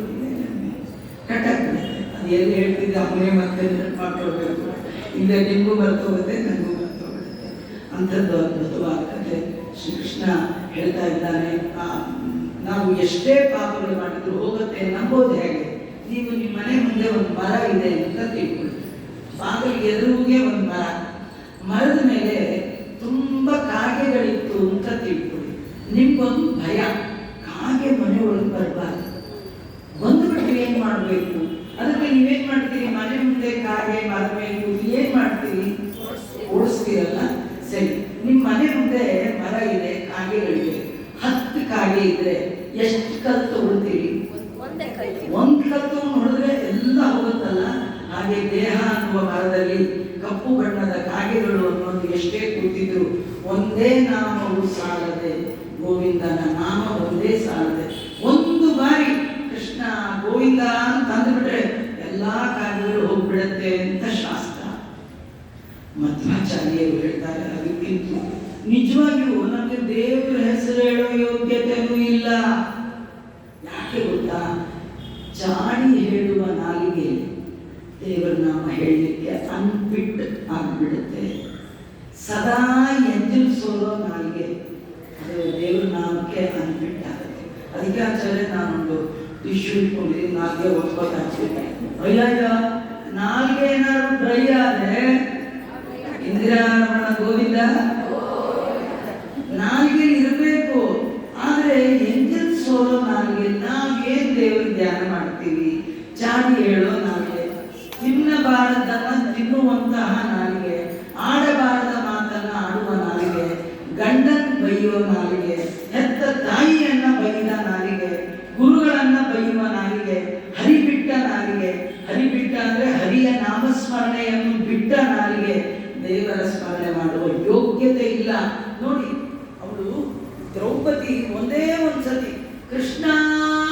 ಕಟ್ ಆಗ್ಬಿಡುತ್ತೆ. ಅದು ಎಲ್ಲಿ ಹೇಳ್ತಿದ್ದೆ ಅವನೇ ಮತ್ತೆ ಮಾಡ್ಕೊಳ್ಬೇಕು. ಇಲ್ಲ ನಿಮಗೂ ಬರ್ತೋಗುತ್ತೆ, ನನಗೂ ಬರ್ತೋಗುತ್ತೆ. ಅಂಥದ್ದು ಅದ್ಭುತವಾದ ಕಥೆ ಶ್ರೀಕೃಷ್ಣ ಹೇಳ್ತಾ ಇದ್ದಾನೆ. ನಾವು ಎಷ್ಟೇ ಪಾಪಗಳು ಮಾಡಿದ್ರು ಹೋಗುತ್ತೆ. ನಂಬೋದು ಹೇಗೆ? ನೀವು ನಿಮ್ಮ ಮನೆ ಮುಂದೆ ಒಂದು ಮರ ಇದೆ ಅಂತ ತಿಳ್ಕೊಳ್ಳಿ. ಬಾಗಿಲಿಗೆ ಎದುರುಗೆ ಒಂದು ಮರದ ಮೇಲೆ ತುಂಬಾ ಕಾಗೆಗಳಿತ್ತು ಅಂತ ತಿಳ್ಕೊಳ್ಳಿ. ನಿಮ್ಗೊಂದು ಭಯ, ಕಾಗೆ ಮನೆ ಒಳಗೆ ಬರಬಾರ್ದು. ಬಂದುಬಿಟ್ಟು ಏನ್ ಮಾಡಬೇಕು? ಅದಕ್ಕೆ ನೀವೇನ್ ಮಾಡ್ತೀರಿ? ಮನೆ ಮುಂದೆ ಕಾಗೆ ಮರದ ಮೇಲೆ ಏನ್ ಮಾಡ್ತೀರಿ? ಓಡಿಸ್ತೀರಲ್ಲ. ಸರಿ, ನಿಮ್ಮ ಮನೆ ಮುಂದೆ ಮರ ಇದೆ, ಕಾಗೆಗಳಿವೆ. 10 ಕಾಗೆ ಇದ್ರೆ ಎಷ್ಟು ಕಲ್ಲು ತಗೊಳ್ತೀರಿ? ಒಂದು ಕಲ್ಲು ಹೊಡೆದ್ರೆ ಎಲ್ಲ ಹೋಗುತ್ತಲ್ಲ. ಹಾಗೆ ದೇಹ ಅನ್ನುವ ಮರದಲ್ಲಿ ಕಪ್ಪು ಬಣ್ಣದ ಕಾಗೆಗಳು ಅನ್ನೋದು ಎಷ್ಟೇ ಕೂತಿದ್ರು ಒಂದೇ ನಾಮವು ಸಾಲದೆ, ಗೋವಿಂದನ ನಾಮ ಒಂದೇ ಸಾಲದೆ. ಒಂದು ಬಾರಿ ಕೃಷ್ಣ ಗೋವಿಂದ ಅಂತ ಅಂದ್ಬಿಟ್ರೆ ಎಲ್ಲಾ ಕಾಗೆಗಳು ಹೋಗ್ಬಿಡತ್ತೆ ಅಂತ ಶಾಸ್ತ್ರ. ಮಧ್ವಾಚಾರ್ಯರು ಹೇಳ್ತಾರೆ. ಅದಕ್ಕಿಂತ ನಿಜವಾಗಿಯೂ ನಮಗೆ ದೇವರ ಹೆಸರು ಹೇಳೋ ಯೋಗ್ಯತೆಯೂ ಇಲ್ಲ. ಯಾಕೆ ಗೊತ್ತಾ? ಜಾಡಿ ಹೇಳುವ ನಾಲಿಗೆ ದೇವರ ನಾಮ ಹೇಳಲಿಕ್ಕೆ ಅನ್ಫಿಟ್ ಆಗ್ಬಿಡುತ್ತೆ. ಸದಾ ಎಂಜಿಲ್ಸೋರೋ ನಾಲಿಗೆ ಅದು ದೇವರ ನಾಮಕ್ಕೆ ಅನ್ಫಿಟ್ ಆಗುತ್ತೆ. ಅದಕ್ಕೆ ಆಚಾರ್ಯ ನಾನೊಂದು ಟಿಶ್ಯೂ ಇಟ್ಕೊಂಡಿದ್ದೀನಿ, ನಾಲ್ಗೆ ಒತ್ಕೊತಾ ಇರ್ತೀನಿ. ಅಯ್ಯ, ನಾಲ್ಗೆ ಏನಾದ್ರು ಡ್ರೈ ಆದ್ರೆ ಇಂದಿರಾ ಗೋವಿಂದ ನಾಲ್ಗೆ ಇರಬೇಕು. ಆದ್ರೆ ಎಂಜಿಲ್ ಸೋಲೋ ನಾಲ್ಗೆ, ನಾವೇನ್ ದೇವ್ರ ಧ್ಯಾನ ಮಾಡ್ತೀವಿ? ಚಾಡಿ ಹೇಳೋ ನಾಲ್ಗೆ, ತಿನ್ನಬಾರದನ್ನ ತಿನ್ನುವಂತಹ ನಾಲಿಗೆ, ಆಡಬಾರದ ಮಾತನ್ನ ಆಡುವ ನಾಲಿಗೆ, ಗಂಡನ್ ಬೈಯೋ ನಾಲಿಗೆ, ಹೆತ್ತ ತಾಯಿಯನ್ನ ಬೈದ ನಾಲಿಗೆ, ಗುರುಗಳನ್ನ ಬೈಯುವ ನಾಲಿಗೆ, ಹರಿಬಿಟ್ಟ ನಾಲಿಗೆ. ಹರಿಬಿಟ್ಟ ಅಂದ್ರೆ ಹರಿಯ ನಾಮಸ್ಮರಣೆಯನ್ನು ಬಿಟ್ಟ ನಾಲಿಗೆ. ದೇವರ ಸ್ಮರಣೆ ಮಾಡುವ ಯೋಗ್ಯತೆ ಇಲ್ಲ. ನೋಡಿ, ಅವಳು ದ್ರೌಪದಿ ಒಂದೇ ಒಂದ್ಸತಿ ಕೃಷ್ಣ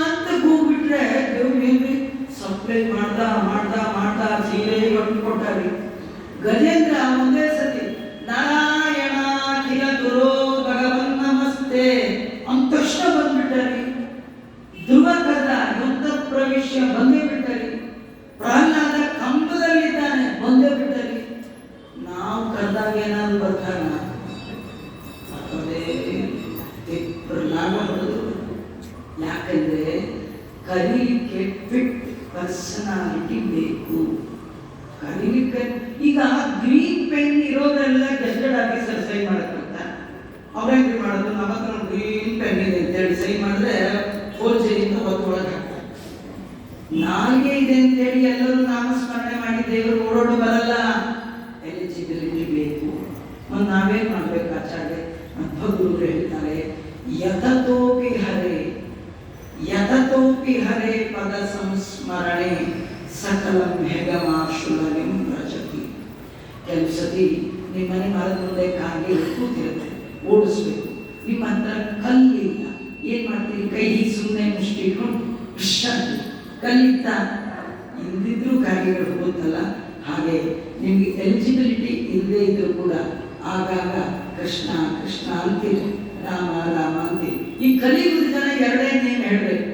ಅಂತ ಕೂಗ್ಬಿಟ್ರೆ ದೇವ್ರು ಸಪ್ಲೈ ಮಾಡ್ದ ಮಾಡ್ದ ಮಾಡ್ದ ಸೀರೆ ಕೊಟ್ಟಾರಿ. ಗಜೇಂದ್ರ ಒಂದೇ ಸತಿ ನಾರಾಯಣ ಅಖಿಲ ಗುರು ಭಗವನ್ ನಮಸ್ತೆ ಅಂತ ತಕ್ಷಣ ಬಂದ್ಬಿಟ್ಟಾರಿ. ಧ್ರುವ ಕರ್ದ ಯುದ್ಧ ಪ್ರವೇಶ ಬಂದೇ ಬಿಟ್ಟರಿ. ಪ್ರಹ್ಲಾದ ಕಂಬದಲ್ಲಿದ್ದಾನೆ ಬಂದೇ ಬಿಟ್ಟರಿ. ನಾವು ಕರೆದಾಗ ಏನಾದ್ರು ಬರ್ತಾರ ಪ್ರಹ್ಲಾದ ಹೊಡೆದು. ಯಾಕಂದ್ರೆ ಕರೀಲಿಕ್ಕೆ ಫಿಟ್ ಪರ್ಸನಾಲಿಟಿ ಬೇಕು. ಕರೀಲಿಕ್ಕೆ ಈಗ ಗ್ರೀನ್ ಪೆನ್ ಇರೋದ್ರೆಲ್ಲ ಗೆಸ್ಟೆಡ್ ಆಫೀಸರ್ ಸೈ ಮಾಡಕ್ಕಂತ ಅವ್ರೇನ್ರಿ ಮಾಡೋದು, ನಮ್ಮ ಹತ್ರ ಗ್ರೀನ್ ಪೆನ್ ಇದೆ ಅಂತೇಳಿ ಸೈ ಮಾಡಿದ್ರೆ ಫೋರ್ಜರಿಯಿಂದ ಒಳಗೆ ಹಾಕ್ತಾರೆ. ನಾಲ್ಗೆ ಇದೆ ಅಂತೇಳಿ ಎಲ್ಲರೂ ನಾಮಸ್ಮರಣೆ ಮಾಡಿ ದೇವರು ಓಡೋಡು ಬರಲ್ಲ. ಎಲಿಜಿಬಿಲಿಟಿ ಬೇಕು. ಮತ್ತು ನಾವೇನ್ ಮಾಡ್ಬೇಕು? ಆಚಾರ್ಯ ಮಧ್ವಗುರು ಹೇಳ್ತಾರೆ, ಯತತೋಪಿ ಹರೇ ಯತತೋಪಿ ಹರೇ ಪದ ಸಂಸ್ಮರಣೆ ಸಕಲಂ ಹೆಗಮಾಶುಲನಿಂ ರಚತಿ. ಕೆಲವು ಸತಿ ನಿಮ್ಮ ಮನೆ ಮರದ ಮುಂದೆ ಕಾಗೆ ಕೂತಿರುತ್ತೆ, ಓಡಿಸ್ಬೇಕು. ನಿಮ್ಮ ಹತ್ರ ಕಲ್ಲಿಲ್ಲ, ಏನ್ ಮಾಡ್ತೀರಿ? ಕೈ ಸುಮ್ಮನೆ ಮುಷ್ಟಿ ಇಟ್ಕೊಂಡು ಕಲ್ಲಿತ್ತ ಇಲ್ದಿದ್ರು ಕಾಗೆಗಳು ಹೋಗುತ್ತಲ್ಲ. ಹಾಗೆ ನಿಮ್ಗೆ ಎಲಿಜಿಬಿಲಿಟಿ ಇಲ್ಲದೆ ಇದ್ರು ಕೂಡ ಆಗಾಗ ಕೃಷ್ಣ ಕೃಷ್ಣ ಅಂತೀರಿ, ರಾಮ ರಾಮ ಅಂತೀರಿ. ಈ ಕಲಿಯುಗದ ಜನ ಎರಡೇ ನೇಮ್ ಹೇಳ್ಬೇಕು,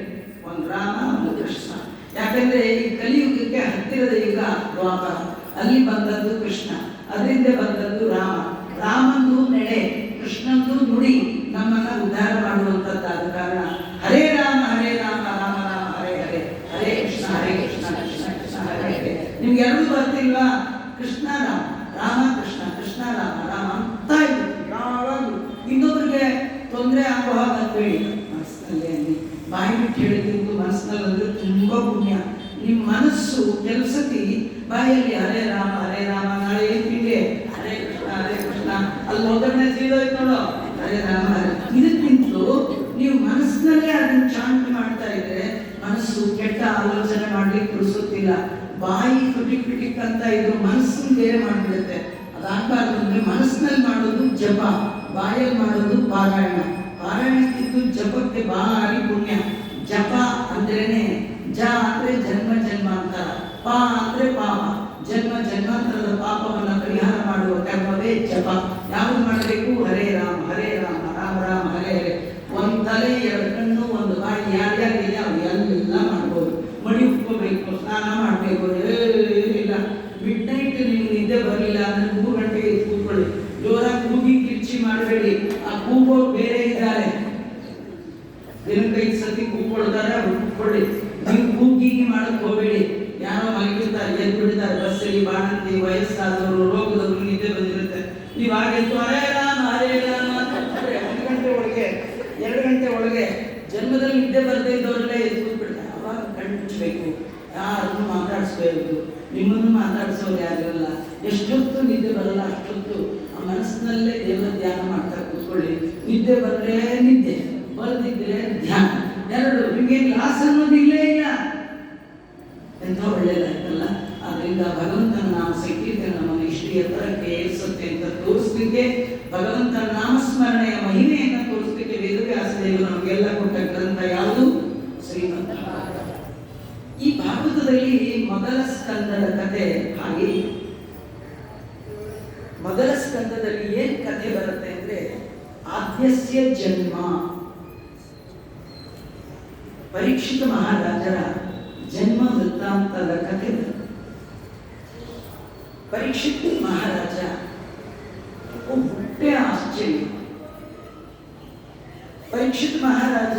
ಒಂದು ರಾಮ ಒಂದು ಕೃಷ್ಣ. ಯಾಕಂದ್ರೆ ಈ ಕಲಿಯುಗಕ್ಕೆ ಹತ್ತಿರದ ಯುಗ ದ್ವಾಪರ, ಅಲ್ಲಿ ಬಂದದ್ದು ಕೃಷ್ಣ, ಅದರಿಂದ ಬಂದದ್ದು ರಾಮ. ರಾಮಂದು ನೆಡೆ, ಕೃಷ್ಣಂದು ನುಡಿ ನಮ್ಮನ್ನ ಉದ್ಧಾರ ಮಾಡುವಂತದ್ದಾದ ಕಾರಣ ಹರೇ ರಾಮ ರಾಮ ರಾಮ ಹರೇ ಹರೇ, ಹರೇ ಕೃಷ್ಣ ಕೃಷ್ಣ ಕೃಷ್ಣ ಹರೇ ಹರೇ. ನಿಮ್ಗೆ ಎರಡು ಬರ್ತಿಲ್ವಾ? ಕೃಷ್ಣ ರಾಮ ರಾಮ ಕೃಷ್ಣ ಕೃಷ್ಣ ರಾಮ ರಾಮ ಅಂತ ಯಾವಾಗಲೂ ಇನ್ನೊಬ್ಬರಿಗೆ ತೊಂದರೆ ಆಗುವ ಹಾಗಬೇಡಿ. ಮನಸ್ಸಿನಲ್ಲೇ ಅಲ್ಲಿ ಬಾಯಿ ಬಿಟ್ಟು ಹೇಳಿದ್ದು ಮನಸ್ಸಿನಲ್ಲಿ ಅಂದ್ರೆ ತುಂಬಾ ಪುಣ್ಯ. ನಿಮ್ಮ ಮನಸ್ಸು ಕೆಲಸತಿ ಬಾಯಲ್ಲಿ ಹರೇ ರಾಮ ನಾಳೆ ಏನ್ ತಿಂಡಿ ಹರೇ ಕೃಷ್ಣ ಅಲ್ಲಿ ಒಗ್ಗರಣೆ ಸೀದೋಯ್ತು ನೋಡು ಹರೇ ರಾಮ. ಇದಕ್ಕಿಂತಲೂ ನೀವು ಮನಸ್ಸಿನಲ್ಲೇ ಅದನ್ನು ಚಾಂಟ್ ಮಾಡ್ತಾ ಇದ್ರೆ ಮನಸ್ಸು ಕೆಟ್ಟ ಆಲೋಚನೆ ಮಾಡ್ಲಿಕ್ಕೆ ತಿಳಿಸುತ್ತಿಲ್ಲ. ಬಾಯಿ ಪಿಟಿಕ್ ಅಂತ ಇದು ಮನಸ್ಸನ್ನು ಬೇರೆ ಮಾಡಿಬಿಡುತ್ತೆ. ಅದಾಗಬಾರ್ದು. ಅಂದ್ರೆ ಮನಸ್ಸಿನಲ್ಲಿ ಮಾಡೋದು ಜಪ, ಬಾಯಲ್ಲಿ ಮಾಡೋದು ಪಾರಾಯಣ. ಪಾರಾಯಣಕ್ಕಿಂತ ಜಪಕ್ಕೆ ಭಾರಿ ಪುಣ್ಯ. ಜಪ ಅಂದ್ರೇನೆ ಜ ಅಂದ್ರೆ ಜನ್ಮ ಜನ್ಮಾಂತರ, ಪಾ ಅಂದ್ರೆ ಪಾಪ, ಜನ್ಮ ಜನ್ಮಾಂತರದ ಪಾಪವನ್ನ ಪರಿಹಾರ ಮಾಡುವ ಕರ್ಮವೇ ಜಪ. ಯಾವುದು ಮಾಡಬೇಕು? ಹರೇ ರಾಮ ರಾಮ ರಾಮ ಹರೇ ಹರೇ. ಒಂದು ತಲೆ, ಎರಡು ಕಣ್ಣು, ಒಂದು ಬಾಯಿ, ಯಾರ್ಯಾರಿದೆ ಅವ್ರು ಎಲ್ಲ ಮಾಡ್ಬೋದು. ಮಡಿ ಉಟ್ಕೋಬೇಕು, ಸ್ನಾನ ಮಾಡಬೇಕು, ಏನಿಲ್ಲ. ಮಿಡ್ ನೈಟ್ ನಿಮ್ಗೆ ನಿದ್ದೆ ಬರಲಿಲ್ಲ ಅಂದ್ರೆ 3 ಗಂಟೆಗೆ ಕೂತ್ಕೊಳ್ಳಿ. ಜೋರಾಗಿ ಕೂಗಿ ಕಿರ್ಚಿ ಮಾಡಬೇಡಿ. ಆ ಕೂಗೋರು ಬೇರೆ ಇದ್ದಾರೆ, ದಿನಕ್ಕೆ 5 ಸತಿ ಕೂತ್ಕೊಳ್ತಾರೆ, ಅವ್ರು ಕೂತ್ಕೊಳ್ಳಿ. ನೀವು ಕೂಗಿಗೆ ಮಾಡಕ್ ಹೋಗಬೇಡಿ. ಯಾರೋ ಮಲಗಿರ್ತಾರೆ, ಎದ್ದು ಬಿಡ್ತಾರೆ, ಬಸ್ಸಲ್ಲಿ ಬಾಣಂತಿ, ವಯಸ್ಸಾದವರು, ರೋಗದವರು ನಿದ್ದೆ ಬಂದಿರುತ್ತೆ. ನೀವು ಹಾಗೆ ಹರೇ ರಾಮ 1 ಗಂಟೆ ಒಳಗೆ 2 ಗಂಟೆ ಒಳಗೆ ಜನ್ಮದಲ್ಲಿ ನಿದ್ದೆ ಬರದೇ ಇದ್ದವರೆಲ್ಲ ಎದ್ದು ಕೂತ್ಬಿಡ್ತಾರೆ. ಅವಾಗ ಕಣ್ಣು ಮುಚ್ಚಬೇಕು, ಯಾರನ್ನು ಮಾತಾಡಿಸ್ಬೇಕು. ನಿಮ್ಮನ್ನು ಮಾತಾಡಿಸೋರು ಯಾರಿರಲ್ಲ. ಎಷ್ಟೊತ್ತು ನಿದ್ದೆ ಬರಲ್ಲ ಅಷ್ಟೊತ್ತು ಆ ಮನಸ್ಸಿನಲ್ಲೇ ದೇವರ ಧ್ಯಾನ ಮಾಡ್ತಾ ಕೂತ್ಕೊಳ್ಳಿ. ನಿದ್ದೆ ಬರಲೇ ನಿದ್ದೆ, ಬರದಿದ್ರೆ ಧ್ಯಾನ. ಎರಡು ನಿಮಗೆ ಲಾಸ್ ಅನ್ನೋದು ಇಲ್ಲೇ ಇಲ್ಲ. ಎಂಥ ಒಳ್ಳೇದಾಯ್ತಲ್ಲ. ಆದ್ರಿಂದ ಭಗವಂತನ ನಾಮ ಸಂಕೀರ್ತನೆ ನಮ್ಮನ್ನು ಇಷ್ಟು ಎತ್ತರಕ್ಕೆ ಏರಿಸುತ್ತೆ ಅಂತ ತೋರಿಸ್ಲಿಕ್ಕೆ, ಭಗವಂತನ ನಾಮಸ್ಮರಣೆಯ ಮಹಿಮೆಯನ್ನು ತೋರಿಸ್ಲಿಕ್ಕೆ ವೇದವ್ಯಾಸ ದೇವರು ನಮಗೆಲ್ಲ ಕೊಟ್ಟ ಗ್ರಂಥ ಯಾವುದು? ಶ್ರೀಮದ್ ಭಾಗವತ. ಈ ಭಾಗವತದಲ್ಲಿ ಮೊದಲ ಸ್ಕಂದದ ಕಥೆ ಹಾಗೆ. ಮೊದಲ ಸ್ಕಂದದಲ್ಲಿ ಏನ್ ಕಥೆ ಬರುತ್ತೆ ಅಂದ್ರೆ, ಆದ್ಯಸ್ಯ ಜನ್ಮ. ಪರೀಕ್ಷಿತ ಮಹಾರಾಜರ ಜನ್ಮ ವೃತ್ತಾಂತದ ಕಥೆ. ಪರೀಕ್ಷಿತ ಮಹಾರಾಜ ಹುಟ್ಟೆ ಆಶ್ಚರ್ಯ. ಪರೀಕ್ಷಿತ ಮಹಾರಾಜ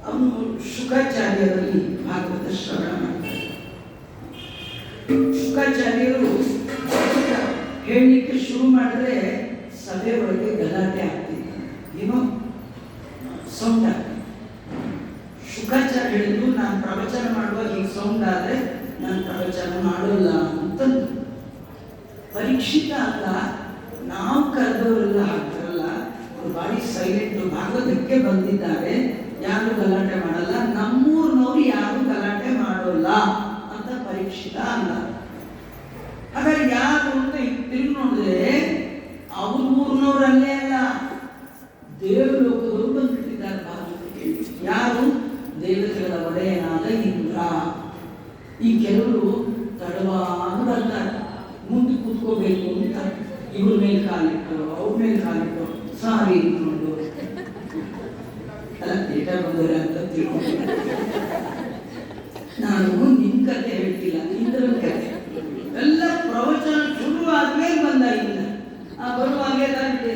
ಅವನು ಶುಕಾಚಾರ್ಯರಲ್ಲಿ ಭಾಗವತ ಶ್ರವಣ ಮಾಡ್ತಾರೆ. ಶುಕಾಚಾರ್ಯರು ಹೇಳಲಿಕ್ಕೆ ಶುರು ಮಾಡಿದ್ರೆ ಸಭೆ ಒಳಗೆ ಗಲಾಟೆ ಆಗ್ತಿದೆ, ಏನೋ ಸೌಂಡ್ ಆಗ್ತದೆ. ಶುಕಾಚಾರ್ಯ ಹೇಳಿದ್ರು, ನಾನು ಪ್ರವಚನ ಮಾಡುವಾಗ ಹೀಗೆ ಸೌಂಡ್ ಆದ್ರೆ ನಾನು ಪ್ರವಚನ ಮಾಡೋಲ್ಲ ಅಂತ. ಪರೀಕ್ಷಿತ ಅಲ್ಲ, ನಾವು ಕರೆದವರೆಲ್ಲ ಹಾಕ್ತಾರಲ್ಲ, ಅವ್ರು ಭಾರಿ ಸೈಲೆಂಟ್. ಭಾಗವತಕ್ಕೆ ಬಂದಿದ್ದಾರೆ, ಯಾರು ಗಲಾಟೆ ಮಾಡಲ್ಲ, ನಮ್ಮೂರ್ನವ್ರು ಯಾರು ಗಲಾಟೆ ಮಾಡೋಲ್ಲ ಅಂತ ಪರೀಕ್ಷಿತ ಅಲ್ಲ. ಹಾಗಾದ್ರೆ ಯಾರು ಅಂತ ತಿರುಗಿ ನೋಡಿದ್ರೆ ಅವ್ರ ಊರಿನವರಲ್ಲೇ ಅಲ್ಲ, ದೇವಲೋಕದವರು ಬಂದ್ಬಿಟ್ಟಿದ್ದಾರೆ ಭಾಗವತ. ಯಾರು? ದೇವತೆಗಳ ಒಡೆಯನಾದ ಇಂದ್ರ. ಈ ಕೆಲವರು ತಡವಾಗಿ ಬರ್ತಾರೆ, ಮುಂದೆ ಕೂತ್ಕೋಬೇಕು ಅಂತ ಇವ್ರ ಮೇಲೆ ಕಾಲಿಟ್ಟರು, ಅವ್ರ ಮೇಲೆ ಕಾಲಿಟ್ಟರು, ಸಾರಿ ಇಟ್ಕೊಂಡು ಅಲ್ಲ ಡೇಟಾ ಬಂದವರ ಅಂತ ತಿಳ್ಕೊಂಡು. ನಾನು ನಿನ್ ಕತೆ ಹೇಳ್ತಿಲ್ಲ, ಇಂದ್ರನ ಕತೆ. ಎಲ್ಲ ಪ್ರವಚನ ಶುರು ಆದ್ಮೇಲೆ ಬಂದ ಇಂದ್ರ. ಬರುವಾಗೆ ದಾಡ್ಬಿಡಿ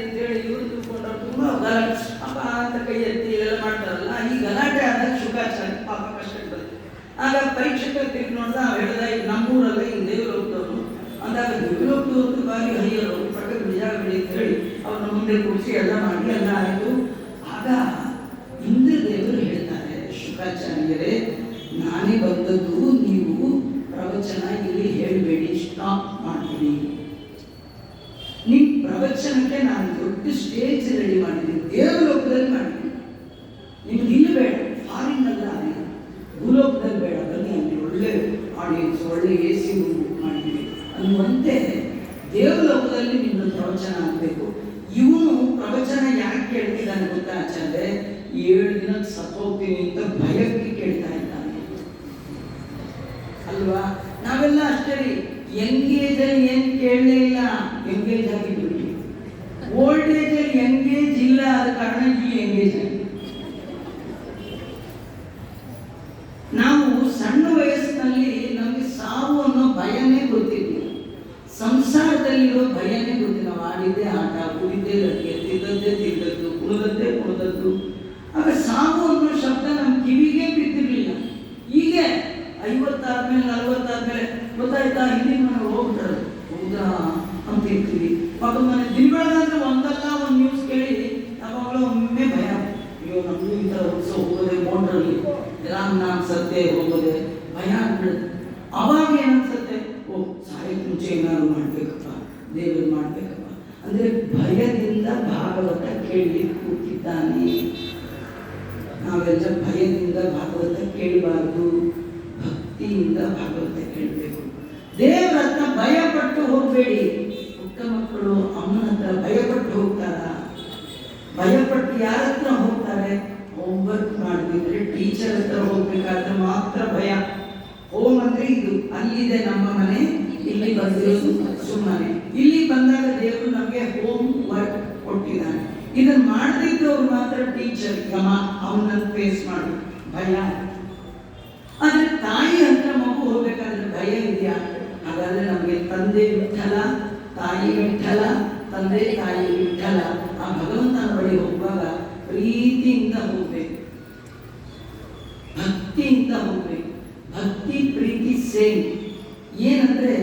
ಅಂತ ಹೇಳಿ ಇವ್ರು ತಿಳ್ಕೊಂಡ್ರು. ತುಂಬಾ ಅಪ್ಪ ಅಂತ ಕೈ ಎತ್ತಿ ಎಲ್ಲ ಮಾಡ್ತಾರಲ್ಲ, ಈ ಗಲಾಟೆ ಆದಾಗ ಶುಕಾಚಾರ್ಯ ಪಾಪ ಕಷ್ಟಕ್ಕೆ ಬಂತು. ಆಗ ಪರೀಕ್ಷಕರು ತಿರುಗಿ ನೋಡ್ದ, ಹೇಳ್ದ ಈಗ ನಮ್ಮೂರಲ್ಲ ಹಿಂಗೆ ದೇವಲೋಕದವರು ಅಂದಾಗ ದೇವಲೋಕದವ್ರು ಬಾರಿ ಹರಿಯರು ಪಕ್ಕ ನಿಜ ಬಿಡಿ ಅಂತ ಹೇಳಿ ಅವ್ರನ್ನ ಮುಂದೆ ಕೂರಿಸಿ ಎಲ್ಲ ಮಾಡಿ ಎಲ್ಲ ಆಯಿತು. ಆಗ ಇಂದ್ರ ದೇವರು ಹೇಳ್ತಾರೆ, ಶುಕಾಚಾರ್ಯರೇ ನಾನೇ ಬಂದದ್ದು, ನೀವು ಪ್ರವಚನ ಇಲ್ಲಿ ಹೇಳಬೇಡಿ, ಸ್ಟಾಪ್ ಮಾಡ್ತೀನಿ. ನಿಮ್ಮ ಪ್ರವಚನಕ್ಕೆ ನಾನು ದೊಡ್ಡ ಸ್ಟೇಜ್ ರೆಡಿ ಮಾಡಿದ್ದೀನಿ, ದೇವಲೋಕದಲ್ಲಿ ಮಾಡಿದ್ದೀನಿ. ನಿಮ್ಗೆ ಇಲ್ಲಿ ಬೇಡ, ಫಾರಿನ್ ಅಲ್ಲ, ಭೂಲೋಕದಲ್ಲಿ ಬೇಡ, ಬನ್ನಿ ಅಲ್ಲಿ ಒಳ್ಳೆ ಆಡಿಯನ್ಸ್, ಒಳ್ಳೆ AC ಬುಕ್ ಮಾಡಿದ್ದೀವಿ ಅನ್ನುವಂತೆ ದೇವಲೋಕದಲ್ಲಿ ನಿಮ್ದು ಪ್ರವಚನ ಆಗಬೇಕು. ಇವನು ಪ್ರವಚನ ಯಾಕೆ ಕೇಳ್ತಿದ್ದಾನೆ ಗೊತ್ತಾ ಆಚಾರ್ಯ? 7 ದಿನ ಸತ್ತೋಗ್ತೀನಿ ಅಂತ ಭಯಕ್ಕೆ ಕೇಳ್ತಾ ಇದ್ದಾನೆ ಅಲ್ವಾ? ನಾವೆಲ್ಲ ಅಷ್ಟೇ ರೀ, ಎಂಗೇಜ್ ಅಲ್ಲಿ ಏನ್ ಕೇಳಲೇ ಇಲ್ಲ, ಎಂಗೇಜ್ ಆಗಿಬಿಟ್ಟು. ಓಲ್ಡ್ ಏಜ್ ಅಲ್ಲಿ ಎಂಗೇಜ್ ಇಲ್ಲ, ಆದ ಕಾರಣ ಇಲ್ಲಿ ಎಂಗೇಜ್ ಆಗಿ. ನಾವು ಸಣ್ಣ ವಯಸ್ಸಿನಲ್ಲಿ ನಮಗೆ ಸಾವು ಅನ್ನೋ ಭಯನೇ ಗೊತ್ತಿಲ್ಲ, ಸಂಸಾರದಲ್ಲಿರೋ ಭಯನೇ ಗೊತ್ತಿಲ್ಲ. ನಾವು ಆಡಿದ್ದೆ ಆಟ, ಕುಡಿದ್ದೆ ಲಗ್ಗೆ, ತಿದ್ದದ್ದೇ ತಿದ್ದದ್ದು, ಕುಣಿದದ್ದೇ ಕುಣಿದದ್ದು. ಆಗ ಸಾವು ಅನ್ನೋ ಶಬ್ದ ನಮ್ಮ ಕಿವಿಗೆ ಬಿದ್ದಿರಲಿಲ್ಲ. ಈಗ 50 ಆದ್ಮೇಲೆ 40 ಆದ್ಮೇಲೆ ಗೊತ್ತಾಯ್ತಾ, ಹಿಂದಿನ ಮನೆ ಹೋಗ್ಬಿಟ್ರೆ ಹೌದಾ ಅಂತ ಇರ್ತೀವಿ. ಮಕ್ಕಳ ಮನೆ ದಿನಗಳಾದ್ರೆ ಒಂದಲ್ಲ ಒಂದು ನ್ಯೂಸ್ ಕೇಳಿ ಯಾವಾಗಲೂ ಒಮ್ಮೆ ಭಯ, ಅಯ್ಯೋ ನಮಗೂ ಇಂಥ ಉತ್ಸವ ಹೋಗೋದೆ, ಮೋಟ್ರಲ್ಲಿ ರಾಮನಾಮ್ ಸತ್ಯ ಹೋಗೋದೆ, ಭಯ ಆಗ್ಬಿಡುತ್ತೆ. ಅವಾಗ ಏನನ್ಸುತ್ತೆ, ಓ ಸಾಯಕ್ಕೆ ಮುಂಚೆ ಏನಾದ್ರು ಮಾಡ್ಬೇಕಪ್ಪ, ದೇವರು ಮಾಡ್ಬೇಕಪ್ಪ ಅಂದ್ರೆ ಭಯದಿಂದ ಭಾಗವತ ಕೇಳಿ ಕೂತಿದ್ದಾನೆ. ನಾವೆಲ್ಲ ಭಯದಿಂದ ಭಾಗವತ ಕೇಳಬಾರ್ದು, ಭಕ್ತಿಯಿಂದ ಭಾಗವತ ಕೇಳಬೇಕು. ದೇವರ ಹತ್ರ ಭಯಪಟ್ಟು ಹೋಗಬೇಡಿ. ಪುಟ್ಟ ಮಕ್ಕಳು ಅಮ್ಮನ ಹತ್ರ ಭಯಪಟ್ಟು ಹೋಗ್ತಾರ? ಭಯಪಟ್ಟು ಯಾರ ಹತ್ರ ಹೋಗ್ತಾರೆ? ಹೋಮ್ವರ್ಕ್ ಮಾಡದಿದ್ರೆ ಟೀಚರ್ ಹತ್ರ ಹೋಗ್ಬೇಕಾದ್ರೆ ಮಾತ್ರ ಭಯ. ಹೋಮ್ ಅಂದ್ರೆ ಇದು, ಅಲ್ಲಿದೆ ನಮ್ಮ ಮನೆ, ಇಲ್ಲಿ ಬಂದಿರೋದು ಸುಮ್ಮನೆ. ಇಲ್ಲಿ ಬಂದಾಗ ದೇವರು ನಮಗೆ ಹೋಮ್ ವರ್ಕ್ ಕೊಟ್ಟಿದ್ದಾನೆ. ಇದನ್ನು ಮಾಡದಿದ್ದವ್ರು ಮಾತ್ರ ಟೀಚರ್ ಕ್ರಮ, ಅವನನ್ನು ಫೇಸ್ ಮಾಡಿ ಭಯ. ಆದ್ರೆ ತಾಯಿ ಹತ್ರ ಮಗು ಹೋಗ್ಬೇಕಾದ್ರೆ ಭಯ ಇದೆಯಾ? ಹಾಗಾದ್ರೆ ನಮಗೆ ತಂದೆ ವಿಠಲ, ತಾಯಿ ವಿಠಲ, ತಂದೆ ತಾಯಿ ವಿಠಲ, ಆ ಭಗವಂತನ ಬಳಿ ಹೋಗುವಾಗ ಪ್ರೀತಿಯಿಂದ ಹೋಗ್ಬೇಕು, ಭಕ್ತಿಯಿಂದ ಹೋಗ್ಬೇಕು. ಭಕ್ತಿ ಪ್ರೀತಿ ಸೇಮ್. ಏನಂದ್ರೆ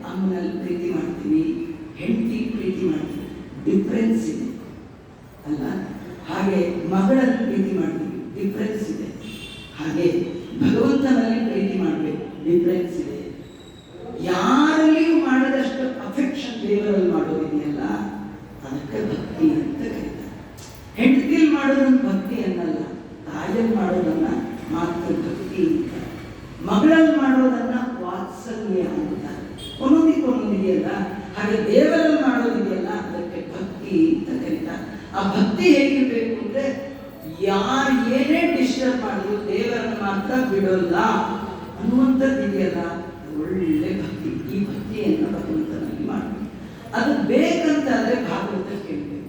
ಅಮ್ಮನಲ್ಲಿ ಪ್ರೀತಿ ಮಾಡ್ತೀವಿ, ಹೆಂಡತಿ ಪ್ರೀತಿ ಮಾಡ್ತೀವಿ, ಡಿಫ್ರೆನ್ಸ್ ಇದೆ ಅಲ್ಲ? ಹಾಗೆ ಮಗಳಲ್ಲಿ ಪ್ರೀತಿ ಮಾಡ್ತೀವಿ, ಡಿಫ್ರೆನ್ಸ್ ಇದೆ. ಹಾಗೆ ಭಗವಂತನಲ್ಲಿ ಪ್ರೀತಿ ಮಾಡಬೇಕು, ಡಿಫ್ರೆನ್ಸ್ ಇದೆ. ಯಾರಲ್ಲಿಯೂ ಮಾಡದಷ್ಟು ಅಫೆಕ್ಷನ್ ದೇವರಲ್ಲಿ ಮಾಡೋದಿದೆಯಲ್ಲ, ಅದಕ್ಕೆ ಭಕ್ತಿ ಅಂತ ಕರೀತಾರೆ. ಹೆಂಡತಿಯಲ್ಲಿ ಮಾಡೋದನ್ನ ಭಕ್ತಿ ಅನ್ನಲ್ಲ, ತಾಯಲ್ಲಿ ಮಾಡೋದನ್ನ ಮಾತ್ರ ಭಕ್ತಿ ಅಂತ. ಮಗಳಲ್ಲಿ ಮಾಡೋದನ್ನ ವಾತ್ಸಲ್ಯ ಅಂತಾರೆ. ಒಂದೊಂದಿದೆಯಲ್ಲ, ಹಾಗೆ ದೇವರಲ್ಲಿ ಮಾಡೋದಿದೆಯಲ್ಲ, ಅದಕ್ಕೆ ಭಕ್ತಿ ಅಂತ ಕರೀತಾರೆ. ಆ ಭಕ್ತಿ ಹೇಗಿರ್ಬೇಕು ಅಂದ್ರೆ, ಯಾರು ಏನೇ ಡಿಸ್ಟರ್ಬ್ ಮಾಡಿದ್ರು ದೇವರನ್ನು ಮಾತ್ರ ಬಿಡೋಲ್ಲ ಅನ್ನುವಂಥದ್ದು ಇದೆಯಲ್ಲ, ಒಳ್ಳೆ ಭಕ್ತಿ. ಈ ಭಕ್ತಿಯನ್ನು ಭಗವಂತನಲ್ಲಿ ಮಾಡಬೇಕು. ಅದು ಬೇಕಂತಾದ್ರೆ ಭಾಗವತ ಕೇಳಬೇಕು.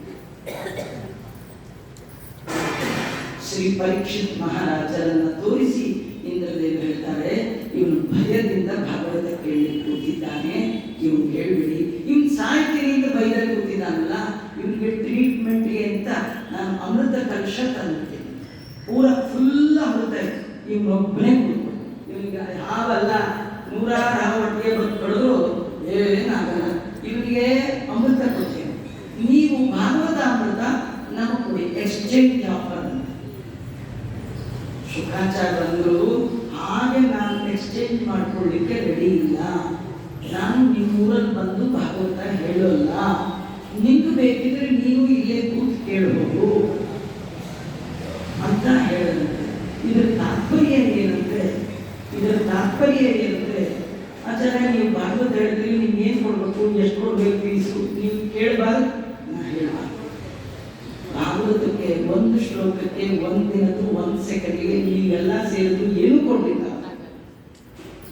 ಶ್ರೀ ಪರೀಕ್ಷಿತ್ ಮಹಾರಾಜರನ್ನ ತೋರಿಸಿ ಇಂದ್ರದೇವರು ಹೇಳ್ತಾರೆ, ಇವನು ಭಯದಿಂದ ಭಾಗವತ ಕೇಳಿ ಕೂತಿದ್ದಾನೆ, ಇವನು ಹೇಳ್ಬಿಡಿ. ಇವನು ಸಾಯ್ತೀನಿ ಅಂತ ಭಯದಲ್ಲಿ ಕೂತಿದ್ದಾನಲ್ಲ, ಇವನಿಗೆ ಟ್ರೀಟ್ಮೆಂಟ್ಗೆ ಅಂತ ನಾನು ಅಮೃತ ಕಲಶ ತಂದಿದ್ದೀನಿ. ಪೂರ ಫುಲ್ ಅಮೃತ ಇವನೊಬ್ಬನೇ ಕೂತ್ಕೊಂಡು, ಇವನಿಗೆ ಹಾವಲ್ಲ, 100 ಹಾವು ಒಟ್ಟಿಗೆ ಬಂದ್ಕೊಡಿದ್ರು ಏನಾಗಲ್ಲ. ಇವನಿಗೆ ಅಮೃತ ಕೊಡ್ತೇನೆ, ನೀವು ಭಾಗವತ ಅಮೃತ ನಮಗೆ ಕೊಡಿ, ಎಕ್ಸ್ಚೇಂಜ್ ಆಫರ್ ಅಂತ. ಶುಕಾಚಾರ್ಯ ಬಂದರು, ಹಾಗೆ ನಾನು ಎಕ್ಸ್ಚೇಂಜ್ ಮಾಡ್ಕೊಳ್ಳಿಕ್ಕೆ ರೆಡಿ ಇಲ್ಲ, ನಾನು ನಿಮ್ಮೂರಲ್ಲಿ ಬಂದು ಭಾಗವತ ಹೇಳೋಲ್ಲ, ನಿಮ್ಗೆ ಬೇಕಿದ್ರೆ ನೀವು ಇಲ್ಲೇ ಕೂತು ಕೇಳಬಹುದು ಅಂತ ಹೇಳಿದಂತೆ. ಇದರ ತಾತ್ಪರ್ಯ ಏನಂದ್ರೆ ಆಚಾರ್ಯ ನೀವು ಭಾಗವತ ಹೇಳಿದ್ರಿ, ನಿಮ್ಗೆ ಏನು ಕೊಡ್ಬೇಕು, ಎಷ್ಟು ಕೊಡ್ಬೇಕು ಫೀಸು ನೀವು ಕೇಳಬಾರ್ದು. ನಾ ಹೇಳಬಾರ್ದು. ಭಾಗವತಕ್ಕೆ ಒಂದು ಶ್ಲೋಕಕ್ಕೆ ಒಂದು ದಿನದ್ದು 1 ಸೆಕೆಂಡಿಗೆ ನೀವೆಲ್ಲ ಸೇರಿದ್ರು ಏನೂ ಕೊಡ್ಲಿಲ್ಲ.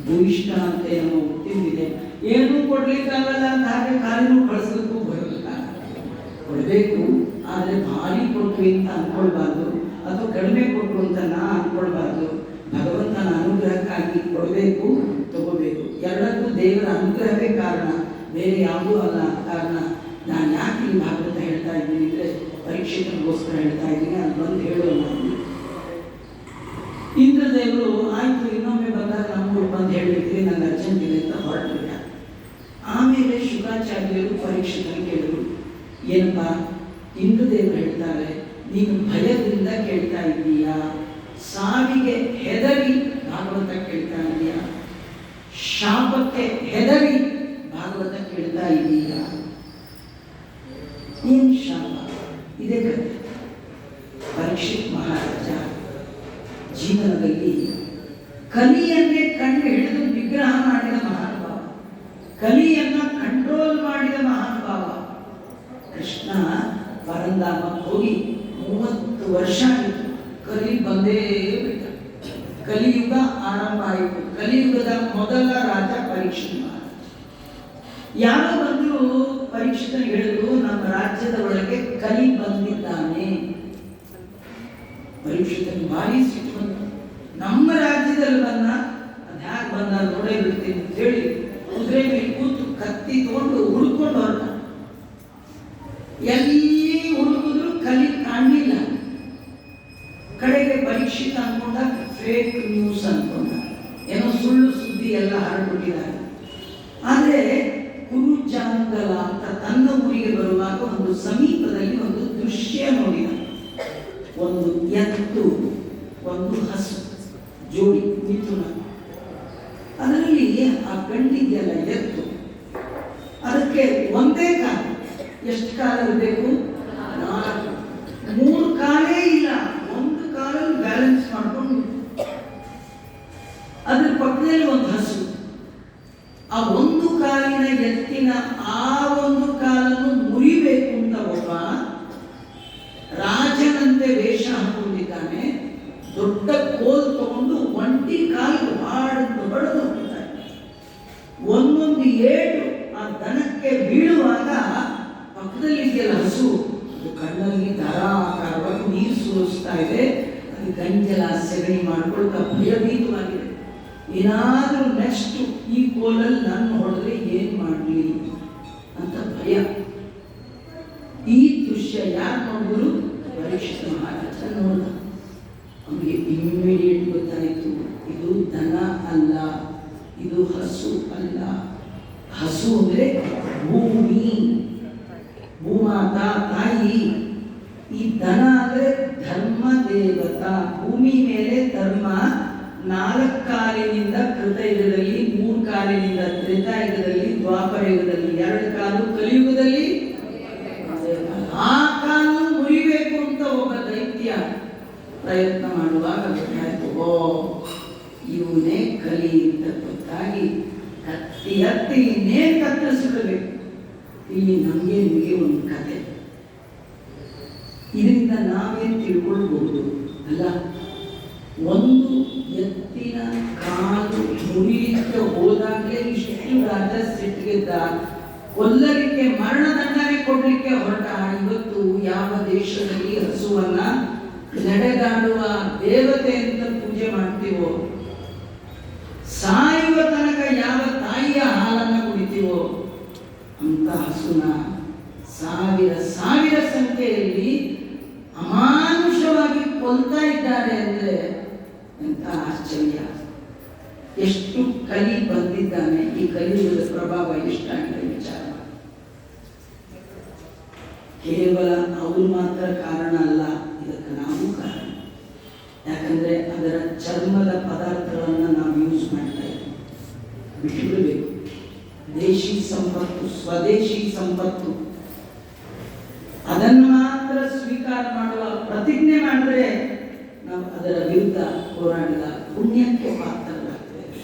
ಭೂಯಿಷ್ಠ ಅಂತ ಏನೋ ತಿಂದಿದೆ, ಏನೂ ಕೊಡ್ಲಿಕ್ಕಾಗಲ್ಲ ಅಂತ ಹಾಗೆ ಕಾಲಿನೂ ಕಳಿಸ್ಲಿಕ್ಕೂ ಬರಲ್ಲ. ಕೊಡಬೇಕು, ಆದರೆ ಭಾರಿ ಕೊಟ್ವಿ ಅಂತ ಅನ್ಕೊಳ್ಬಾರ್ದು, ಅಥವಾ ಕಡಿಮೆ ಕೊಟ್ಟರು ಅಂತ ನಾ ಅನ್ಕೊಳ್ಬಾರ್ದು. ಭಗವಂತನ ಅನುಗ್ರಹಕ್ಕಾಗಿ ಕೊಡಬೇಕು, ತಗೋಬೇಕು. ಎರಡಕ್ಕೂ ದೇವರ ಅನುಗ್ರಹವೇ ಕಾರಣ, ಬೇರೆ ಯಾವುದೂ ಅಲ್ಲ ಕಾರಣ. ನಾನು ಯಾಕೆ ಈ ಭಾಗವತ ಹೇಳ್ತಾ ಇದ್ದೀನಿ ಅಂದರೆ ಪರೀಕ್ಷೆಗೋಸ್ಕರ ಹೇಳ್ತಾ ಇದ್ದೀನಿ. ಅದು ಬಂದು ಹೇಳೋಲ್ಲ. ಇಂದ್ರದೇವರು ಆಯಿತು ಇನ್ನೊಮ್ಮೆ ಬಂದಾಗ ನಮ್ಮೂರು ಬಂದು ಹೇಳಿರ್ತೀವಿ, ನನ್ನ ಅರ್ಜೆಂಟ್ ಇದೆ ಅಂತ ಹೊರಟಿಲ್ಲ. ಆಮೇಲೆ ಶುಕಾಚಾರ್ಯರು ಪರೀಕ್ಷೆಯನ್ನು ಕೇಳಿದ್ರು, ಏನಪ್ಪ ಇಂದ್ರದೇವರು ಹೇಳ್ತಾರೆ, ನೀನು ಭಯದಿಂದ ಕೇಳ್ತಾ ಇದ್ದೀಯಾ, ಸಾವಿಗೆ ಹೆದರಿ ಭಾಗವತ ಕೇಳ್ತಾ ಇದೀಯಾ, ಶಾಪಕ್ಕೆ ಹೆದರಿ ಭಾಗವತ ಕೇಳ್ತಾ ಇದ್ದೀಯಾ? ಏನು ಶಾಪ? ಇದೇ ಕಥೆ. ಪರೀಕ್ಷಿತ್ ಮಹಾರಾಜ ಜೀವನದಲ್ಲಿ ಕಲಿಯನ್ನೇ ಕಂಡು ಹಿಡಿದು ನಿಗ್ರಹ ಮಾಡಿದ ಮಹಾನುಭಾವ, ಕಲಿಯನ್ನ ಕಂಟ್ರೋಲ್ ಮಾಡಿದ ಮಹಾನುಭಾವ. ಕೃಷ್ಣ ಪರಂಧಾಮಕ್ಕೆ ಹೋಗಿ 30 ವರ್ಷ ಆಯಿತು, ಕಲಿ ಬಂದೇ ಬಿಟ್ಟ. ಕಲಿಯುಗ ಆರಂಭ ಆಯಿತು. ಕಲಿಯುಗದ ಮೊದಲ ರಾಜ ಪರೀಕ್ಷಿತ ಮಹಾರಾಜ. ಯಾರೋ ಬಂದ್ರು ಪರೀಕ್ಷಿತ ಹೇಳಿದ್ರು, ನಮ್ಮ ರಾಜ್ಯದ ಒಳಗೆ ಕಲಿ ಬಂದಿದ್ದಾನೆ. ಪರೀಕ್ಷಿತನಿಗೆ ಭಾರಿ ಸಿಟ್ಟು ಬಂತು. ನಮ್ಮ ರಾಜ್ಯದಲ್ಲಿ ಬಂದ, ಅದು ಹ್ಯಾಕ್ ಬಂದ ನೋಡೇ ಬಿಡ್ತೀನಿ ಅಂತ ಹೇಳಿ ಕುದುರೆ ಮೇಲೆ ಕೂತು ಕತ್ತಿ ತಗೊಂಡು ಹುಡ್ಕೊಂಡು ಹೊರಟ. ಎಲ್ಲಿ ಹುಡುಕಿದ್ರು ಕಲಿ ಕಾಣಲಿಲ್ಲ. ಕಡೆಗೆ ಪರೀಕ್ಷಿತ ಅನ್ಕೊಂಡ ಫೇಕ್ ನ್ಯೂಸ್ ಅನ್ಕೊಂಡ, ಏನೋ ಸುಳ್ಳು ಸುದ್ದಿ ಎಲ್ಲ ಹರಡ್ಬಿಟ್ಟಿದ್ದಾರೆ. ಆದರೆ ಕುರುಜಾಂಗಲ ಅಂತ ತನ್ನ ಊರಿಗೆ ಬರುವಾಗ ಒಂದು ಸಮೀಪದಲ್ಲಿ ಒಂದು ದೃಶ್ಯ ನೋಡಿದ. ಒಂದು ಎತ್ತು, ಒಂದು ಹಸು ಜೋಡಿ ಮಿಥುನ. ಅದರಲ್ಲಿ ಆ ಗಂಡಿದೆಯಲ್ಲ ಎತ್ತು, ಅದಕ್ಕೆ ಒಂದೇ ಕಾಲ. ಎಷ್ಟು ಕಾಲ ಇರಬೇಕು? 4. 3 ಕಾಲೇ ಇಲ್ಲ, ಒಂದು ಕಾಲಲ್ಲಿ ಬ್ಯಾಲೆನ್ಸ್ ಮಾಡ್ಕೊಂಡು. ಅದ್ರ ಪಕ್ಕದಲ್ಲಿ ಒಂದು ಹಸು. ಆ ಒಂದು ಕಾಲಿನ ಎತ್ತಿನ ಆ ಒಂದು ಕಾಲನ್ನು ಮುರಿಬೇಕು ಅಂತ ಒಬ್ಬ ರಾಜನಂತೆ ವೇಷ ಹಾಕೊಂಡಿದ್ದಾನೆ. ದೊಡ್ಡ ಕೋಲ್ ತಗೊಂಡು ಒಂಟಿ ಕಾಲು ಹೊಡೆದು ಹೋಗ್ತಾನೆ. ಒಂದೊಂದು ಏಟು ಆ ದನಕ್ಕೆ ಬೀಳುವಾಗ ಪಕ್ಕದಲ್ಲಿ ಇದೆಯಲ್ಲ ಹಸು, ಅದು ಕಣ್ಣಲ್ಲಿ ಧಾರಾಕಾರವಾಗಿ ನೀರು ಸುರಿಸ್ತಾ ಇದೆ. ಅದು ಗಂಜಲ ಸೆಗಣಿ ಮಾಡ್ಕೊಳ್ತಾ ಭಯಭೀತವಾಗಿದೆ. ಏನಾದರೂ ನೆಕ್ಸ್ಟ್ ಈ ಕೋಲಲ್ಲಿ ನನ್ನ ಹೊಡೆದ್ರೆ ಏನು ಮಾಡಲಿ ಅಂತ ಭಯ. ಈ ದೃಶ್ಯ ಯಾರು ನೋಡಿದ್ರು? ಪರೀಕ್ಷಿತ ಮಹಾರಾಜ ನೋಡಿದ. ಅವನಿಗೆ ಇಮ್ಮಿಡಿಯೇಟ್ ಗೊತ್ತಾಯಿತು, ಇದು ದನ ಅಲ್ಲ, ಇದು ಹಸು ಅಲ್ಲ. ಹಸು ಅಂದರೆ ಭೂಮಿ, ಭೂಮಾತಾ ತಾಯಿ. ಈ ದನ ಅಂದರೆ ಧರ್ಮ ದೇವತಾ. ಭೂಮಿ ಮೇಲೆ ಧರ್ಮ 4 ಕಾಲಿನಿಂದ ಕೃತಯುಗದಲ್ಲಿ, 3 ಕಾಲಿನಿಂದ ತ್ರೇತಾಯುಗದಲ್ಲಿ, ದ್ವಾಪರ ಯುಗದಲ್ಲಿ, 2 ಕಾಲು ಕಲಿಯುಗದಲ್ಲಿ. ಆ ಕಾಲು ಮುರಿಬೇಕು ಅಂತ ಒಬ್ಬ ದೈತ್ಯ ಪ್ರಯತ್ನ ಮಾಡುವಾಗ ಗೊತ್ತಾಯ್ತು, ಓ ಇವನೇ ಕಲಿ ಅಂತ ಗೊತ್ತಾಗಿ ಕತ್ತಿ ಹತ್ತಿ ಇನ್ನೇನು ಕತ್ತರಿಸಿಬಿಡಬೇಕು. ಇಲ್ಲಿ ನಮಗೆ ನಿಮಗೆ ಒಂದು ಕತೆ. ಇದರಿಂದ ನಾವೇನು ತಿಳ್ಕೊಳ್ಬಹುದು ಅಲ್ಲ? ಒಂದು ಎತ್ತಿನ ಕಾಲು ಮುರಿಲಿಕ್ಕೆ ಹೋದಾಗಲೇ ಇಷ್ಟು ರಾಜ ಸಿಟ್ಟಿಗೆದ್ದ. ಕೊಲ್ಲಲಿಕ್ಕೆ ಮರಣದಂಡನೆ ಕೊಡ್ಲಿಕ್ಕೆ ಹೊರಟ. ಇವತ್ತು ಯಾವ ದೇಶದಲ್ಲಿ ಹಸುವನ್ನ ನಡೆದಾಡುವ ದೇವತೆ ಅಂತ ಪೂಜೆ ಮಾಡ್ತೀವೋ, ಸಾಯುವ ತನಕ ಯಾವ ತಾಯಿಯ ಹಾಲನ್ನ ಕುಡಿತೀವೋ ಅಂತ ಹಸುನ ಸಾವಿರ ಸಂಖ್ಯೆಯಲ್ಲಿ ಅಮಾನುಷವಾಗಿ ಕೊಲ್ತಾ ಇದ್ದಾರೆ ಅಂದ್ರೆ ಎಂತ ಆಶ್ಚರ್ಯ. ಎಷ್ಟು ಕಲಿ ಬಂದಿದ್ದಾನೆ. ಈ ಕಲಿಯುಗದ ಪ್ರಭಾವ ಎಷ್ಟಾಗಿದೆ ವಿಚಾರ. ಕೇವಲ ಅವರು ಮಾತ್ರ ಕಾರಣ ಅಲ್ಲ, ಇದಕ್ಕೆ ನಾವು ಕಾರಣ. ಯಾಕಂದ್ರೆ ಅದರ ಚರ್ಮದ ಪದಾರ್ಥಗಳನ್ನು ನಾವು ಯೂಸ್ ಮಾಡ್ತಾ ಇದ್ದೀವಿ. ಬಿಟ್ಟುಬಿಡಬೇಕು. ದೇಶಿ ಸಂಪತ್ತು, ಸ್ವದೇಶಿ ಸಂಪತ್ತು, ಅದನ್ನು ಮಾತ್ರ ಸ್ವೀಕಾರ ಮಾಡುವ ಪ್ರತಿಜ್ಞೆ ಮಾಡಿದ್ರೆ ನಾವು ಅದರ ವಿರುದ್ಧ ಹೋರಾಡಿದ ಪುಣ್ಯಕ್ಕೆ ಪಾತ್ರರಾಗ್ತೇವೆ.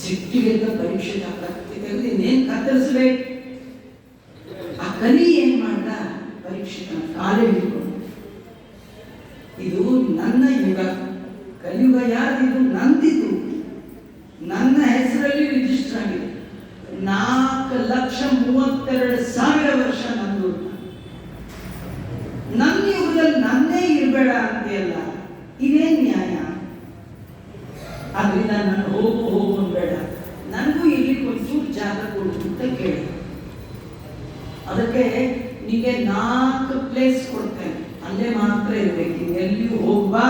ಸಿಟ್ಟಿಗೆಲ್ಲ ಪರೀಕ್ಷೆ ಕತ್ತಿ ತೆಗೆದು ಇನ್ನೇನು ಕತ್ತರಿಸ್ಬೇಕು. ಆ ಕಲಿ ಏನ್ ಮಾಡ್ದ, ಪರೀಕ್ಷಿತ ಕಾಲೇ ಹಿಡ್ಕೊಂಡು, ಇದು ನನ್ನ ಯುಗ, ಕಲಿಯುಗ ಯಾರಿದು? ನಂದಿದು, ನನ್ನ ಹೆಸರಲ್ಲಿ ರಿಜಿಸ್ಟರ್ ಆಗಿದೆ. 4,32,000 ವರ್ಷ ನಂದು. ನನ್ನ ಯುಗದಲ್ಲಿ ನನ್ನೇ ಇರಬೇಡ ಅಂತೆಯಲ್ಲ, ಇದೇನ್ ನ್ಯಾಯ? ಅದರಿಂದ ನಾನು ಹೋಗು ಅನ್ಬೇಡ, ನನಗೂ ಇಲ್ಲಿ ಒಂಚೂರು ಜಾಗ ಕೊಡು ಅಂತ ಕೇಳಿ. ಅದಕ್ಕೆ ನಿಮಗೆ 4 ಪ್ಲೇಸ್ ಕೊಡ್ತೇನೆ, ಅಲ್ಲೇ ಮಾತ್ರ ಇರ್ಬೇಕು, ಎಲ್ಲಿಯೂ ಹೋಗ್ಬಾ.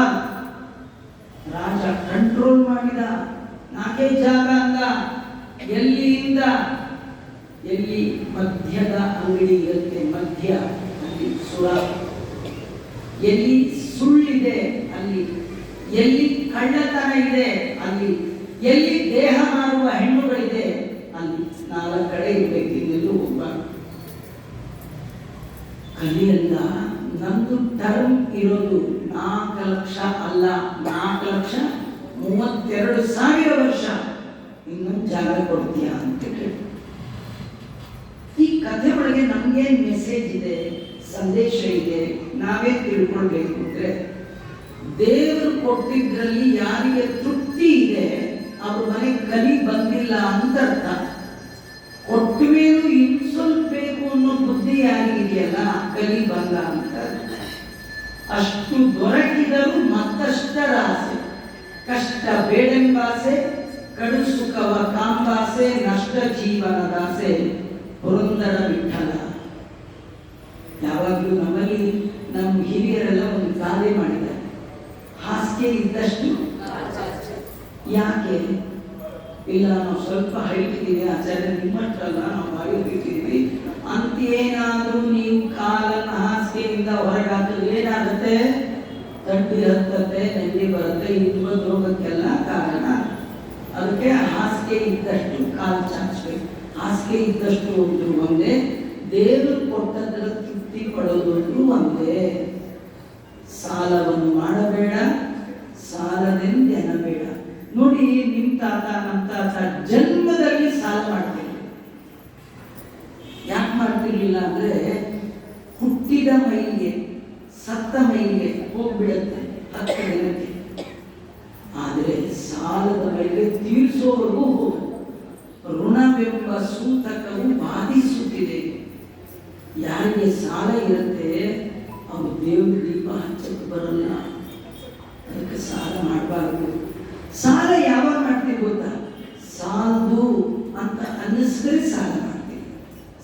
ರಾಜ ಕಂಟ್ರೋಲ್ ಮಾಡಿದ. 4 ಜಾಗ ಅಂದ. ಎಲ್ಲಿಂದ ಎಲ್ಲಿ ಮದ್ಯದ ಅಂಗಡಿ ಇರುತ್ತೆ, ಮದ್ಯ ಅಲ್ಲಿ ಸುಳ, ಎಲ್ಲಿ ಸುಳ್ಳಿದೆ ಅಲ್ಲಿ, ಎಲ್ಲಿ ಕಳ್ಳತನ ಇದೆ ಅಲ್ಲಿ, ಎಲ್ಲಿ ದೇಹ ಮಾರುವ ಹೆಣ್ಣುಗಳಿದೆ ಅಲ್ಲಿ 4 ಕಡೆ ಇರಬೇಕು, ಇನ್ನೆಲ್ಲೂ ಹೋಗ್ಬಾರ್ದು. ಕಲಿಯಲ್ಲ. ನಮ್ದು ಟರ್ಮ್ ಇರೋದು 4 ಲಕ್ಷ ಅಲ್ಲ, 4,32,000 ವರ್ಷ. ಇನ್ನೊಂದು ಜಾಗ ಕೊಡ್ತೀಯಾ ಅಂತ ಕೇಳಿ. ಈ ಕಥೆ ಒಳಗೆ ನಮ್ಗೇನ್ ಮೆಸೇಜ್ ಇದೆ, ಸಂದೇಶ ಇದೆ, ನಾವೇ ತಿಳ್ಕೊಳ್ಬೇಕು ಅಂದ್ರೆ, ದೇವರು ಕೊಟ್ಟಿದ್ರಲ್ಲಿ ಯಾರಿಗೆ ತೃಪ್ತಿ ಇದೆ ಅವ್ರ ಮನೆ ಕಲಿ ಬಂದಿಲ್ಲ ಅಂತ ಅರ್ಥ. ಕೊಟ್ಟ ಮೇಲೂ ಇನ್ ಸ್ವಲ್ಪ ಬೇಕು ಅನ್ನೋ ಬುದ್ಧಿ ಯಾರಿಗಿದೆಯಲ್ಲ, ಕಲಿ ಬಂದ ಅಂತ. ಅಷ್ಟು ದೊರಕಿದರೂ ಮತ್ತಷ್ಟರ ಆಸೆ, ಕಷ್ಟ ಬೇಡೆಂಬಾಸೆ, ಕಡು ಸುಖವ ಕಾಂಬಾಸೆ, ನಷ್ಟ ಜೀವನದಾಸೆ, ಪುರಂದರ ವಿಠಲ. ಯಾವಾಗಲೂ ನಮ್ಮಲ್ಲಿ ನಮ್ಮ ಹಿರಿಯರೆಲ್ಲ ಒಂದು ಗಾದೆ ಮಾಡಿದ್ದಾರೆ, ಹಾಸಿಗೆ ಇದ್ದಷ್ಟು ಯಾಕೆ ಇಲ್ಲ, ನಾವು ಸ್ವಲ್ಪ ಹೈಟಿದ್ದೀವಿ ಆಚಾರ್ಯ, ನಿಮ್ಮಷ್ಟಲ್ಲ ನಾವು ಬಾಯಿ ಹೋಗಿದ್ದೀವಿ ಅಂತೇನಾದ್ರೂ ನೀವು ಕಾಲನ್ನ ಹಾಸಿಗೆಯಿಂದ ಹೊರಗಾಕಿದ್ರೆ ಏನಾಗುತ್ತೆ? ತಡ್ಡಿ ಹತ್ತತ್ತೆ, ನೆಲ್ಲಿ ಬರುತ್ತೆ, ಇದು ರೋಗಕ್ಕೆಲ್ಲ ಕಾರಣ. ಅದಕ್ಕೆ ಹಾಸಿಗೆ ಇದ್ದಷ್ಟು ಕಾಲು ಚಾಚಬೇಕು. ಹಾಸಿಗೆ ಇದ್ದಷ್ಟು ಒಂದು ಒಂದೇ, ದೇವರು ಕೊಟ್ಟದ್ರ ತೃಪ್ತಿ ಪಡೋದು ಒಂದೇ. ಸಾಲವನ್ನು ಮಾಡಬೇಡ, ಸಾಲದೆಂದೆನಬೇಡ. ನೋಡಿ, ನಿಮ್ ತಾತ ನಮ್ಮ ತಾತ ಜನ್ಮದಲ್ಲಿ ಸಾಲ ಮಾಡ್ತಿರ್ಲಿಲ್ಲ. ಯಾಕೆ ಮಾಡ್ತಿರ್ಲಿಲ್ಲ ಅಂದ್ರೆ, ಹುಟ್ಟಿದ ಮೈಲಿಗೆ ಸತ್ತ ಮೈಲಿಗೆ ಹೋಗ್ಬಿಡತ್ತೆ 10 ದಿನಕ್ಕೆ. ಆದರೆ ಸಾಲದ ಮೇಲೆ ತೀರಿಸೋವರೆಗೂ ಹೋಗ, ಋಣವೆಂಬ ಸೂತಕವು ಬಾಧಿಸುತ್ತಿದೆ. ಯಾರಿಗೆ ಸಾಲ ಇರುತ್ತೆ ಅವ್ರು ದೇವ್ರ ದೀಪ ಹಚ್ಚಕ್ಕೆ ಬರಲ್ಲ. ಅದಕ್ಕೆ ಸಾಲ ಮಾಡಬಾರ್ದು. ಸಾಲ ಯಾವಾಗ ಮಾಡ್ತೀವಿ ಗೊತ್ತಾ? ಸಾಲದು ಅಂತ ಅನ್ನಿಸಿದ್ರೆ ಸಾಲ ಮಾಡ್ತೀವಿ,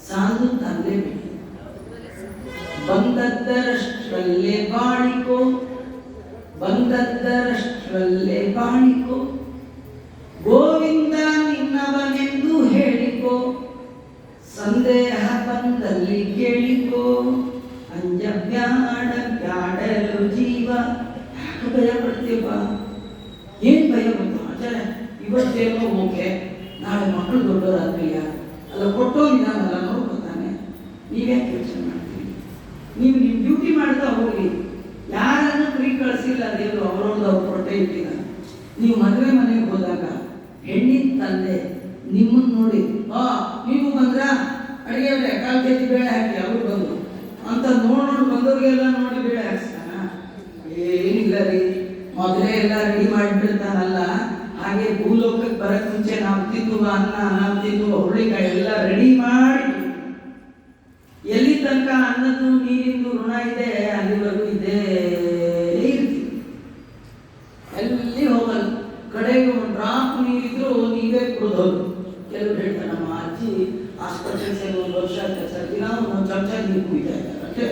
ಸಾಲದು ತಂದೆ ಬಿಡಿ. ಬಂದದ್ದರಷ್ಟರಲ್ಲೇ ಬಾಳಿಕೋ, ಬಂದದ್ದರಷ್ಟರಲ್ಲೇ ಬಾಳಿಕೋ, ಗೋವಿಂದ ನಿನ್ನವನೆಂದು ಹೇಳಿಕೋ, ಸಂದೇಹ ಬಂದಲ್ಲಿ ಕೇಳಿಕೋ, ಅಂಜಬ್ಯಾಡ ಬ್ಯಾಡಲು ಜೀವ. ಯಾಕೆ ಭಯ ಪಡ್ತೀವ? ಏನ್ ಭಯ ಬಂತು ಆಚಾರ್ಯ? ಇವತ್ತೇನೋ ಓಕೆ, ನಾಳೆ ಮಕ್ಕಳು ದೊಡ್ಡವರಾಗ್ತೀಯ ಅಲ್ಲ, ಕೊಟ್ಟೋಗಿದ್ದಾನಲ್ಲ ನೋಡ್ಕೊತಾನೆ. ನೀವ್ಯಾಕೆ ಯೋಚನೆ ಮಾಡ್ತೀವಿ? ನೀವು ನಿಮ್ಮ ಡ್ಯೂಟಿ ಮಾಡ್ತಾ ಹೋಗಿ, ಯಾರನ್ನು ಫ್ರೀ ಕಳಿಸಿಲ್ಲ ದೇವರು, ಅವರೊಂದು ಅವ್ರ ಹೊಟ್ಟೆ ಇಟ್ಟಿದ್ದಾನೆ. ನೀವು ಮದುವೆ ಮನೆಗೆ ಹೋದಾಗ ಹೆಣ್ಣಿನ ತಂದೆ ನಿಮ್ಮನ್ನು ನೋಡಿ, ನೀವು ಬಂದ್ರ ಅಡಿಗೆ ಬೇಳೆ 1/4 ಕೆಜಿ ಬೇಳೆ ಹಾಕಿ ಅವ್ರು ಬಂದು ಅಂತ ನೋಡು ಬಂದವ್ರಿಗೆಲ್ಲ ನೋಡಿ ಬೇಳೆ ಹಾಕ್ಸ್ತಾನ? ಏನಿಲ್ಲ ರೀ, ಮೊದಲೇ ಎಲ್ಲ ರೆಡಿ ಮಾಡಿಬಿಡ್ತಾನಲ್ಲ. ಹಾಗೆ ಭೂಲೋಕಕ್ಕೆ ಬರಕ್ ಮುಂಚೆ ನಾವು ತಿನ್ನುವ ಅನ್ನ, ನಾವು ತಿನ್ನುವ ಹುಳಿಕಾಯಿ ಎಲ್ಲ ರೆಡಿ ಮಾಡಿ, ಎಲ್ಲಿ ತನಕ ಅನ್ನದ್ದು ನೀರಿಂದು ಋಣ ಇದೆ ಅಲ್ಲಿವರೆಗೂ ಇದೇ ಇರ್ತೀವಿ, ಎಲ್ಲಿ ಹೋಗಲ್ಲ. ಕಡೆಗೆ ಒಂದು ಡ್ರಾಪ್ ನೀರಿದ್ರು ನೀವೇ ಕುಡಿದೋದು. ಕೆಲವರು ಹೇಳ್ತಾರೆ, ನಮ್ಮ ಅಜ್ಜಿ ಆಸ್ಪತ್ರೆ ಸೇರಿ 1 ವರ್ಷ ಸರ್ ದಿನ 1 ಚಮಚ ನೀರು ಕುಡಿತಾ ಇದ್ದಾರೆ,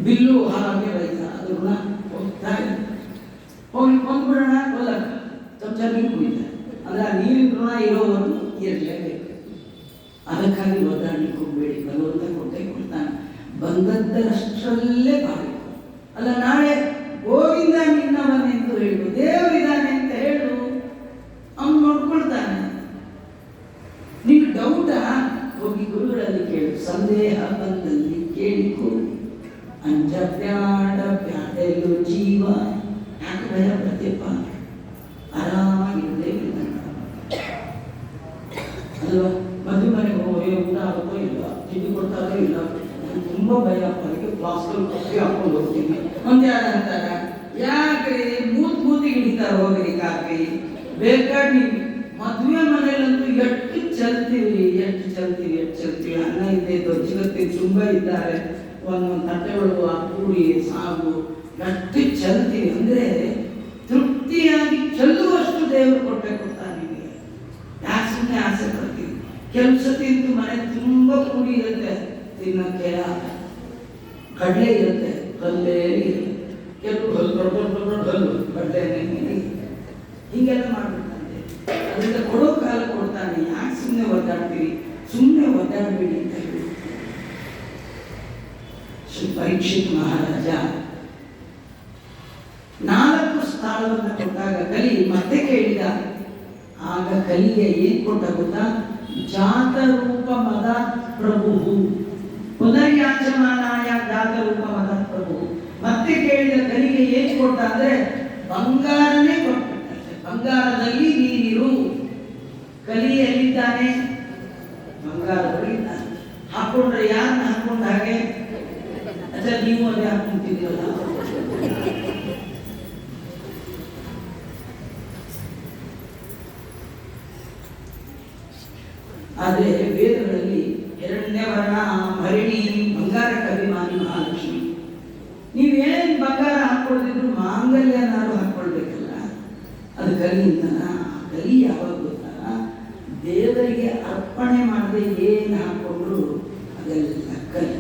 ಬಿಲ್ಲು ಹಾಗೆ ರೈತ, ಅದು ಋಣ ಹೋಗ್ತಾ ಇದೆ. ಹೋಗಿ ಕೊಂಡ್ಬಿಡೋಣ ಕೊಲ್ಲಕ್ಕ, ಚಮಚ ನೀರು ಕುಡಿತಾರೆ. ಅಂದ್ರೆ ಆ ನೀರಿನ ಋಣ ಇರೋವರೆಗೂ ಇರಲೇಬೇಕು. ಅದಕ್ಕಾಗಿ ಒದ್ದಾಡಲಿಕ್ಕೆ ಹೋಗ್ಬೇಡಿ, ಭಗವಂತ ಕೊಟ್ಟೆ ಕೊಡ್ತಾನೆ. ಬಂದದ್ದರಷ್ಟರಲ್ಲೇ ಬಾಳಿಕು. ಅಲ್ಲ, ನಾಳೆ ಗೋವಿಂದ ನಿನ್ನವನೆಂದು ಹೇಳು, ದೇವರಿದ್ದಾನೆ ಅಂತ ಹೇಳು, ಅವನು ನೋಡ್ಕೊಳ್ತಾನೆ. ನಿಂಗೆ ಡೌಟಾ? ಹೋಗಿ ಗುರುಗಳಲ್ಲಿ ಕೇಳು, ಸಂದೇಹ ಬಂದಲ್ಲಿ ಕೇಳಿಕೋ, ಅಂಜಬ್ಯಾಡ ಬ್ಯಾಡೆಲು ಜೀವ. ಯಾಕೆ ಭಯ ಪಡ್ತೀಯಪ್ಪ? ಆರಾಮಾಗಿರಲೇ ದುಡ್ಡು ಕೊಡ್ತಾರೋ ಇಲ್ಲ, ನಂಗೆ ತುಂಬ ಭಯ, ಅದಕ್ಕೆ ಪ್ಲಾಸ್ಟರ್ ಕಾಫಿ ಹಾಕೊಂಡು ಹೋಗ್ತೀನಿ ಅಂತ ಯಾರು ಅಂತಾರೆ. ಯಾಕ್ರಿ ಮೂತಿಗೆ ಹಿಡಿತಾರೆ ಹೋಗ್ರಿ ಕಾಫಿ. ಬೇಕಾದ್ರೆ ನೀವು ಮದುವೆ ಮನೆಯಲ್ಲಂತೂ ಎಷ್ಟು ಚಲ್ತೀವಿ. ಅನ್ನ ಇದೆ, ದೊಡ್ಡಗತ್ತಿ ತುಂಬ ಇದ್ದಾರೆ, ಒಂದೊಂದು ತಟ್ಟೆ ಒಳಗು ಆ ಪೂರಿ ಸಾಗು ಎಷ್ಟು ಚಲ್ತೀವಿ ಅಂದರೆ ತೃಪ್ತಿಯಾಗಿ ಚೆಲ್ಲುವಷ್ಟು ದೇವರು ಕೊಡ್ತಾನೆ ನಿಮಗೆ. ಯಾಕೆ ಸುಮ್ಮನೆ ಆಸೆ ಪಡ್ತೀವಿ? ಕೆಲವು ಸತಿ ಅಂತೂ ಮನೆ ತುಂಬ ಪೂರಿ ಇರುತ್ತೆ, ತಿನ್ನೋಕ್ಕೆ ಕಡಲೆ ಇರುತ್ತೆ, ಕಲ್ಲೇ ಇರುತ್ತೆ, ಕೆಲವು ಹಲ್ಲು ಕಡಲೆನೇ ಹೀಗೆಲ್ಲ ಮಾಡ್ಬಿಡ್ತಾನೆ. ಅದರಿಂದ ಕೊಡೋ ಕಾಲ ಕೊಡ್ತಾನೆ. ಯಾಕೆ ಸುಮ್ಮನೆ ಒದ್ದಾಡ್ತೀವಿ? ಸುಮ್ಮನೆ ಒದ್ದಾಡಬೇಡಿ ಅಂತ ಹೇಳಿ ಶ್ರೀ ಪರೀಕ್ಷಿತ್ ಮಹಾರಾಜ 4 ಸ್ಥಾನವನ್ನು ಕೊಟ್ಟಾಗ ಕಲಿ ಮತ್ತೆ ಕೇಳಿದ. ಆಗ ಕಲಿಗೆ ಏನ್ ಕೊಟ್ಟ ಗೊತ್ತಾ? ಜಾತರೂಪ ಮದ ಪ್ರಭು ಪುನರ್ಯಾಚಮಾನಾಯ ಜಾತರೂಪ ಮದ ಪ್ರಭು. ಮತ್ತೆ ಕೇಳಿದ ಕಲಿಗೆ ಏನ್ ಕೊಟ್ಟ ಅಂದ್ರೆ ಬಂಗಾರನೇ ಕೊಟ್ಟ. ಬಂಗಾರದಲ್ಲಿ ನೀನಿರು. ಕಲಿ ಎಲ್ಲಿದ್ದಾನೆ? ಬಂಗಾರದಲ್ಲಿದ್ದಾನೆ. ಹಾಕೊಂಡ್ರೆ ಯಾರನ್ನ ಹಾಕೊಂಡ ಹಾಗೆ? ಅಚ್ಚಾ ನೀವು ಅದೇ ಹಾಕೊಂತಿದ್ದೀರಲ್ಲ. ಆದರೆ ವೇದಗಳಲ್ಲಿ ಹಿರಣ್ಯವರ್ಣ ಹರಿಣಿ ಬಂಗಾರಕ್ಕೆ ಅಭಿಮಾನಿ ಮಹಾಲಕ್ಷ್ಮಿ. ನೀವೇನು ಬಂಗಾರ ಹಾಕೊಳ್ಳದಿದ್ರು ಮಾಂಗಲ್ಯನಾರು ಹಾಕೊಳ್ಬೇಕಲ್ಲ, ಅದು ಕಲಿಯಿಂದನ. ಕಲಿ ಯಾವಾಗ ಗೊತ್ತಾ? ದೇವರಿಗೆ ಅರ್ಪಣೆ ಮಾಡದೆ ಏನು ಹಾಕೊಂಡ್ರು ಅದೆಲ್ಲ ಕಲಿ.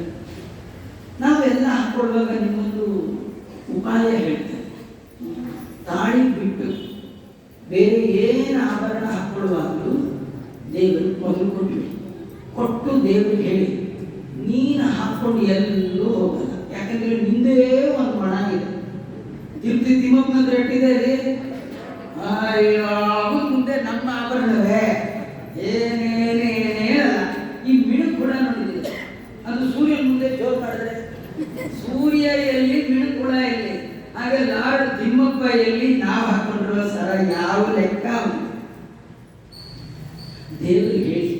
ನಾವೆಲ್ಲ ಹಾಕೊಳ್ಳುವಾಗ ನಿಮ್ಮೊಂದು ಉಪಾಯ ಹೇಳ್ತೇನೆ. ತಾಳಿ ಬಿಟ್ಟು ಬೇರೆ ಏನು ಆಭರಣ ಹಾಕೊಳ್ಳುವಾಗಲೂ ದೇವರು ಮೊದಲು ಕೊಟ್ಟು ದೇವರಿಗೆ ಹೇಳಿ, ನೀನು ಹಾಕೊಂಡು ಎಲ್ಲೂ ಹೋಗಲ್ಲ. ಯಾಕಂದ್ರೆ ನಿಂದೇ ಒಂದು ಮಣ ಇದೆ. ತಿರುಪತಿ ತಿಮ್ಮಪ್ಪನ ರೆಟ್ಟಿದೆ ರೀ, ಮುಂದೆ ನಮ್ಮ ಆಭರಣವೇ ಏನೇನೇ ಹೇಳಲ್ಲ. ಈ ಮಿಣುಕು ಕೂಡ ನೋಡಿದ್ರೆ ಅದು ಸೂರ್ಯನ ಮುಂದೆ ಜೋರ್ ಮಾಡಿದ್ರೆ ಸೂರ್ಯ ಎಲ್ಲಿ, ಮಿಣುಕು ಕೂಡ ಎಲ್ಲಿ. ಹಾಗೆ ಲಾರ್ಡ್ ತಿಮ್ಮಪ್ಪ ಎಲ್ಲಿ, ನಾವು ಹಾಕೊಂಡಿರುವ ಸರ ಯಾವ ಲೆಕ್ಕ? ದೇವರಿಗೆ ಹೇಳಿ,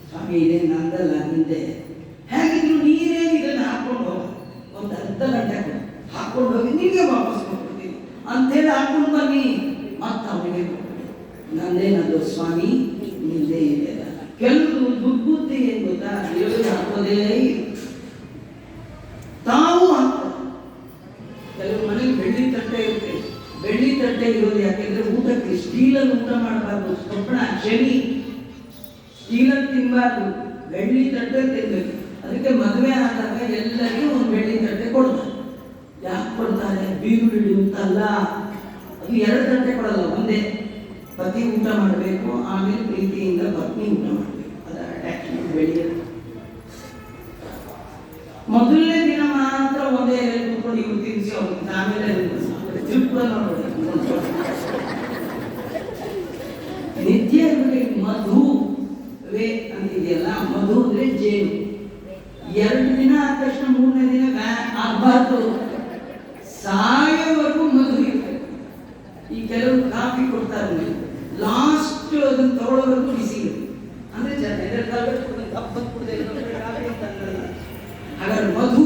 ಸ್ವಾಮಿ ಇದೇ ನಂದಲ್ಲ ನಿಂದೆ. ಹೇಗಿದ್ರು ನೀನೇ ಇದನ್ನು ಹಾಕೊಂಡು ಹೋಗ, ಒಂದು ಅರ್ಧ ಗಂಟೆ ಹಾಕೊಂಡು ಹೋಗಿ ನಿಮಗೆ ವಾಪಸ್ ಕೊಡ್ತೀನಿ ಅಂತೇಳಿ ಹಾಕೊಂಡು ಬನ್ನಿ. ಮತ್ತೆ ಅವನಿಗೆ ನಂದೇನದು ಸ್ವಾಮಿ ನಿಂದೇ ಇದೆ. ಕೆಲವು ದುರ್ಬುದ್ಧಿ ಏನ್ ಗೊತ್ತಾ? ದೇವರಿಗೆ ಹಾಕೋದೇ ತಾವು ಹಾಕೋದು. ಕೆಲವು ಮನೆಗೆ ಬೆಳ್ಳಿ ತಟ್ಟೆ ಇರುತ್ತೆ. ಬೆಳ್ಳಿ ತಟ್ಟೆ ಇರೋದು ಯಾಕೆಂದ್ರೆ ಊಟಕ್ಕೆ ಸ್ಟೀಲಲ್ಲಿ ಊಟ ಮಾಡಬಾರ್ದು. ಸ್ವಪ್ನ ಶನಿ ಸ್ಟೀಲಲ್ಲಿ ತಿನ್ನಬಾರ್ದು, ಬೆಳ್ಳಿ ತಟ್ಟೆ ತಿನ್ಬೇಕು. ಅದಕ್ಕೆ ಮದುವೆ ಆದಾಗ ಎಲ್ಲರಿಗೂ ಒಂದು ಬೆಳ್ಳಿ ತಟ್ಟೆ ಕೊಡ್ತಾರೆ. ಯಾಕೆ ಕೊಡ್ತಾರೆ? ಬೀರು ಬಿಡು ಅಂತಲ್ಲ. ಅದು 2 ತಟ್ಟೆ ಕೊಡಲ್ಲ, ಒಂದೇ. ಪತಿ ಊಟ ಮಾಡಬೇಕು, ಆಮೇಲೆ ಪ್ರೀತಿಯಿಂದ ಪತ್ನಿ ಊಟ ಮಾಡಬೇಕು. ಅದರ ಅಟ್ಯಾಚ್ಮೆಂಟ್ ಬೆಳೆಯುತ್ತೆ. ಮೊದಲನೇ ದಿನ ಮಾತ್ರ ಒಂದೇ ಕೂತ್ಕೊಂಡು ಇವ್ರು ತಿನ್ನಿಸಿ ಅವ್ರಿಗೆ, ಆಮೇಲೆ ತಿರುಪುರ ನೋಡ್ಬೇಕು. ನಿತ್ಯ ಮಧುವೇ ಅಂತಿದೆಯಲ್ಲ, ಮಧು ಅಂದ್ರೆ ಜೇನು. 2 ದಿನ ಆದ ತಕ್ಷಣ 3ನೇ ದಿನ ಆಗಬಾರ್ದು, ಸಾಯೋವರೆಗೂ ಮಧು ಇರಬೇಕು. ಈ ಕೆಲವರು ಕಾಫಿ ಕೊಡ್ತಾರೆ, ಲಾಸ್ಟ್ ಅದನ್ನು ತಗೊಳ್ಳೋವರೆಗೂ ಬಿಸಿ ಇರುತ್ತೆ. ಅಂದ್ರೆ ಹಾಗಾದ್ರೆ ಮಧು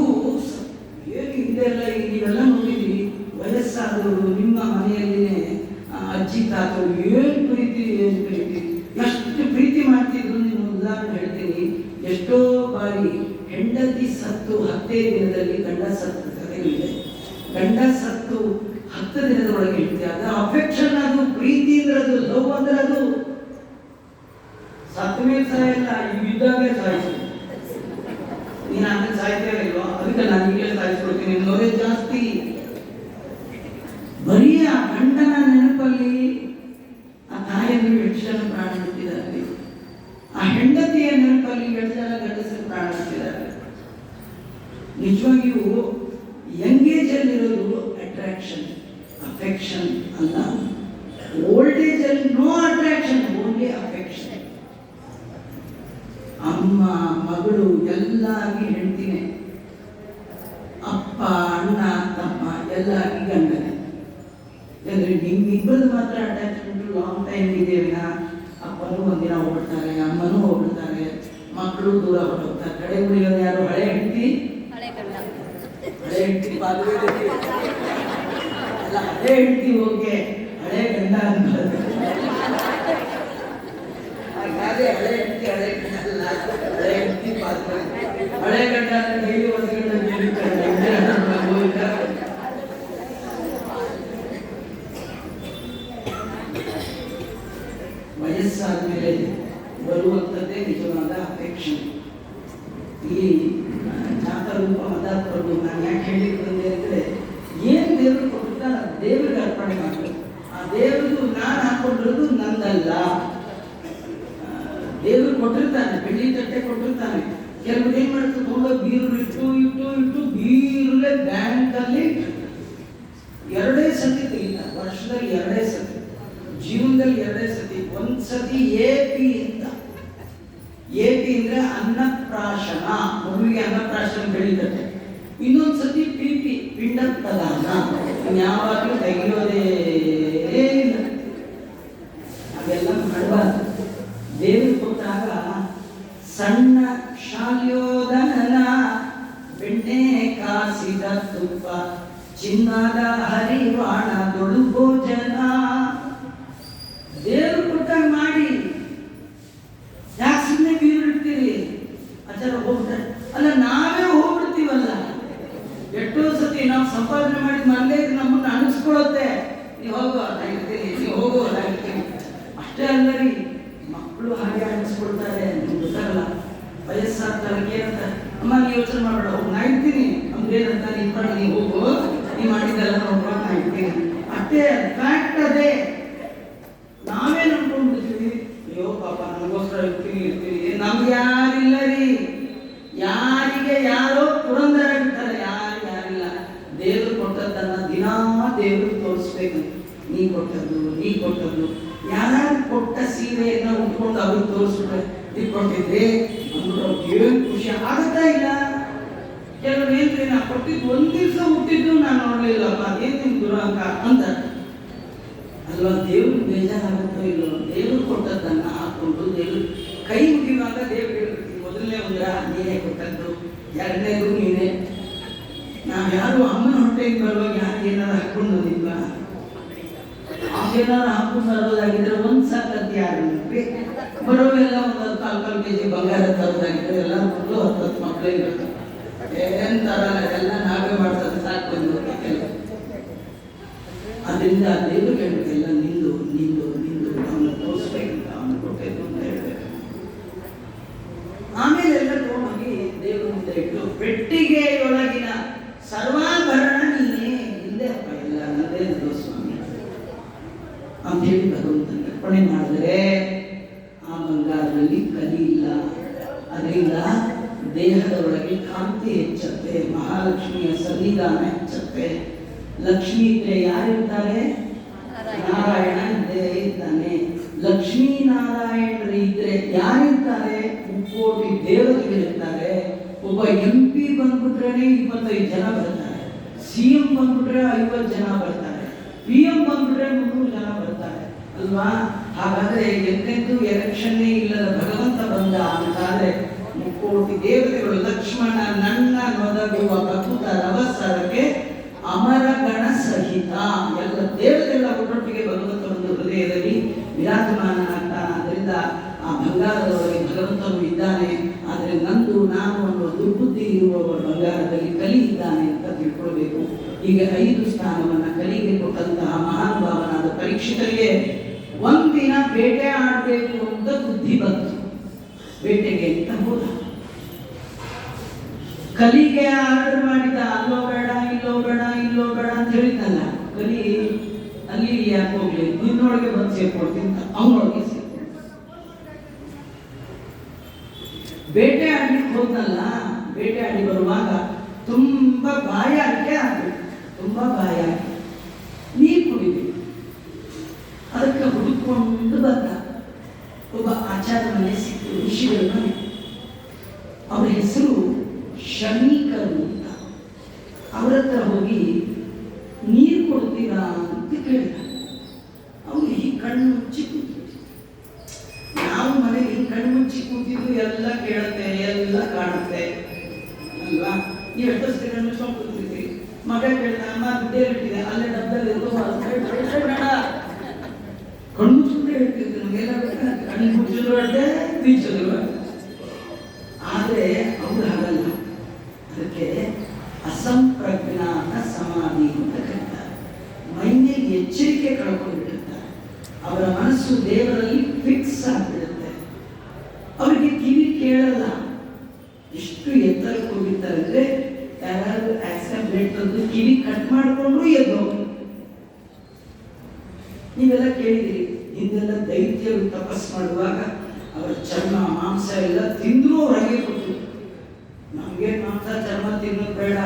ಏನು ಇದೆಲ್ಲ. ಈಗ ನೀವೆಲ್ಲ ನೋಡಿದ್ರಿ, ವಯಸ್ಸಾದವರು ನಿಮ್ಮ ಮನೆಯಲ್ಲಿನೇ ಅಜ್ಜಿ ತಾತರು ಏನು ಪ್ರೀತಿ ಎಷ್ಟು ಪ್ರೀತಿ ಮಾಡ್ತಿದ್ರು. ನೀವು ಉದಾಹರಣೆ ಹೇಳ್ತೀನಿ. ಎಷ್ಟೋ ಬಾರಿ ಹೆಂಡತಿ ಸತ್ತು 10 ದಿನದಲ್ಲಿ ಗಂಡ ಸತ್ತು ಕಥೆಗಳಿದೆ. ಗಂಡ ಸತ್ತು 10 ದಿನದೊಳಗೆ ಹೇಳ್ತೀವಿ. ಅದು ಅಫೆಕ್ಷನ್, ಅದು ಪ್ರೀತಿ ಅಂದ್ರೆ, ಅದು ಲವ್ ಅಂದ್ರೆ ಅದು ಸತ್ತ ಮೇಲೆ ಸಾಯಲ್ಲ, ಇದ್ದಾಗೆ ಸಾಯಿಸು. ನೀನು ಆಮೇಲೆ ಸಾಯ್ತೇವೆ ಇಲ್ವಾ? ಅದಕ್ಕೆ ನಾನು ಈಗಲೇ ಸಾಯಿಸ್ಕೊಡ್ತೀನಿ. ನೋವೇ ಜಾಸ್ತಿ. ಬರೀ ಆ ಗಂಡನ ನೆನಪಲ್ಲಿ ಆ ತಾಯಿಯನ್ನು 8 ಜನ ಪ್ರಾಣ ಬಿಟ್ಟಿದ್ದಾರೆ. ಆ ಹೆಂಡತಿಯ ನೆನಪಲ್ಲಿ 8 ಜನ ಗಂಡಸರು ಪ್ರಾಣ ಬಿಟ್ಟಿದ್ದಾರೆ. ನಿಜವಾಗಿಯೂ ಯಂಗೇಜ್ ಅಲ್ಲಿರೋದು ಅಟ್ರಾಕ್ಷನ್, ಅಫೆಕ್ಷನ್ ಅಲ್ಲ. ಓಲ್ಡ್ ಏಜ್ ಅಲ್ಲಿ ನೋ ಅಟ್ರಾಕ್ಷನ್, ಓನ್ಲಿ ಅಫೆಕ್ಷನ್. ಅಮ್ಮ ಮಗಳು ಎಲ್ಲಾಗಿ ಹೆಂಡ್ತಿನೇ, ಅಪ್ಪ ಅಣ್ಣ ತಮ್ಮ ಎಲ್ಲಾಗಿ ಗಂಡನೇ. ಯಾಕಂದ್ರೆ ನಿಮ್ಮಿಬ್ಬರದು ಮಾತ್ರ ಅಟ್ಯಾಚ್ಮೆಂಟ್ ಲಾಂಗ್ ಟೈಮ್ ಇದೆಯಲ್ಲ. ಅಪ್ಪನೂ ಒಂದಿನ ಹೋಗ್ಬಿಡ್ತಾರೆ, ಅಮ್ಮನೂ ಹೋಗ್ಬಿಡ್ತಾರೆ, ಮಕ್ಕಳು ದೂರ ಹೊರಟೋಗ್ತಾರೆ. ಕಡೆ ಉಳಿಯೋದು ಯಾರು? ಹಳೆ ಹೆಂಡತಿ, ಹಳೆ ಹೆಂಡತಿ ಪಾಲ್ಗೊಳ್ಳಿ ಅಲ್ಲ, ಹಳೆ ಹೆಂಡತಿ ಹೋಗಿ ಹಳೆ ಗಂಡ ಅನ್ಬಾರ್ದು. ಹಾಗಾದ್ರೆ ಹಳೆ ಹೆಂಡತಿ ಹಳೆ ಗಂಡ ಅಲ್ಲ, ಹಳೆ ಹೆಂಡತಿ ಪಾಲ್ಗೊಳ್ಳಿ. ಹಳೆ ಗಂಡ ಡೈಲಿ ಒಂದು ಗಂಟೆ ವಯಸ್ಸಾದ್ಮೇಲೆ ಬರುವಂಥದ್ದೇ ನಿಜವಾದ ಅಪೇಕ್ಷೆ. ಇಲ್ಲಿ ಜಾತರೂಪ ಮತಾತ್ಮರು ನಾನು ಯಾಕೆ ಹೇಳಿದ್ದೆ ಅಂದರೆ, ಏನು ದೇವರು ಕೊಟ್ಟಿರ್ತಾರೆ ದೇವರಿಗೆ ಅರ್ಪಣೆ ಮಾಡಬೇಕು. ಆ ದೇವರದು ನಾನು ಹಾಕೊಂಡಿರೋದು ನಂದಲ್ಲ. ದೇವರು ಕೊಟ್ಟಿರ್ತಾನೆ, ಬೆಳ್ಳಿ ತಟ್ಟೆ ಕೊಟ್ಟಿರ್ತಾನೆ. ಕೆಲವರು ಏನ್ ಮಾಡ್ತಾರೆ, ತುಂಬ ಬೀರು ಇಟ್ಟು ಬೀರುಲೆ ಬ್ಯಾಂಕಲ್ಲಿ 2 ಸತಿ ತೆಗಿತಾರೆ. ವರ್ಷದಲ್ಲಿ 2 ಸತಿ, ಜೀವನದಲ್ಲಿ 2 ಸತಿ. ಒಂದು ಸತಿ AP ಅಂದ್ರೆ ಅನ್ನಪ್ರಾಶನ, ಮಗುವಿಗೆ ಅನ್ನಪ್ರಾಶನ ಬೆಳೀತದೆ. ಇನ್ನೊಂದು ಸತಿ PP ಪಿಂಡ ಪ್ರದಾನ. ಯಾವಾಗಲೂ ತೆಗೆಯೋದೇ ಇಲ್ಲ, ಅದೆಲ್ಲ ಮಾಡಬಾರ್ದು. ದೇವರು ಕೊಟ್ಟಾಗ ಸಣ್ಣ ಶಾಲ್ಯೋದನ, ಬೆಣ್ಣೆ ಕಾಸಿದ ತುಪ್ಪ, ಚಿನ್ನದ ಹರಿವಾಣ ದೊಡ್ಡ ಭೋಜನ. ದೇವರು ಕೊಟ್ಟಾಗ ಮಾಡಿ, ಯಾಕೆ ಸುಮ್ಮನೆ ಬೀರಿಡ್ತೀರಿ? ಆಚಾರ ಹೋಗ್ತಾರೆ ಅಲ್ಲ, ನಾವೇ ಹೋಗ್ಬಿಡ್ತೀವಲ್ಲ. ಎಷ್ಟೋ ಸತಿ ನಾವು ಸಂಪಾದನೆ ಮಾಡಿ ಮನೇಲಿ ನಮ್ಮನ್ನು ಅನಿಸ್ಕೊಳ್ಳುತ್ತೆ, ನೀವು ಹೋಗೋ ನಾಗಿರ್ತೀನಿ, ನೀವು ಹೋಗೋ ನಾಗಿರ್ತೀನಿ. ಅಷ್ಟೇ ಅಲ್ಲ ರೀ, ಮಕ್ಕಳು ಹಾಗೆ ಅನಿಸ್ಕೊಳ್ತಾರೆ. ನಿಮ್ಗೆ ಗೊತ್ತಾಗಲ್ಲ, ವಯಸ್ಸಾಗ್ತಾರೆ ಏನಂತ, ಅಮ್ಮ ನೀವು ಯೋಚನೆ ಮಾಡಬೇಡ, ಹೋಗಿ ನಾ ಇರ್ತೀನಿ ನಮ್ದೇನಂತ, ನೀವು ಹೋಗು, ನೀವು ಮಾಡಿದ್ದೆಲ್ಲ ನೋಡ್ಕೊಂಡು ನಾ ಇರ್ತೀನಿ. ಅಷ್ಟೇ ಫ್ಯಾಕ್ಟ್ ಅದೇ. ನಾವೇ ನಂಬ್ಕೊಂಡ್ಬಿಡ್ತೀವಿ, ಅಯ್ಯೋ ಪಾಪ ನಮಗೋಸ್ಕರ ಇರ್ತೀನಿ. ನಮ್ಗೆ ಯಾರಿಲ್ಲ ರೀ. ಯಾರಿಗೆ ಯಾರೋ ಪುರಂದರ ಇರ್ತಾರೆ, ಯಾರಿಲ್ಲ. ದೇವರು ಕೊಟ್ಟದ್ದನ್ನ ದಿನಾ ದೇವರು ತೋರಿಸ್ಬೇಕು. ನೀ ಕೊಟ್ಟದ್ದು ಯಾರು ಕೊಟ್ಟ ಸೀರೆಯನ್ನ ಉಟ್ಕೊಂಡು ಅವ್ರಿಗೆ ತೋರಿಸ್ಬಿಟ್ರೆ ಇಟ್ಕೊಂಡಿದ್ರಿ ಅಂದ್ಬಿಟ್ಟು ಖುಷಿ ಆಗುತ್ತಾ ಇಲ್ಲ? ಕೆಲವರು ಹೇಳ್ತೀವಿ, ನಾ ಕೊಟ್ಟಿದ್ದು 1 ದಿವಸ ಹುಟ್ಟಿದ್ದು ನಾನು ನೋಡ್ಲಿಲ್ಲಪ್ಪ, ಅದೇನು ನಿಮ್ ದುರಂಕ ಅಂತ ಅಲ್ವಾ? ದೇವ್ರಿಗೆ ಬೇಜಾರಾಗುತ್ತೋ ಇಲ್ಲೋ? ದೇವ್ರು ಕೊಟ್ಟದ್ದನ್ನ ಹಾಕೊಂಡು ದೇವ್ರು ಕೈ ಮುಗಿಯುವಾಗ ದೇವ್ರು ಹೇಳ್ತೀವಿ, ಮೊದಲನೇ ಉಂಗ್ರ ನೀನೇ ಕೊಟ್ಟದ್ದು, 2ನೇದು ನೀನೇ. ನಾವು ಯಾರು ಅಮ್ಮನ ಹೊಟ್ಟೆಗೆ ಬರುವಾಗ ಯಾರು ಏನಾರು ಹಾಕೊಂಡು ಬಂದಿಲ್ವ? ಏನಾರು ಹಾಕೊಂಡು ಬರೋದಾಗಿದ್ರೆ ಒಂದು ಸಾಕಂತ ಯಾರು ಬರೋವೆಲ್ಲ 1-4 kg ಬಂಗಾರ ತರೋದಾಗಿದ್ರೆ ಎಲ್ಲ 10 ಮಕ್ಕಳೇ ಇರುತ್ತೆ. ಏನ್ ತರಲ್ಲ, ಎಲ್ಲ ನಾವೇ ಮಾಡ್ತಾರೆ, ಸಾಕು ಬಂದು. ಅದರಿಂದ ದೇವರು ಹೇಳ್ಬೇಕೆಲ್ಲ ನಿಂದು ಅವನ್ನ ತೋರಿಸ್ಬೇಕಂತ, ಅವನು ಕೊಟ್ಟಿದ್ದು ಅಂತ ಹೇಳ್ಬೇಕು. ಆಮೇಲೆ ಎಲ್ಲ ತಗೊಂಡೋಗಿ ದೇವರು ಮುಂದೆ ಇಟ್ಟು, ಪೆಟ್ಟಿಗೆಯೊಳಗಿನ ಸರ್ವಾಭರಣ ನೀನೇ, ಹಿಂದೆ ಅಪ್ಪ ಎಲ್ಲ ನನ್ನದೇ ಸ್ವಾಮಿ ಅಂತ ಹೇಳಿ ಭಗವಂತನ ಅರ್ಪಣೆ ಮಾಡಿದರೆ ಆ ಬಂಗಾರದಲ್ಲಿ ಕಲಿ ಇಲ್ಲ. ಅದರಿಂದ ದೇಹದ ಒಳಗೆ ಕಾಂತಿ ಹೆಚ್ಚುತ್ತೆ, ಮಹಾಲಕ್ಷ್ಮಿಯ ಸನ್ನಿಧಾನ ಹೆಚ್ಚುತ್ತೆ. ಲಕ್ಷ್ಮಿ ಇದ್ರೆ ಯಾರಿರ್ತಾರೆ? ನಾರಾಯಣ ಇದ್ದೇ ಇದ್ದಾನೆ. ಲಕ್ಷ್ಮೀ ನಾರಾಯಣರು ಇದ್ರೆ ಯಾರಿರ್ತಾರೆ? 3 ದೇವತೆಗಳಿರ್ತಾರೆ. ಒಬ್ಬ MP ಬಂದ್ಬಿಟ್ರೆ 25 ಜನ ಬರ್ತಾರೆ, CM ಬಂದ್ಬಿಟ್ರೆ 50 ಜನ ಬರ್ತಾರೆ, PM ಬಂದ್ಬಿಟ್ರೆ 300 ಜನ ಬರ್ತಾರೆ ಅಲ್ವಾ? ಹಾಗಾದ್ರೆ ಎಂತೆಂತೂ ಎಲೆಕ್ಷನ್ನೇ ಇಲ್ಲದ ಭಗವಂತ ಬಂದ ಅಂತಾದ್ರೆ 3 ದೇವತೆಗಳು. ಲಕ್ಷ್ಮಣ ನನ್ನ ನೊದಗುವ ಅದ್ಭುತ ರವಸರಕ್ಕೆ ಅಮರ ಗಣ ಸಹಿತ, ಎಲ್ಲ ದೇವತೆಗಳ ಒಟ್ಟೊಟ್ಟಿಗೆ ಭಗವಂತ ಒಂದು ಹೃದಯದಲ್ಲಿ ವಿರಾಜಮಾನನಾಗ್ತಾನೆ. ಆದ್ದರಿಂದ ಆ ಬಂಗಾರದೊಳಗೆ ಭಗವಂತನು ಇದ್ದಾನೆ. ಆದರೆ ನಂದು ನಾನು ಅನ್ನೋ ದುರ್ಬುದ್ಧಿ ಇರುವವ ಬಂಗಾರದಲ್ಲಿ ಕಲಿ ಇದ್ದಾನೆ ಅಂತ ತಿಳ್ಕೊಳ್ಬೇಕು. ಈಗ 5 ಸ್ಥಾನವನ್ನ ಕಲಿಗೆ ಕೊಟ್ಟಂತಹ ಮಹಾನುಭಾವನಾದ ಪರೀಕ್ಷಿತರಿಗೆ ಒಂದಿನ ಬೇಟೆ ಆಡಬೇಕು ಅಂತ ಬುದ್ಧಿ ಬಂತು. ಬೇಟೆಗೆ ಅಂತ ಹೋದ. ಕಲಿಗೆ ಆರ್ಡರ್ ಮಾಡಿದ, ಅಲ್ಲೋ ಬೇಡ ಅಂತ ಹೇಳಿದ್ನಲ್ಲ, ಕಲಿ ಅಲ್ಲಿ ಯಾಕೆ ಹೋಗ್ಲಿ, ನಿನ್ನೊಳಗೆ ಬಂದು ಸೇರ್ಕೊಳ್ತೀನಿ ಅಂತ ಅವನೊಳಗೆ ಸೇರ್ಕೊಳ್ತೀನಿ. ಬೇಟೆ ಆಡ್ಲಿಕ್ಕೆ ಹೋದ್ನಲ್ಲ, ಬೇಟೆ ಆಡಿ ಬರುವಾಗ ತುಂಬಾ ಬಾಯಾರಿಕೆ ಆಗ್ಬೇಕು, ತುಂಬಾ ಬಾಯಾರಿಕೆ, ನೀರು ಕುಡಿಬೇಕು. ಅದಕ್ಕೆ ಹುಡುಕೊಂಡು ಬಂದ. ಒಬ್ಬ ಆಚಾರ ಮನೆ ಸಿಕ್ತು, ಋಷಿಗಳ ಮನೆ. ಅವರ ಹೆಸರು ಶಮೀಕರು ಅಂತ. ಅವರ ಹತ್ರ ಹೋಗಿ ನೀರು ಕೊಡ್ತೀರಾ ಅಂತ ಕೇಳಿದ. ಅವ್ರು ಈ ಕಣ್ಣು ಮುಚ್ಚಿ, ನಾವು ಮನೆಗೆ ಈ ಕಣ್ಣು ಕಣ್ಮುಚ್ಚಿ ಕೂತಿದ್ದು ಎಲ್ಲ ಕೇಳುತ್ತೆ, ಎಲ್ಲ ಕಾಣುತ್ತೆ ಅಲ್ವಾ? ನೀವು ಎಷ್ಟೊತ್ತಿಗೆ ಕಣ್ಮುಚ್ಕೊಂಡು ಕೂತಿರ್ತೀರಿ. ಮಗ ಕೇಳ್ತಾನೆ, ಅಮ್ಮ ದುಡ್ಡೇ ಇಟ್ಟಿದೆ ಅಲ್ಲೇ ಡಬ್ಬಲ್ಲಿ ಕಣ್ಮುಚ್ಚಿದ್ರೆ ಹೇಳ್ತಿರ್ತೀವಿ. ನಮಗೆಲ್ಲ ಕಣ್ಣು ಮುಚ್ಚಿದ್ರು ಅಡ್ಡೆ, ಬೀಚದ್ರು ಅಡ್ಡೆ. ಆದರೆ ಅವ್ರು ಹಾಗಲ್ಲ. ಅದಕ್ಕೆ ಅಸಂಪ್ರಜ್ಞಾತ ಸಮಾಧಿ ಅಂತ ಕರೀತಾರೆ. ಮೈಯಲ್ಲಿ ಎಚ್ಚರಿಕೆ ಕಳ್ಕೊಂಡ್ಬಿಡುತ್ತಾರೆ. ಅವರ ಮನಸ್ಸು ದೇವರಲ್ಲಿ ಫಿಕ್ಸ್ ಆಗಿಬಿಡುತ್ತೆ. ಅವರಿಗೆ ಕಿವಿ ಕೇಳಲ್ಲ. ಎಷ್ಟು ಎತ್ತರಕ್ಕೆ ಹೋಗಿರ್ತಾರೆ ಅಂದ್ರೆ ಯಾರು ಆಕ್ಸಿಡೆಂಟ್ ತಂದು ಕಿವಿ ಕಟ್ ಮಾಡಿಕೊಂಡ್ರು ಎದ್ದು. ನೀವೆಲ್ಲ ಕೇಳಿದಿರಿ, ಹಿಂದೆಲ್ಲ ದೈತ್ಯರು ತಪಸ್ ಮಾಡುವಾಗ ಅವರ ಚರ್ಮ ಮಾಂಸ ಎಲ್ಲ ತಿಂದ್ರು ಹೊರಗೆ ಕೊಟ್ಟು. ನಮ್ಗೆ ಮಾಂಸ ಚರ್ಮ ತಿನ್ನೋದು ಬೇಡ,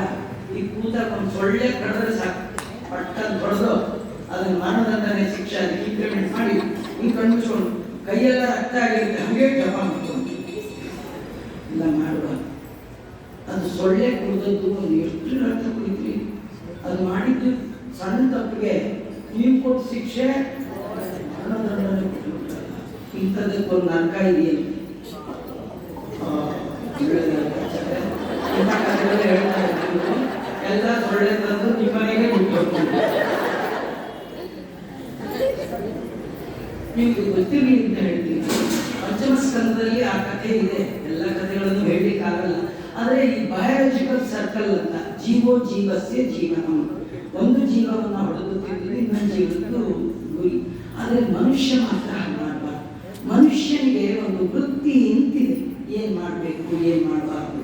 ಈ ಕೂತಾಗ ಒಂದು ಸೊಳ್ಳೆ ಕಡಿದ್ರೆ ಸಾಕು, ಪಟ್ಟನ್ನು ಹೊಡೆದು ಅದನ್ನು ಮರಣದಂಡನೆ ಶಿಕ್ಷೆ ಅದಕ್ಕೆ ಇಂಪ್ಲಿಮೆಂಟ್ ಮಾಡಿ ಹಿಂಗೆ ಕಣ್ಮಿಸ್ಕೊಂಡು ಕೈಯೆಲ್ಲ ರಕ್ತ ಆಗಿರುತ್ತೆ, ಹಾಗೆ ಜಪ ಮಾಡ್ಕೊಂಡು ಇಲ್ಲ ಮಾಡುವ. ಅದು ಸೊಳ್ಳೆ ಕುಡಿದದ್ದು ಒಂದು ಎಷ್ಟು ರಕ್ತ ಕುಡಿದ್ರಿ. ಅದು ಮಾಡಿದ್ದು ಸಣ್ಣ ತಪ್ಪಿಗೆ ನೀವು ಕೊಟ್ಟು ಶಿಕ್ಷೆ ಮರಣದಂಡನೆ ಕೊಟ್ಟಿರ್ತಾರೆ. ಇಂಥದಕ್ಕೊಂದು ನರಕ ಇದೆಯಲ್ಲ, ಎಲ್ಲ ಸೊಳ್ಳೆ ತಂದು ನಿಮ್ಮನೆಗೆ ಬಿಟ್ಟು ನಿಮ್ಗೆ ಗೊತ್ತಿರಲಿ ಅಂತ ಹೇಳ್ತೀನಿ. ಪಂಚಮ ಸ್ಕಂದದಲ್ಲಿ ಆ ಕಥೆ ಇದೆ. ಎಲ್ಲ ಕಥೆಗಳನ್ನು ಹೇಳಲಿಕ್ಕಾಗಲ್ಲ. ಆದರೆ ಈ ಬಯಾಲಜಿಕಲ್ ಸರ್ಕಲ್ ಅಂತ ಜೀವೋ ಜೀವಸ್ಯ ಜೀವನ, ಒಂದು ಜೀವವನ್ನು ಹೊಡೆದು ತಿಂದ್ರೆ ಇನ್ನೊಂದು ಜೀವನದ್ದು ಗುರಿ. ಆದರೆ ಮನುಷ್ಯ ಮಾತ್ರ ಹಾಗೆ ಮಾಡಬಾರ್ದು. ಮನುಷ್ಯನಿಗೆ ಒಂದು ವೃತ್ತಿ ಇಂತಿದೆ, ಏನ್ ಮಾಡಬೇಕು ಏನ್ ಮಾಡಬಾರ್ದು.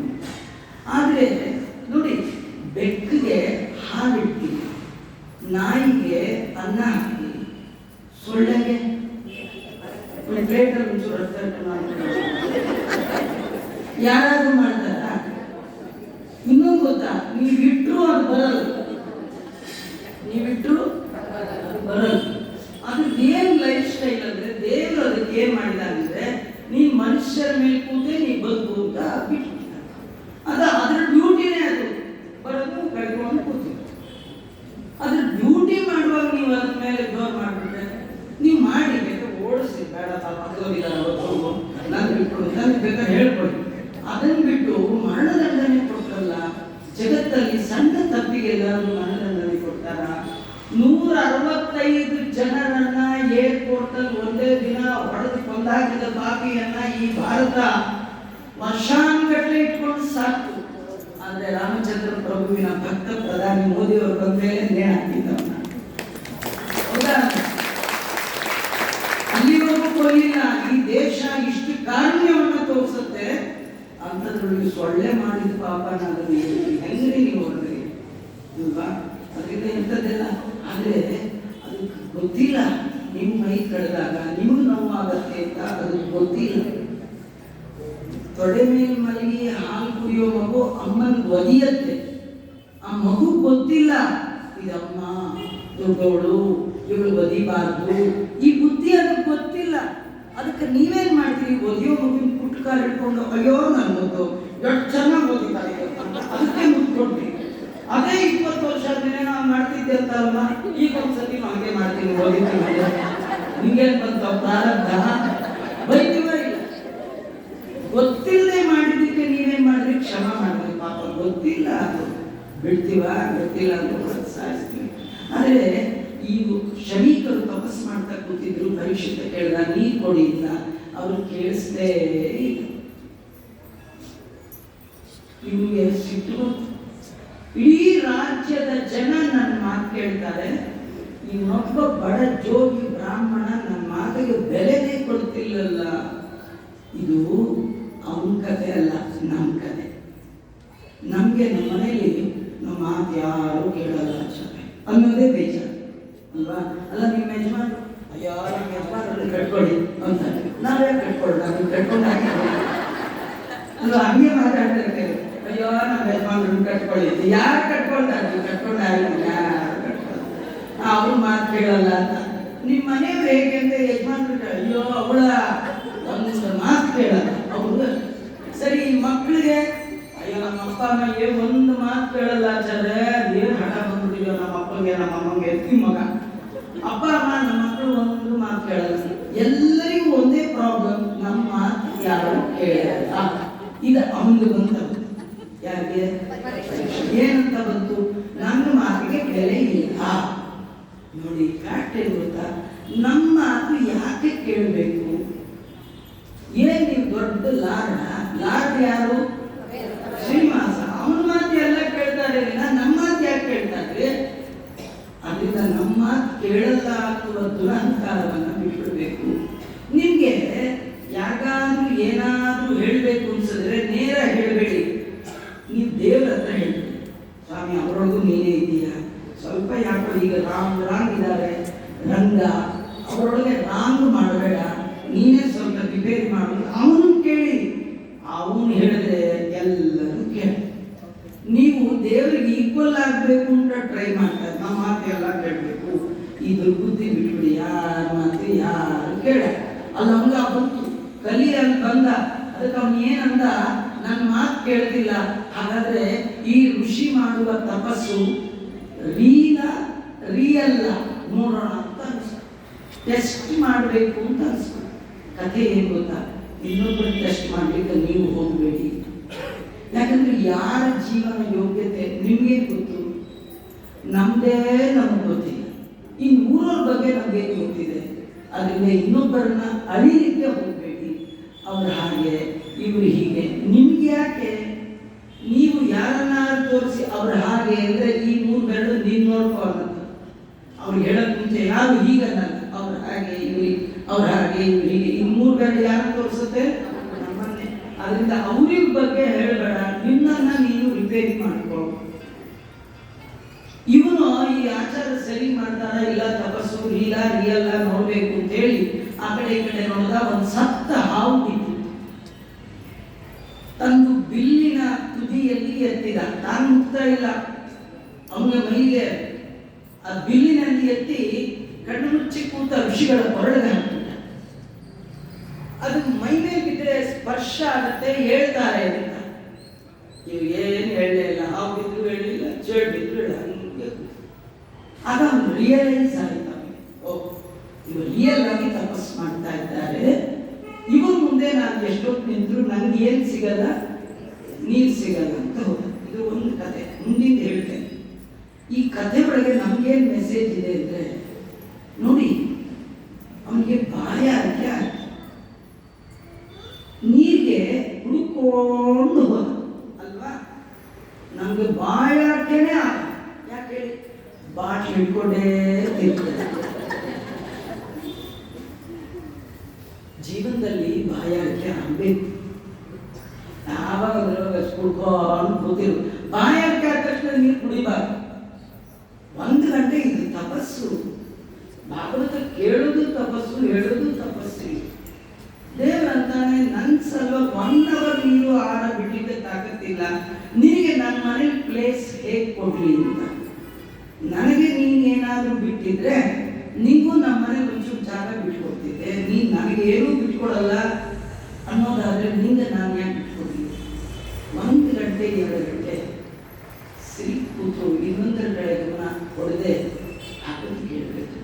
ಆದರೆ ನೋಡಿ, ಬೆಕ್ಕಿಗೆ ಹಾಲಿಡ್ತೀವಿ, ನಾಯಿಗೆ ಅನ್ನ ಹಾಕ್ತೀವಿ, ಸೊಳ್ಳೆಗೆ ಪ್ಲೇಟಲ್ಲಿ ಒಂಚೂರು ಯಾರಾದ್ರೂ ಮಾಡ್ತಾರ? ಇನ್ನೊಂದು ಗೊತ್ತಾ, ನೀವಿಟ್ರು ಅದು ಬರಲ್ಲ, ನೀವಿಟ್ರು ಅದು ಬರಲ್ಲ. ಅದು ಏನ್ ಲೈಫ್ ಸ್ಟೈಲ್ ಅಂದ್ರೆ ದೇವರು ಅದಕ್ಕೆ ಏನ್ ಮಾಡಿದಾರೆ, ನೀನ್ ಮನುಷ್ಯರ ಮೇಲೆ ಕೂತೆ ನೀ ಬದುಕು ಅಂತ ಬಿಟ್ಬಿಟ್ಟ. ಅದ್ರ ಡ್ಯೂಟಿನೇ ಅದು, ಬರೋದು ಕಳ್ಕೊಂಡು ಕೂತೀವಿ. ಅದ್ರ ಡ್ಯೂಟಿ ಮಾಡುವಾಗ ನೀವು ಅದ್ರ ಮೇಲೆ ಜೋರ್ ಮಾಡ್ಬಿಟ್ರೆ ನೀವು ಮಾಡಿ ಓಡಿಸಿ, ಬೇಡ ನಾನು ಬಿಟ್ಟು ನನಗೆ ಬೇಕಾದ್ರೆ ಹೇಳ್ಕೊಡಿ. ಅದನ್ನು ಬಿಟ್ಟು ಮರಣದಂಡನೆ ಕೊಟ್ಟಲ್ಲ. ಜಗತ್ತಲ್ಲಿ ಸಣ್ಣ ತಪ್ಪಿಗೆಲ್ಲರೂ ಮರಣದಂಡನೆ ಕೊಡ್ತಾರ. 165 ಜನರನ್ನ ಏರ್ಪೋರ್ಟ್ ಅಲ್ಲಿ ಒಂದೇ ದಿನ ಹೊಡೆದು ಕೊಂದಾಕಿದ ಬಾಕಿಯನ್ನ ಈ ಭಾರತ ವರ್ಷಾನುಗಟ್ಟಲೆ ಇಟ್ಕೊಂಡು ಸಾಕು. ಆದ್ರೆ ರಾಮಚಂದ್ರ ಪ್ರಭುವಿನ ಭಕ್ತ ಪ್ರಧಾನಿ ಮೋದಿ ಅವರು ಬಂದ ಮೇಲೆ ನೇಣು ಹಾಕಿದ್ದವನ್ನ ಅಲ್ಲಿವರೆಗೂ ಕೊಡಲಿಲ್ಲ. ಈ ದೇಶ ಇಷ್ಟು ಕಾರುಣ್ಯವನ್ನು ತೋರಿಸುತ್ತೆ, ಅಂಥದ್ರೊಳಗೆ ಸೊಳ್ಳೆ ಮಾಡಿದ ಪಾಪ ನಾನು ಹೆಂಗ್ರಿ ನೀವು ಹೊರಡ್ರಿ ಅಲ್ವಾ? ಅದರಿಂದ ಇಂಥದ್ದೆಲ್ಲ. ಆದರೆ ಅದಕ್ಕೆ ಗೊತ್ತಿಲ್ಲ, ನಿಮ್ಮ ಮೈ ಕಳೆದಾಗ ನಿಮಗೆ ನೋವಾಗತ್ತೆ ಅಂತ ಅದಕ್ಕೆ ಗೊತ್ತಿಲ್ಲ. ತೊಡೆ ಮೇಲೆ ಮಲಗಿ ಹಾಲು ಕುಡಿಯೋ ಮಗು ಅಮ್ಮನ ಒದಿಯತ್ತೆ, ಆ ಮಗು ಗೊತ್ತಿಲ್ಲ ಇದಮ್ಮ ದೊಡ್ಡವಳು, ಇವಳು ಒದಿಬಾರ್ದು, ಈ ಬುದ್ಧಿ ಅದಕ್ಕೆ ಗೊತ್ತಿಲ್ಲ. ಅದಕ್ಕೆ ನೀವೇನ್ ಮಾಡ್ತೀರಿ? ಒದಿಯೋ ಮಗುವಿನ ಪುಟ್ಕಾರ್ ಹಿಡ್ಕೊಂಡು ಅಯ್ಯೋ ನನ್ನ ಮಗು ಎಷ್ಟು ಚೆನ್ನಾಗಿ ಓದಿತಾರೆ ಅದಕ್ಕೆ ಮುಟ್ಕೊಡ್ತೀವಿ. ಅದೇ 20 ವರ್ಷ ಆದ್ಮೇಲೆ ನಾವು ಮಾಡ್ತಿದ್ದೆ ಅಂತ ಅಲ್ವಾ, ಈಗ ಒಂದ್ಸತಿ ಹಾಗೆ ಮಾಡ್ತೀನಿ, ಓದಿದ್ದೀನಿ, ನಿಂಗೇನ್ ಬಂತ ಪ್ರಾರಬ್ಧ, ಬೈತೀವ ಇಲ್ಲ. ಗೊತ್ತಿಲ್ಲದೆ ಮಾಡಿದ್ದಕ್ಕೆ ನೀವೇನ್ ಮಾಡಿದ್ರಿ? ಕ್ಷಮ ಮಾಡಿದ್ರಿ. ಪಾಪ ಗೊತ್ತಿಲ್ಲ, ಅದು ಬಿಡ್ತೀವ, ಗೊತ್ತಿಲ್ಲ ಅಂತ ಸಾಯಿಸ್ತೀವಿ. ಆದರೆ ಈ ಶಮೀಕರು ತಪಸ್ ಮಾಡ್ತಾ ಕೂತಿದ್ರು. ಪರೀಕ್ಷಿತ ಕೇಳಿದ, ನೀರು ಕೊಡಿ ಅಂತ. ಅವ್ರು ಕೇಳಿಸ್ದೇ ಇಲ್ಲ. ಇವ್ರಿಗೆ ಸಿಟ್ಟು, ಇಡೀ ರಾಜ್ಯದ ಜನ ನನ್ನ ಮಾತು ಕೇಳ್ತಾರೆ, ಇವನೊಬ್ಬ ಬಡ ಜೋಗಿ ಬ್ರಾಹ್ಮಣ ನನ್ನ ಮಾತಿಗೆ ಬೆಲೆನೇ ಕೊಡ್ತಿಲ್ಲಲ್ಲ. ಇದು ಅವನ ಕತೆ ಅಲ್ಲ, ನಮ್ಮ ಕತೆ. ನಮಗೆ ನಮ್ಮ ಮನೇಲಿ ನಮ್ಮ ಮಾತು ಯಾರು ಕೇಳಲ್ಲ ಅನ್ನೋದೇ ಬೇಜಾರು ಅಲ್ವಾ? ಅಲ್ಲ ನಿಮ್ಮ ಯಜಮಾನ್ರು, ಅಯ್ಯೋ ನಮ್ಮ ಯಜಮಾನ್ರನ್ನು ಕಟ್ಕೊಳ್ಳಿ ಅಂತ, ನಾವೇ ಕಟ್ಕೊಳ್ಳೋಣ, ನೀವು ಕಟ್ಕೊಂಡು ಹಾಕಿಕೊಳ್ಳಿ ಅಲ್ವಾ? ಹಂಗೆ ಮಾತಾಡ್ತಿರ್ತೇವೆ. ಅಯ್ಯೋ ನಮ್ಮ ಯಜಮಾನ್ರನ್ನು ಕಟ್ಕೊಳ್ಳಿ, ಯಾರು ಕಟ್ಕೊಳ್ತಾರೆ? ನೀವು ಕಟ್ಕೊಂಡು ಆಗಿಲ್ಲ, ಯಾರು ಕಟ್ಕೊಳ್ಳಿ, ಅವ್ರು ಮಾತು ಕೇಳಲ್ಲ ಅಂತ. ನಿಮ್ಮ ಮನೆಯವ್ರು ಹೇಗೆ ಅಂತ ಯಜಮಾನ್ರು, ಅಯ್ಯೋ ಅವಳ ಒಂದು ಮಾತು ಕೇಳಲ್ಲ ಅವ್ರು. ಸರಿ, ಮಕ್ಕಳಿಗೆ ಅಯ್ಯೋ ನಮ್ಮ ಅಪ್ಪ ಅಮ್ಮಗೆ ಒಂದು ಮಾತು ಕೇಳಲ್ಲ ಆಚಾರ್ಯ, ಏನು ಹಠ ಬಂದ್ಬಿಟ್ಟಿದ್ಯೋ ನಮ್ಮ ಅಪ್ಪಗೆ ನಮ್ಮ ಅಮ್ಮಂಗೆ ಎತ್ತಿ ಮಗ. ಅಪ್ಪ ಅಮ್ಮ ನಮ್ಮ ಮಕ್ಕಳು ಒಂದು ಮಾತು ಕೇಳಲ್ಲ. ಎಲ್ಲರಿಗೂ ಒಂದೇ ಪ್ರಾಬ್ಲಮ್, ನಮ್ಮ ಮಾತು ಯಾರು ಕೇಳಲ್ಲ. ಇದು ಅವನಿಗೆ ಬಂತದ್ದು. ಯಾಕೆ? ಏನಂತ ಬಂತು? ನನ್ನ ಮಾತಿಗೆ ಬೆಲೆ ಇಲ್ಲ. ನೋಡಿ, ಕಾಟೆ ಗೊತ್ತಾ? ನಮ್ಮ ಮಾತು ಯಾಕೆ ಕೇಳಬೇಕು? ಏನ್ ನೀವು ದೊಡ್ಡ ಲಾರ್ಡ್ ಯಾರು? ಶ್ರೀನಿವಾಸ. ಅವನ ಮಾತು ಎಲ್ಲ ಕೇಳ್ತಾರೆ, ನಮ್ಮ ಮಾತು ಯಾಕೆ ಕೇಳ್ತಾರೆ? ಅದರಿಂದ ನಮ್ಮ ಮಾತು ಕೇಳಲ್ಲ ಅನ್ನುವ ದುರಹಂಕಾರವನ್ನು ಬಿಟ್ಬಿಡ್ಬೇಕು. ನಿಮ್ಗೆ ಯಾಕಾದ್ರೂ ಏನಾದ್ರೂ ಹೇಳಬೇಕು ಅನ್ಸಿದ್ರೆ ನೇರ ಹೇಳಬೇಡಿ. ನೀವು ದೇವರ ಹತ್ರ ಹೇಳ್ಬೇಡಿ, ಸ್ವಾಮಿ ಅವರೊಳಗೂ ನೀನೇ ಇದೆಯಾ, ಸ್ವಲ್ಪ ಯಾಕೋ ಈಗ ರಾಂಗ್ ಇದ್ದಾರೆ, ರಂಗ ಅವರೊಳಗೆ ರಾಂಗ್ ಮಾಡಬೇಡ, ನೀನೇ ಸ್ವಲ್ಪ ರಿಪೇರಿ ಮಾಡೋದು. ಅವನು ಕೇಳಿ, ಅವನು ಹೇಳಿದ್ರೆ ಎಲ್ಲರೂ ಕೇಳಿ. ನೀವು ದೇವರಿಗೆ ಈಕ್ವಲ್ ಆಗಬೇಕು ಅಂತ ಟ್ರೈ ಮಾಡ್ತಾರೆ. ನಮ್ಮ ಮಾತು ಎಲ್ಲ ಕೇಳಬೇಕು, ಇದ್ರ ಬುದ್ಧಿ ಬಿಟ್ಬಿಡಿ, ಯಾರ ಮಾತು ಯಾರು ಕೇಳ. ಅಲ್ಲಿ ನಮ್ಗೆ ಬಂತು, ಕಲಿಯಲ್ಲಿ ಬಂದ. ಅದಕ್ಕೆ ಅವನು ಏನಂದ? ನನ್ನ ಮಾತು ಕೇಳ್ತಿಲ್ಲ, ಹಾಗಾದ್ರೆ ಈ ಋಷಿ ಮಾಡುವ ತಪಸ್ಸು ರಿಯಲ್ಲ ನೋಡೋಣ ಅಂತ ಅನಿಸ್ತು. ಟೆಸ್ಟ್ ಮಾಡಬೇಕು ಅಂತ ಅನಿಸ್ತು. ಕಥೆ ಏನು ಗೊತ್ತಾ? ಇನ್ನೊಬ್ಬರು ಟೆಸ್ಟ್ ಮಾಡಲಿಕ್ಕೆ ನೀವು ಹೋಗಬೇಡಿ. ಯಾಕಂದ್ರೆ ಯಾರ ಜೀವನ ಯೋಗ್ಯತೆ ನಿಮ್ಗೆ ಗೊತ್ತು, ನಮ್ದೇ ನಮಗೆ ಗೊತ್ತಿಲ್ಲ. ಈ ಮೂರರ ಬಗ್ಗೆ ನಮ್ಗೇನು ಗೊತ್ತಿದೆ? ಅದರಿಂದ ಇನ್ನೊಬ್ಬರನ್ನ ಅಳಿಲಿಕ್ಕೆ ಹೋಗಬೇಡಿ. ಅವ್ರು ಹಾಗೆ, ಇವರು ಹೀಗೆ. ನಿಮ್ಗೆ ಯಾಕೆ? ನೀವು ಯಾರನ್ನಾರು ತೋರಿಸಿ ಅವ್ರು ಹಾಗೆ ಅಂದ್ರೆ ಈ ಮೂರು ಬೆರಳು ನೀನು ನೋಡ್ಕೋ ಅನ್ನೋದು. ಅವ್ರು ಹೇಳಕ್ ಮುಂಚೆ ಯಾರು ಹೀಗನ್ನಲ್ಲ, ಅವ್ರು ಹಾಗೆ ಅವ್ರು ಹಾಗೆ ಇವ್ರು ಹೀಗೆ. ಈ ಮೂರು ಬೆರಳು ಯಾರು ತೋರಿಸುತ್ತೆ? ನಮ್ಮನ್ನೇ. ಅದರಿಂದ ಅವ್ರಿಗೆ ಬಗ್ಗೆ ಹೇಳಬೇಡ, ನಿನ್ನನ್ನ ನೀನು ರಿಪೇರಿ ಮಾಡ್ಕೋ. ಇವನು ಈ ಆಚಾರ ಸರಿ ಮಾಡ್ತಾರ ಇಲ್ಲ, ತಪಸ್ಸು ರಿಯಲ್ಲ ನೋಡ್ಬೇಕು ಅಂತ ಹೇಳಿ ಆ ಕಡೆ ಈ ಕಡೆ ನೋಡಿದ. ಒಂದು ಸತ್ತ ಹಾವು ಬಿತ್ತು, ತಂದು ಬಿಲ್ಲಿನ ತುದಿಯಲ್ಲಿ ಎತ್ತಿದ. ತಾನು ಮುಕ್ತ ಇಲ್ಲ, ಅವನ ಮೈಗೆ ಆ ಬಿಲ್ಲಿನಲ್ಲಿ ಎತ್ತಿ ಕಣ್ಣು ಮುಚ್ಚಿ ಕೂತ ಋಷಿಗಳ ಹೊರಗೆ ಹಾಕಿದ. ಅದು ಮೈ ಮೇಲೆ ಬಿದ್ದರೆ ಸ್ಪರ್ಶ ಆಗುತ್ತೆ, ಹೇಳ್ತಾರೆ ಅಂತ. ಇವು ಏನು ಹೇಳಲಿಲ್ಲ, ಹಾವು ಬಿದ್ದು ಹೇಳಿಲ್ಲ, ಚೇಳು ಬಿದ್ದು ಹೇಳ. ಆಗ ಅವನು ರಿಯಲೈಸ್ ಆಯ್ತಾವೆ, ಓ ಇವರು ರಿಯಲ್ ಆಗಿ ತಪಸ್ ಮಾಡ್ತಾ ಇದ್ದಾರೆ. ಇವ್ರ ಮುಂದೆ ನಾನು ಎಷ್ಟೊತ್ತು ನಿಂತರೂ ನಂಗೆ ಏನು ಸಿಗಲ್ಲ, ನೀರು ಸಿಗಲ್ಲ ಅಂತ ಹೋದ. ಇದು ಒಂದು ಕತೆ, ಮುಂದಿನ ಹೇಳ್ತೇನೆ. ಈ ಕಥೆ ಒಳಗೆ ನಮ್ಗೇನು ಮೆಸೇಜ್ ಇದೆ ಅಂದ್ರೆ, ನೋಡಿ ಅವನಿಗೆ ಬಾಯಾರಿಕೆ ಆಯ್ತು, ನೀರಿಗೆ ಹುಡುಕೊಂಡು ಹೋದ ಅಲ್ವಾ. ನಮ್ಗೆ ಬಾಯಾರಿಕೆನೇ ಆಗ. ಯಾಕೆ ಹೇಳಿ? ಬಾಟ್ಲಿ ಹಿಡ್ಕೊಂಡೇ ತಿರ್ತಾರೆ. ಜೀವನದಲ್ಲಿ ಬಾಯಾರಿಕೆ ಆಗಬೇಕು. ಯಾವಾಗ ಕುಡ್ಕೊಂಡು ಕೂತಿರು, ಬಾಯಾರಿಕೆ ಆದ ತಕ್ಷಣ ನೀರು ಕುಡಿಬಾರ್ದು. 1 ಗಂಟೆ ಇದು ತಪಸ್ಸು. ಭಾಗವತ ಕೇಳೋದು ತಪಸ್ಸು, ಹೇಳೋದು ತಪಸ್ಸು. ದೇವರಂತಾನೆ ನನ್ನ ಸಲ 1 ಅವರ್ ನೀರು ಆಹಾರ ಬಿಡ್ಲಿಕ್ಕೆ ತಾಕತ್ತಿಲ್ಲ, ನಿನಗೆ ನನ್ನ ಮನೇಲಿ ಪ್ಲೇಸ್ ಹೇಗೆ ಕೊಡ್ಲಿ ಅಂತ. ನನಗೆ ನೀನೇನಾದ್ರೂ ಬಿಟ್ಟಿದ್ರೆ ನಿಂಗೂ ನಮ್ಮ ಮನೇಲಿ ಒಂಚೂರು ಜಾಗ ಬಿಟ್ಕೊಡ್ತಿದ್ದೆ. ನೀನು ನನಗೆ ಏನೂ ಬಿಟ್ಕೊಡಲ್ಲ ಅನ್ನೋದಾದ್ರೆ ನಿಂಗೆ ನಾನು ಯಾಕೆ ಬಿಟ್ಕೊಡ್ತೀನಿ? 1 ಗಂಟೆ 2 ಗಂಟೆ ಸಿರಿ ಕೂತು ಇನ್ನೊಂದರ ಕಡೆ ಗಮನ ಕೊಡದೆ ಹಾಕೋದು ಕೇಳಬೇಕು.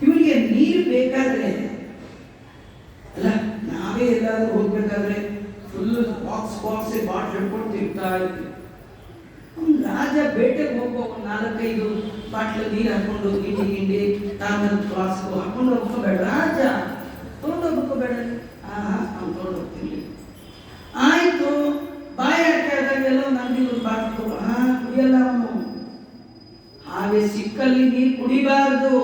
ಇವನಿಗೆ ನೀರು ಬೇಕಾದ್ರೆ ಅಲ್ಲ, ನಾವೇ ಎಲ್ಲಾದ್ರೂ ಹೋಗ್ಬೇಕಾದ್ರೆ ಫುಲ್ ಬಾಕ್ಸ್ ಬಾಟ್ಲ್ ಹಿಡ್ಕೊಂಡು ತಿಂತಾ ಇರ್ತೀವಿ. ರಾಜ ಬೇಟೆಗೆ ಹೋಗೋ 4-5 ಬಾಟ್ಲು ನೀರು ಹಾಕೊಂಡು ಗಿಂಡಿ ತಾಮರ ಫ್ಲಾಸ್ಕು ಹಾಕೊಂಡು ಹೋಗ್ಕೋಬೇಡ. ರಾಜ ತೊಗೊಂಡು ಹೋಗ್ಕೋಬೇಡ, ಅವ್ನು ತೊಗೊಂಡು ಹೋಗ್ತೀನಿ. ಆಯ್ತು, ಬಾಯಾರಿಕೆ ಆದಾಗೆಲ್ಲ ನನಗೆ ಬಾಟ್ಲು ಕುಡಿಯಲ್ಲ ಅವನು. ಹಾಗೆ ಸಿಕ್ಕಲ್ಲಿ ನೀರು ಕುಡಿಬಾರದು.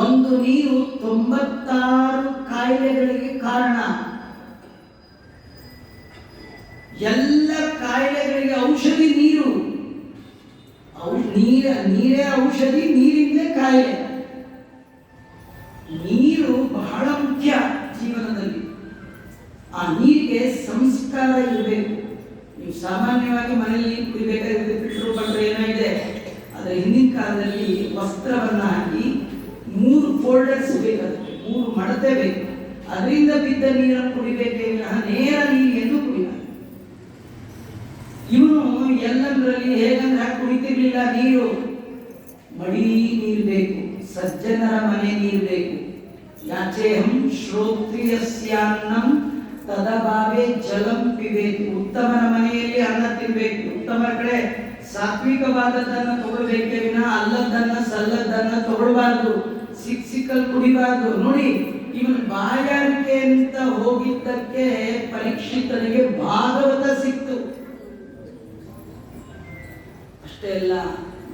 ಒಂದು ನೀರು 96 ಕಾಯಿಲೆಗಳಿಗೆ ಕಾರಣ. ಎಲ್ಲ ಕಾಯಿಲೆಗಳಿಗೆ ಔಷಧಿ ನೀರು. ನೀರೇ ಔಷಧಿ, ನೀರಿಂದಲೇ ಕಾಯಿಲೆ. ನೀರು ಬಹಳ ಮುಖ್ಯ ಜೀವನದಲ್ಲಿ. ಆ ನೀರಿಗೆ ಸಂಸ್ಕಾರ ಇರಬೇಕು. ನೀವು ಸಾಮಾನ್ಯವಾಗಿ ಮನೆಯಲ್ಲಿ ನೀರು ಕುಡಿಬೇಕಾದ್ರೆ ಫಿಲ್ಟರ್ ಬಂದ್ರೆ ಏನೋ ಇದೆ. ಆದರೆ ಹಿಂದಿನ ಕಾಲದಲ್ಲಿ ವಸ್ತ್ರವನ್ನ ಹಾಕಿ 3 ಫೋಲ್ಡರ್ಸ್ ಬೇಕು, ಅದಕ್ಕೆ 3 ಮಡತೆ ಬೇಕು. ಅದರಿಂದ ಬಿದ್ದ ನೀರನ್ನು ಕುಡಿಬೇಕೇ ವಿನಃ ನೇರ ನೀರು ಎಂದು ಕುಡಿಬಾರದು. ಇವನು ಎಲ್ಲಂದ್ರಲ್ಲಿ ಹೇಗಂದ್ರೆ ಕುಡಿತಿರ್ಲಿಲ್ಲ ನೀರು. ಮಡಿ ನೀರು ಬೇಕು, ಸಜ್ಜನರ ಮನೆ ನೀರು ಬೇಕು. ಯಾಚೇಹಂ ಶ್ರೋತ್ರಿಯಸ್ಯಾನ್ನಂ ತದಭಾವೇ ಜಲಂ ಪಿಬೇತಿ. ಉತ್ತಮನ ಮನೆಯಲ್ಲಿ ಅನ್ನ ತಿನ್ಬೇಕು, ಉತ್ತಮರ ಕಡೆ ಸಾತ್ವಿಕವಾದದ್ದನ್ನ ತಗೊಳ್ಬೇಕೇ ವಿನ ಅಲ್ಲದನ್ನ ಸಲ್ಲದನ್ನ ತಗೊಳ್ಬಾರ್ದು, ಸಿಕ್ಕಲ್ಲಿ ಕುಡಿಬಾರ್ದು. ನೋಡಿ, ಇವನು ಬಾಯಾರಿಕೆ ಅಂತ ಹೋಗಿದ್ದಕ್ಕೆ ಪರೀಕ್ಷಿತನಿಗೆ ಭಾಗವತ ಸಿಕ್ತು. ಅಷ್ಟೇ ಅಲ್ಲ,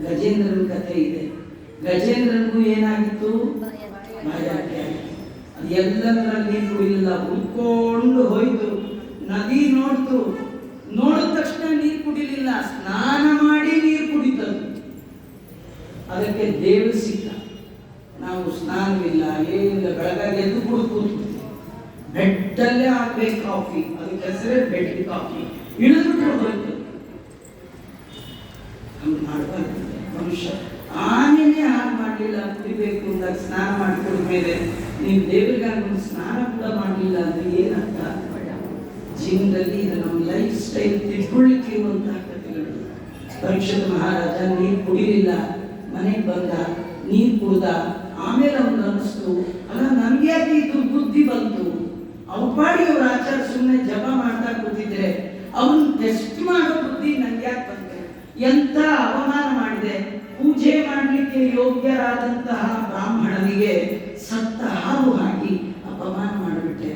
ಗಜೇಂದ್ರನ ಕಥೆ ಇದೆ. ಗಜೇಂದ್ರನಿಗೂ ಏನಾಗಿತ್ತು? ಬಾಯಾರಿಕೆ ಆಗಿತ್ತು. ಅದು ಎಲ್ಲದರಲ್ಲಿ ನೀರು ಕುಡಿಲಿಲ್ಲ, ಉಳ್ಕೊಂಡು ಹೋಯ್ತು. ನದಿ ನೋಡ್ತು, ನೋಡಿದ ತಕ್ಷಣ ನೀರು ಕುಡಿಲಿಲ್ಲ, ಸ್ನಾನ ಮಾಡಿ ನೀರು ಕುಡಿತದ್ದು. ಅದಕ್ಕೆ ದೇವರು ಸಿಕ್ಕ. ನಾವು ಸ್ನಾನವಿಲ್ಲ, ಏನಿಲ್ಲ, ಬೆಳಗಾಗಿ ಎದ್ದು ಕೂತ್ಬಿಡ್ತೀವಿ. ಬೆಡ್ಡಲ್ಲೇ ಆಗ್ಬೇಕು ಕಾಫಿ, ಅದಕ್ಕೆ ಹೆಸರೇ ಬೆಡ್ ಕಾಫಿ. ಇಳಿದ್ಬಿಟ್ರೆ ಹೋಯ್ತು. ಹಂಗೆ ಮಾಡಬಾರ್ದು ಮನುಷ್ಯ. ಆಮೇಲೆ ಹಾಗೆ ಮಾಡಲಿಲ್ಲ, ಕುಡಿಬೇಕು ಅಂದಾಗ ಸ್ನಾನ ಮಾಡಿಕೊಂಡ ಮೇಲೆ ನೀವು ದೇವರಿಗಾಗಿ ಸ್ನಾನ ಕೂಡ ಮಾಡಲಿಲ್ಲ ಅಂದ್ರೆ ಏನಂತ ಜೀವನದಲ್ಲಿ ಇದು ನಮ್ಮ ಲೈಫ್ ಸ್ಟೈಲ್ ತಿಳ್ಕೊಳ್ಳಿಕ್ಕೆ ಇರುವಂತಹ ಕಥೆಗಳು. ಪರೀಕ್ಷಿತ ಮಹಾರಾಜ ನೀರು ಕುಡಿಲಿಲ್ಲ, ಮನೆಗೆ ಬಂದ, ನೀರು ಕುಡ್ದ. ಆಮೇಲೆ ಅವನು ಅನಿಸ್ತು, ಅಲ್ಲ ನನ್ಗೆ ಯಾಕೆ ಇದು ಬುದ್ಧಿ ಬಂತು? ಪಾಡಿ ಅವ್ರ ಆಚಾರ ಸುಮ್ಮನೆ ಜಪ ಮಾಡ್ತಾ ಕೂತಿದ್ರೆ ಅವನು ಟೆಸ್ಟ್ ಮಾಡೋ ಬುದ್ಧಿ ನನ್ಗೆ ಯಾಕೆ ಬಂತು? ಎಂತ ಅವಮಾನ ಮಾಡಿದೆ. ಪೂಜೆ ಮಾಡಲಿಕ್ಕೆ ಯೋಗ್ಯರಾದಂತಹ ಬ್ರಾಹ್ಮಣನಿಗೆ ಸತ್ತ ಹಾವು ಹಾಕಿ ಅಪಮಾನ ಮಾಡಿಬಿಟ್ಟೆ.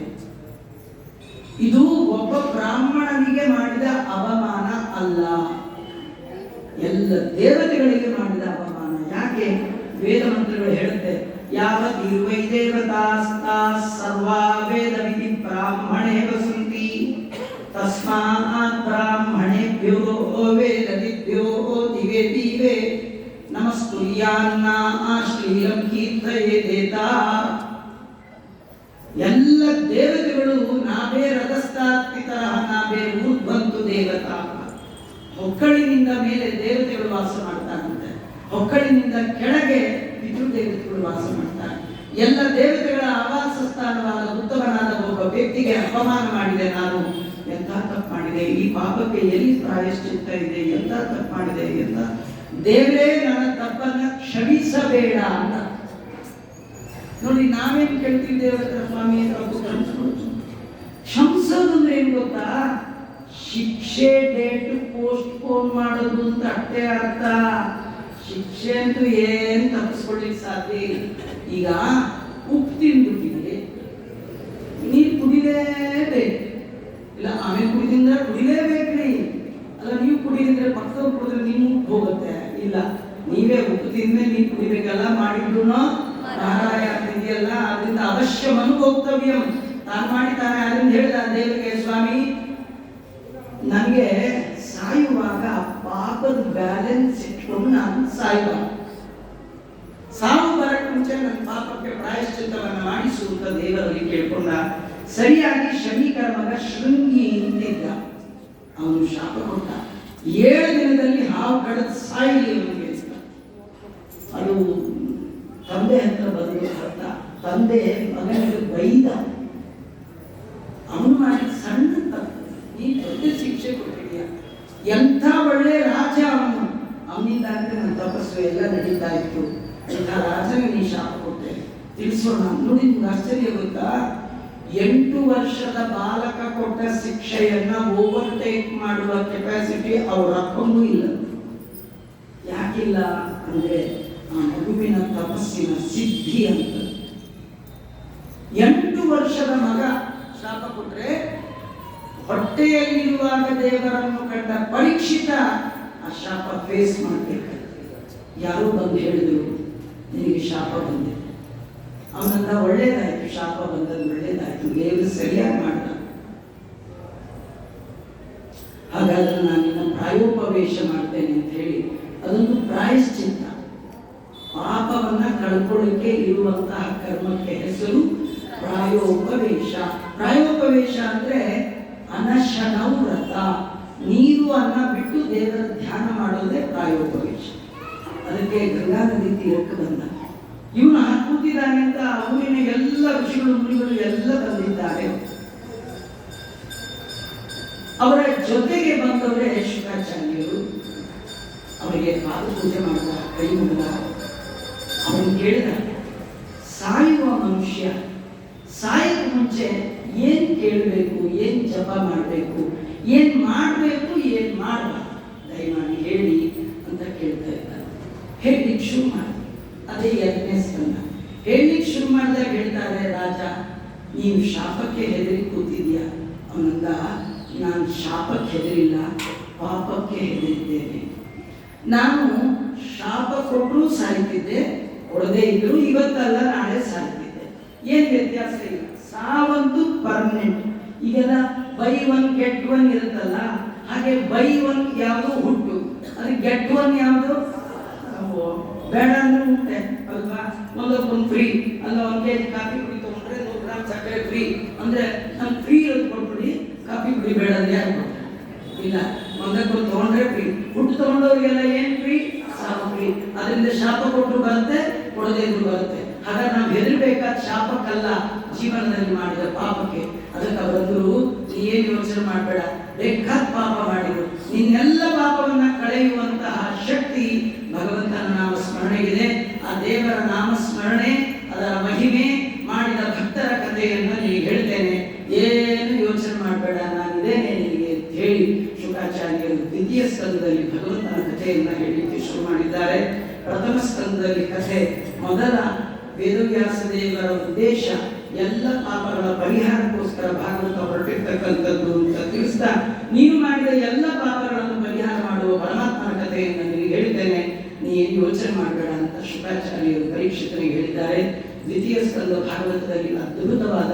ಇದು ಒಬ್ಬ ಬ್ರಾಹ್ಮಣನಿಗೆ ಮಾಡಿದ ಅವಮಾನ ಅಲ್ಲ, ಎಲ್ಲ ದೇವತೆಗಳಿಗೆ ಮಾಡಿದ ಅವಮಾನ. ಯಾಕೆ? ವೇದ ಮಂತ್ರಗಳು ಹೇಳುತ್ತೆ, ಯಾವತೀರ್ವೈ ದೇವತಾಸ್ತಾ ಸರ್ವಾ ವೇದ ವಿಧಿ ಬ್ರಾಹ್ಮಣೇ ವಸಂತಿ ತಸ್ಮಾತ್ ಬ್ರಾಹ್ಮಣೇಭ್ಯೋ ವೇದವಿಭ್ಯೋ ದಿವೇ ದಿವೇ ನಮಸ್ತುಲ್ಯಾನ್ನ ಶ್ರೀಲಂ ಕೀರ್ತಯೇತ. ಎಲ್ಲ ದೇವತೆಗಳು ನಾವೇ ರಥಸ್ಥಾಪಿತರ ನಾವೇ ಊರ್ಧ್ವಂತು ದೇವತಾ. ಹೊಕ್ಕಳಿನಿಂದ ಮೇಲೆ ದೇವತೆಗಳು ವಾಸ ಮಾಡ್ತಾರಂತೆ, ಹೊಕ್ಕಳಿನಿಂದ ಕೆಳಗೆ ಪಿತೃದೇವತೆಗಳು ವಾಸ ಮಾಡ್ತಾರೆ. ಎಲ್ಲ ದೇವತೆಗಳ ಆವಾಸ ಸ್ಥಾನವಾದ ಉತ್ತಮನಾದ ಒಬ್ಬ ವ್ಯಕ್ತಿಗೆ ಅಪಮಾನ ಮಾಡಿದೆ ನಾನು. ಎಂತ ತಪ್ಪು ಮಾಡಿದೆ, ಈ ಪಾಪಕ್ಕೆ ಎಲ್ಲಿ ಪ್ರಾಯಶ್ಚಿತ್ತ ಇದೆ, ಎಂತ ತಪ್ಪು ಮಾಡಿದೆ ಎಂತ. ದೇವರೇ ನನ್ನ ತಪ್ಪನ್ನ ಕ್ಷಮಿಸಬೇಡ ಅಂತ. ನೋಡಿ, ನಾವೇನು ಕೇಳ್ತೀವಿ ದೇವರ ಸ್ವಾಮಿ ಕ್ಷಮಿಸೋದು ಅಂದ್ರೆ ಏನ್ ಗೊತ್ತಾ? ಶಿಕ್ಷೆ ಡೇಟ್ ಪೋಸ್ಟ್ ಪೋನ್ ಮಾಡೋದು ಅಂತ ಅಷ್ಟೇ ಅರ್ಥ. ಶಿಕ್ಷೆ ಅಂತೂ ಏನ್ ತಪ್ಪಿಸ್ಕೊಳ್ಳಿಕ್ ಸಾಧ್ಯ. ಈಗ ಉಪ್ಪು ತಿಂದ್ಬಿಟ್ಟಿದೆ, ನೀರು ಕುಡಿಲೇಬೇಕು. ಇಲ್ಲ ಆಮೇಲೆ ಕುಡಿದಿಂದ ಕುಡಿಲೇಬೇಕ್ರಿ. ಅಲ್ಲ, ನೀವು ಕುಡಿದಿದ್ರೆ ಪಕ್ಕದವ್ರು ಕುಡಿದ್ರೆ ನೀವು ಉಪ್ಪು ಹೋಗುತ್ತೆ. ಇಲ್ಲ, ನೀವೇ ಉಪ್ಪು ತಿಂದ್ರೆ ನೀವು ಕುಡಿಬೇಕಲ್ಲ. ಮಾಡಿದ್ರು ಮಾರಾಯ ತಿಂದಿಯಲ್ಲ, ಅದರಿಂದ ಅವಶ್ಯ ಮನುಭೋಕ್ತವ್ಯ. ತಾನು ಮಾಡಿ ತಾನೇ ಅದರಿಂದ ಹೇಳಿದ ದೇವರಿಗೆ, ಸ್ವಾಮಿ ನನಗೆ ಸಾಯುವಾಗ ಪಾಪದ ಬ್ಯಾಲೆನ್ಸ್ ಇಟ್ಕೊಂಡು ನಾನು ಸಾಯುವಾಗ, ಸಾವು ಬರಕ್ಕೆ ಮುಂಚೆ ನನ್ನ ಪಾಪಕ್ಕೆ ಪ್ರಾಯಶ್ಚಿತ್ತವನ್ನು ಮಾಡಿಸು ಅಂತ ದೇವರಲ್ಲಿ ಕೇಳ್ಕೊಂಡ. ಸರಿಯಾಗಿ ಶಮೀಕರ ಮಗ ಶೃಂಗಿ ಅಂತಿದ್ದ, ಅವನು ಶಾಪ ಕೊಟ್ಟ, 7 ದಿನದಲ್ಲಿ ಹಾವು ಕಡದು ಸಾಯಲಿ ಅವನಿಗೆ. ಅದು ತಂದೆ ಹತ್ರ ಬಂದು ಸತ್ತ. ತಂದೆ ಮಗನಿಗೆ ಬೈದ, ಅವನು ಮಾಡಿ ಸಣ್ಣ ತಪ್ಪು, ನೀ ದೊಡ್ಡ ಶಿಕ್ಷೆ ಕೊಟ್ಟಿದೀಯ. ಎಂಥ ಒಳ್ಳೆ ರಾಜ ಅವನು, ಅವನಿಂದ ನನ್ನ ತಪಸ್ಸು ಎಲ್ಲ ನಡೀತಾ ಇತ್ತು. ಇಂಥ ರಾಜನಿಗೆ ನೀ ಶಾಪ ಕೊಟ್ಟೆ, ತಿಳಿಸೋಣ. ನೋಡಿ, ಆಶ್ಚರ್ಯ ಗೊತ್ತಾ? 8 ವರ್ಷದ ಬಾಲಕ ಕೊಟ್ಟ ಶಿಕ್ಷೆಯನ್ನ ಓವರ್ಟೇಕ್ ಮಾಡುವ ಕೆಪಾಸಿಟಿ ಅವ್ರ ಅಪ್ಪಂಗೂ ಇಲ್ಲ. ಯಾಕಿಲ್ಲ ಅಂದ್ರೆ ಆ ಮಗುವಿನ ತಪಸ್ಸಿನ ಸಿದ್ಧಿ ಅಂತ. 8 ವರ್ಷದ ಮಗ ಶಾಪ ಕೊಟ್ರೆ, ಹೊಟ್ಟೆಯಲ್ಲಿರುವಾಗ ದೇವರನ್ನು ಕಂಡ ಪರೀಕ್ಷಿತ ಆ ಶಾಪ ಫೇಸ್ ಮಾಡಬೇಕು. ಯಾರೋ ಬಂದು ಹೇಳಿದ್ರು, ನಿನಗೆ ಶಾಪ ಬಂದಿದೆ. ಅವನಂದ ಒಳ್ಳೇದಾಯ್ತು, ಶಾಪ ಬಂದದ್ದು ಒಳ್ಳೇದಾಯ್ತು, ದೇವರು ಸರಿಯಾಗಿ ಮಾಡ್ದ. ಹಾಗಾದ್ರೆ ನಾನು ನಿನ್ನ ಪ್ರಾಯೋಪವೇಶ ಮಾಡ್ತೇನೆ ಅಂತ ಹೇಳಿ ಅದೊಂದು ಪ್ರಾಯಶ್ಚಿತ್ತ. ಪಾಪವನ್ನ ಕಳ್ಕೊಳ್ಳಿಕ್ಕೆ ಇರುವಂತಹ ಕರ್ಮಕ್ಕೆ ಹೆಸರು ಪ್ರಾಯೋಪವೇಶ. ಪ್ರಾಯೋಪವೇಶ ಅಂದ್ರೆ ಅನಶನೌ ವ್ರತ. ನೀರು ಅನ್ನ ಬಿಟ್ಟು ದೇವರ ಧ್ಯಾನ ಮಾಡೋದೇ ಪ್ರಾಯೋಪವೇಶ. ಅದಕ್ಕೆ ಗಂಗಾ ನದಿ ತೀರಕ್ಕೆ ಬಂದ. ಇವನು ಕೂತಿದ್ದಾನೆ ಅಂತ ಊರಿನ ಎಲ್ಲ ಋಷಿಗಳು ಮುನಿಗಳು ಎಲ್ಲ ಬಂದಿದ್ದಾರೆ. ಅವರ ಜೊತೆಗೆ ಬಂದವರೇ ಶುಕಾಚಾರ್ಯರು. ಅವರಿಗೆ ಪಾದ ಪೂಜೆ ಮಾಡಿದ, ಕೈ ಮುಗಿದ. ಅವನು ಕೇಳಿದ, ಸಾಯುವ ಮನುಷ್ಯ ಸಾಯಕ್ಕೆ ಮುಂಚೆ ಏನು ಕೇಳಬೇಕು, ಏನು ಜಪ ಮಾಡಬೇಕು, ಏನು ಮಾಡಬೇಕು, ಏನು ಮಾಡಬಾರ್ದು ದಯಮಾಡಿ ಹೇಳಿ ಅಂತ ಕೇಳ್ತಾ ಇದ್ದಾರೆ. ಹೇಳಲಿಕ್ಕೆ ಶುರು ಮಾಡಿ. ಅದೇ 2ನೇ ಸ್ಕಂದ. ಹೇಳಲಿಕ್ಕೆ ಶುರು ಮಾಡಿದಾಗ ಹೇಳ್ತಾರೆ, ರಾಜ ನೀನು ಶಾಪಕ್ಕೆ ಹೆದರಿ ಕೂತಿದ್ಯಾ? ಅವನಂದ, ನಾನು ಶಾಪಕ್ಕೆ ಹೆದರಿಲ್ಲ, ಪಾಪಕ್ಕೆ ಹೆದರಿದ್ದೇನೆ. ನಾನು ಶಾಪ ಕೊಟ್ಟರೂ ಸಾಯ್ತಿದ್ದೆ, ಕೊಡದೇ ಇದ್ರು ಇವತ್ತಲ್ಲ ನಾಳೆ ಸಾಯ್ತಿದ್ದೆ. ಏನು ವ್ಯತ್ಯಾಸ ಇಲ್ಲ. ಸಾವಂತೂ ಪರ್ಮನೆಂಟ್. ಈಗೆಲ್ಲ ಬೈ ಒನ್ ಗೆಟ್ ಒನ್ ಇರುತ್ತಲ್ಲ, ಹಾಗೆ ಬೈ ಒನ್ ಯಾವುದು ಹುಟ್ಟು, ಅದು ಗೆಟ್ ಒನ್ ಯಾವುದು ಬೇಡ ಅಂದ್ರೆ ಉಂಟೆ ಅಲ್ವಾ? ಒಂದಕ್ಕೊಂದು ಫ್ರೀ ಅಲ್ಲ. 1 kg ಕಾಫಿ ಪುಡಿ ತೊಗೊಂಡ್ರೆ 100 ಗ್ರಾಮ್ ಸಕ್ಕರೆ ಫ್ರೀ ಅಂದ್ರೆ ನಮ್ಗೆ ಫ್ರೀ ಇರೋದು ಕೊಟ್ಬಿಡಿ, ಕಾಫಿ ಪುಡಿ ಬೇಡ ಅಂದ್ರೆ ಯಾರು ಕೊಡ್ತಾರೆ? ಇಲ್ಲ, ಒಂದಕ್ಕೊಂದು ತೊಗೊಂಡ್ರೆ ಫ್ರೀ. ಹುಟ್ಟು ತೊಗೊಂಡವ್ರಿಗೆಲ್ಲ ಏನು ಫ್ರೀ? ಶಾಪ ಫ್ರೀ. ಅದರಿಂದ ಶಾಪ ಕೊಟ್ಟರು ಬರುತ್ತೆ, ಕೊಡದೇ ಇದ್ರು ಬರುತ್ತೆ. ಹಾಗಾದ್ರೆ ನಾವು ಹೆದರ್ಬೇಕಾದ ಶಾಪಕ್ಕಲ್ಲ, ಜೀವನದಲ್ಲಿ ಮಾಡಿದ ಪಾಪಕ್ಕೆ. ಅದಕ್ಕೆ ಅವರಂದ್ರು, ಏನು ಯೋಚನೆ ಮಾಡಬೇಡ, ಬೇಕಾದ ಪಾಪ ಮಾಡಿದ್ರು ನಿನ್ನೆಲ್ಲ ಪಾಪವನ್ನ ಕಳೆಯುವಂತಹ ಶಕ್ತಿ ಭಗವಂತನ ನಾಮ ಸ್ಮರಣೆಗಿದೆ. ಆ ದೇವರ ನಾಮ ಸ್ಮರಣೆ, ಅದರ ಮಹಿಮೆ, ಮಾಡಿದ ಭಕ್ತರ ಕಥೆಯನ್ನು ನಿನಗೆ ಹೇಳ್ತೇನೆ, ಏನು ಯೋಚನೆ ಮಾಡಬೇಡ, ನಾನಿದ್ದೇನೆ ನಿನಗೆ ಅಂತ ಹೇಳಿ ಶುಕಾಚಾರ್ಯರು 2ನೇ ಸ್ಕಂದದಲ್ಲಿ ಭಗವಂತನ ಕಥೆಯನ್ನು ಹೇಳಲಿಕ್ಕೆ ಶುರು ಮಾಡಿದ್ದಾರೆ. ಪ್ರಥಮ ಸ್ಕಂದದಲ್ಲಿ ಕಥೆ ಮೊದಲ ವೇದವ್ಯಾಸ ದೇವರ ಉದ್ದೇಶ ಎಲ್ಲ ಪಾಪಗಳ ಪರಿಹಾರಕ್ಕೋಸ್ಕರ ಭಾಗವತ ಹೊರಟಿರ್ತಕ್ಕಂಥದ್ದು ಅಂತ ತಿಳಿಸ್ತಾ, ನೀನು ಮಾಡಿದ ಎಲ್ಲ ಪಾಪಗಳನ್ನು ಪರಿಹಾರ ಮಾಡುವ ಪರಮಾತ್ಮನ ಕಥೆಯನ್ನು ನಿನಗೆ ಹೇಳ್ತೇನೆ, ನೀ ಏನು ಯೋಚನೆ ಮಾಡಬೇಡ ಅಂತ ಶುಕಾಚಾರ್ಯರು ಪರೀಕ್ಷಿತರಿಗೆ ಹೇಳಿದ್ದಾರೆ. 2ನೇ ಸ್ಕಂದ ಭಾಗವತದಲ್ಲಿ ಅದ್ಭುತವಾದ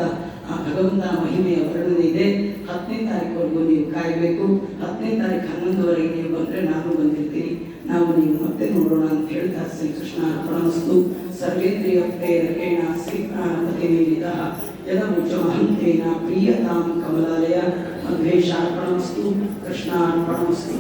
ಆ ಭಗವಂತನ ಮಹಿಮೆಯ ವರ್ಣನೆ ಇದೆ. 10ನೇ ತಾರೀಕುವರೆಗೂ ನೀವು ಕಾಯಬೇಕು. 10ನೇ ತಾರೀಕು 11ವರೆಗೆ ನೀವು ಬಂದರೆ ನಾನು ಬಂದಿರ್ತೀನಿ. ನಾವು ನೀವು ಮತ್ತೆ ನೋಡೋಣ ಅಂತ ಹೇಳ್ತಾ, ಶ್ರೀಕೃಷ್ಣ ಅರ್ಪಣಮಸ್ತು. ಸರ್ವೇಂದ್ರಿಯ ಪ್ರೇರಕೇಣ ಶ್ರೀಪ್ರಾಣಪತಿ ಮೇಲಿತಃ ಯದಮುಚ್ಚಮಹಂತೇನ ಪ್ರಿಯತಾಂ ಕಮಲಾಲಯ ಮಧ್ವೇಶ ಅರ್ಪಣಮಸ್ತು. ಕೃಷ್ಣ ಅರ್ಪಣಮಸ್ತು.